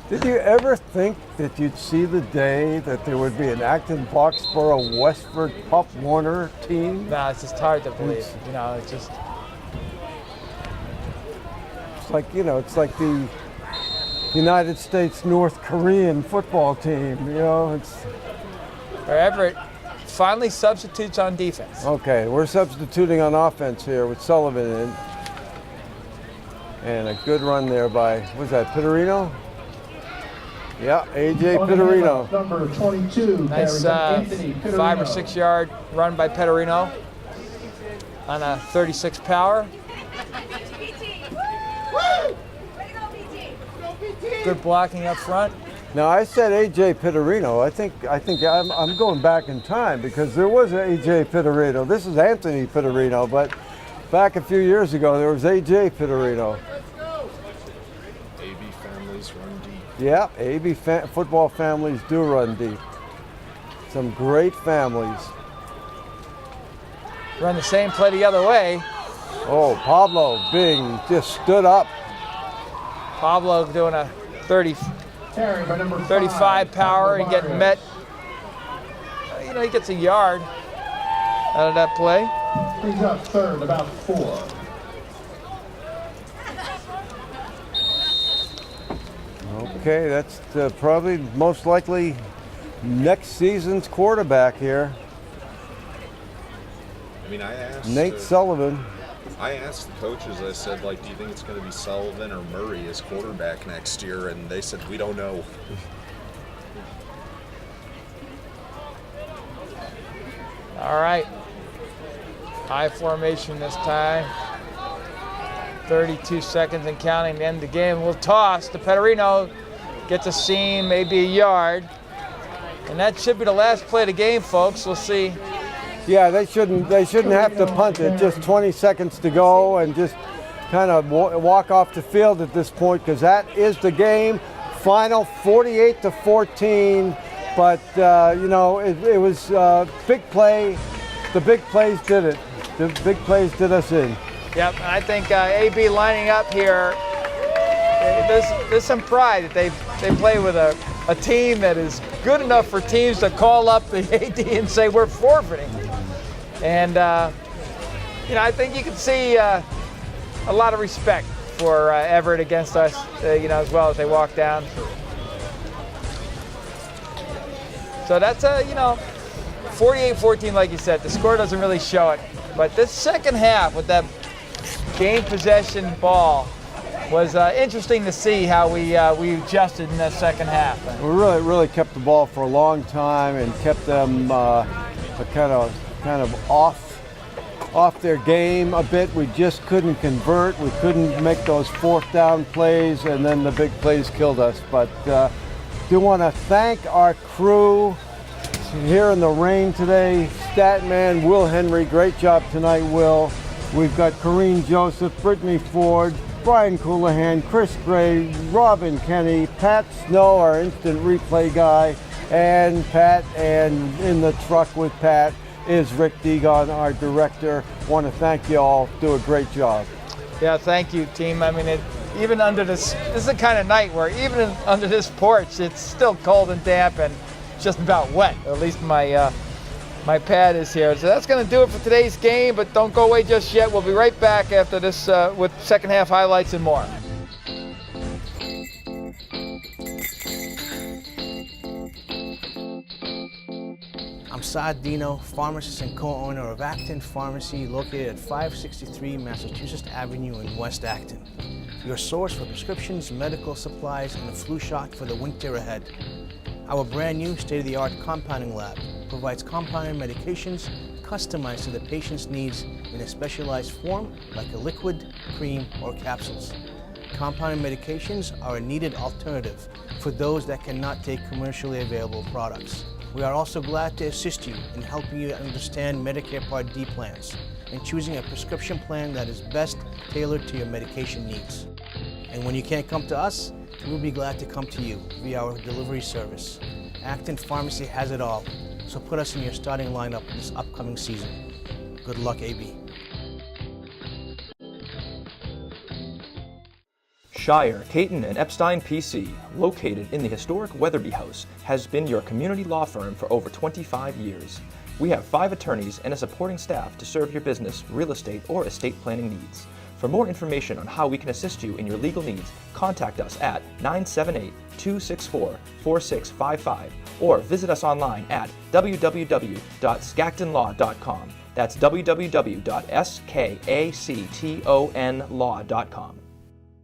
Did you ever think that you'd see the day that there would be an Acton, Boxborough, Westford, Pop Warner team? No, it's just hard to believe. You know, it's just. It's like, you know, it's like the United States North Korean football team. You know, it's. Everett finally substitutes on defense. Okay, we're substituting on offense here with Sullivan in. And a good run there by, was that Petterino? Yeah, A.J. Petterino. Number 22. Nice 5 or 6 yard run by Petterino on a 36 power. Good blocking up front. Now I said A.J. Petterino. I think I'm going back in time because there was an A.J. Petterino. This is Anthony Petterino, but back a few years ago there was A.J. Petterino. AB families run deep. Yeah, AB football families do run deep. Some great families. Run the same play the other way. Oh, Pablo Bing just stood up. Pablo doing a 35 power and getting met. You know, he gets a yard out of that play. He's up third, about 4. Okay, that's probably most likely next season's quarterback here. I mean, I asked Nate Sullivan. I asked the coaches, I said, like, do you think it's going to be Sullivan or Murray as quarterback next year? And they said, we don't know. All right. High formation this time. 32 seconds and counting to end the game. We'll toss to Petterino. Gets a seam, maybe a yard. And that should be the last play of the game, folks. We'll see. Yeah, they shouldn't have to punt it. Just 20 seconds to go and just kind of walk off the field at this point, because that is the game. Final 48-14. But you know, it was big play. The big plays did it. The big plays did us in. Yep, I think AB lining up here. There's some pride that they play with a team that is good enough for teams to call up the AD and say we're forfeiting. And you know, I think you can see a lot of respect for Everett against us, you know, as well as they walk down. So that's you know, 48-14, like you said. The score doesn't really show it, but this second half with that game possession ball was interesting to see how we adjusted in that second half. We really kept the ball for a long time and kept them kind of off their game a bit. We just couldn't convert. We couldn't make those fourth down plays, and then the big plays killed us. But do want to thank our crew here in the rain today. Statman, Will Henry, great job tonight, Will. We've got Corrine Joseph, Brittany Ford, Brian Coulihan, Chris Gray, Robin Kenny, Pat Snow, our instant replay guy, and in the truck with Pat is Rick Degon, our director. Want to thank you all. Do a great job. Yeah, thank you, team. I mean, even under this is the kind of night where even under this porch, it's still cold and damp and just about wet. At least my pad is here. So that's going to do it for today's game, but don't go away just yet. We'll be right back after this with second half highlights and more. I'm Saad Dino, pharmacist and co-owner of Acton Pharmacy, located at 563 Massachusetts Avenue in West Acton. Your source for prescriptions, medical supplies, and a flu shot for the winter ahead. Our brand new state-of-the-art compounding lab provides compounded medications customized to the patient's needs in a specialized form like a liquid, cream, or capsules. Compounded medications are a needed alternative for those that cannot take commercially available products. We are also glad to assist you in helping you understand Medicare Part D plans and choosing a prescription plan that is best tailored to your medication needs. And when you can't come to us, we'll be glad to come to you via our delivery service. Acton Pharmacy has it all, so put us in your starting lineup this upcoming season. Good luck, AB. Shire, Caton, and Epstein PC, located in the historic Weatherby House, has been your community law firm for over 25 years. We have 5 attorneys and a supporting staff to serve your business, real estate, or estate planning needs. For more information on how we can assist you in your legal needs, contact us at 978-264-4655 or visit us online at www.skactonlaw.com. That's www.skactonlaw.com.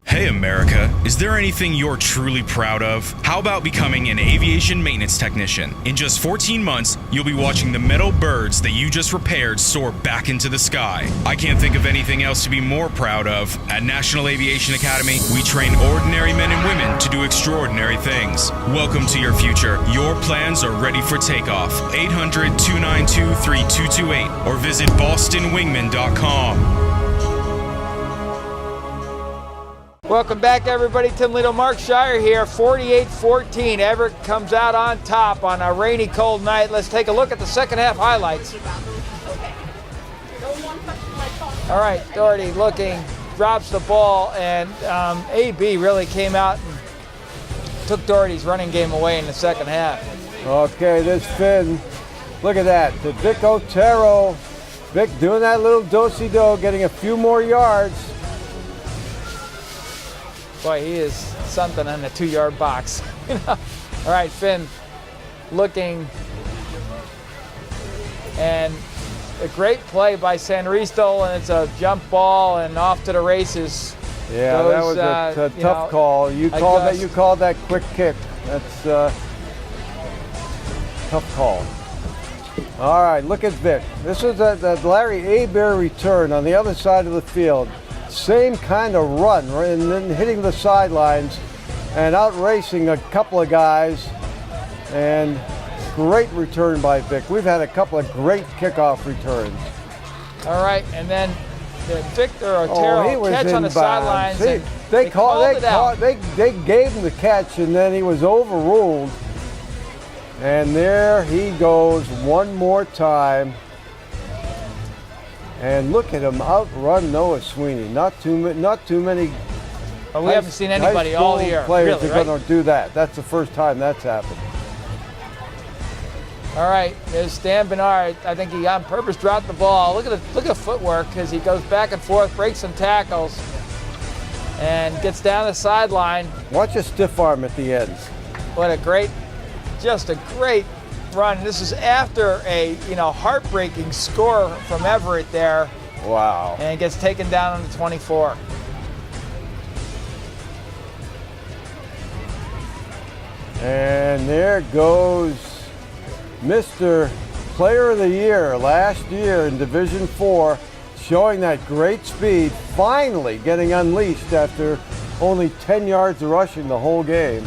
Hey America, is there anything you're truly proud of? How about becoming an aviation maintenance technician? In just 14 months, you'll be watching the metal birds that you just repaired soar back into the sky. I can't think of anything else to be more proud of. At National Aviation Academy, we train ordinary men and women to do extraordinary things. Welcome to your future. Your plans are ready for takeoff. 800-292-3228 or visit bostonwingman.com. Welcome back, everybody. Tim Lito, Mark Shire here. 48-14. Everett comes out on top on a rainy, cold night. Let's take a look at the second half highlights. All right, Doherty looking, drops the ball, and AB really came out and took Doherty's running game away in the second half. Okay, this Finn. Look at that. To Vic Otero. Vic doing that little do-si-do, getting a few more yards. Boy, he is something in the 2-yard box. All right, Finn looking, and a great play by Sanristo, and it's a jump ball and off to the races. Yeah, that was a tough call. You called that quick kick. That's tough call. All right, look at Vic. This is the Larry Hebert return on the other side of the field. same kind of run, and then hitting the sidelines and outracing a couple of guys. And great return by Vic. We've had a couple of great kickoff returns. All right, and then Victor Otero catch on the sidelines. They gave him the catch, and then he was overruled. And there he goes one more time. And look at him outrun Noah Sweeney. Not too many. Well, we haven't seen anybody all year. Players really, are going to do that. That's the first time that's happened. All right, there's Stan Bernard. I think he on purpose dropped the ball. Look at the footwork as he goes back and forth, breaks some tackles, and gets down the sideline. Watch a stiff arm at the end. What a great run. This is after a heartbreaking score from Everett there. Wow. And gets taken down on the 24. And there goes Mr. Player of the Year last year in Division 4, showing that great speed, finally getting unleashed after only 10 yards of rushing the whole game.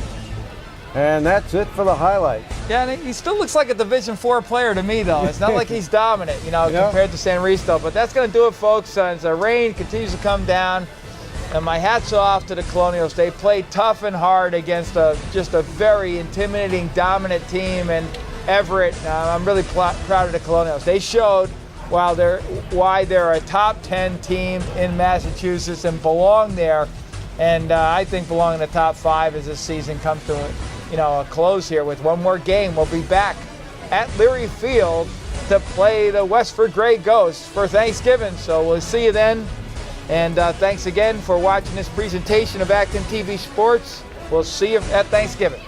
And that's it for the highlights. Yeah, and he still looks like a Division 4 player to me, though. It's not like he's dominant, compared to San Risto. But that's going to do it, folks. As the rain continues to come down, and my hat's off to the Colonials. They played tough and hard against just a very intimidating, dominant team. And Everett, I'm really proud of the Colonials. They showed why they're a top 10 team in Massachusetts and belong there. And I think belong in the top 5 as this season comes to a close here with one more game. We'll be back at Leary Field to play the Westford Grey Ghosts for Thanksgiving. So we'll see you then. And thanks again for watching this presentation of ActonTV Sports. We'll see you at Thanksgiving.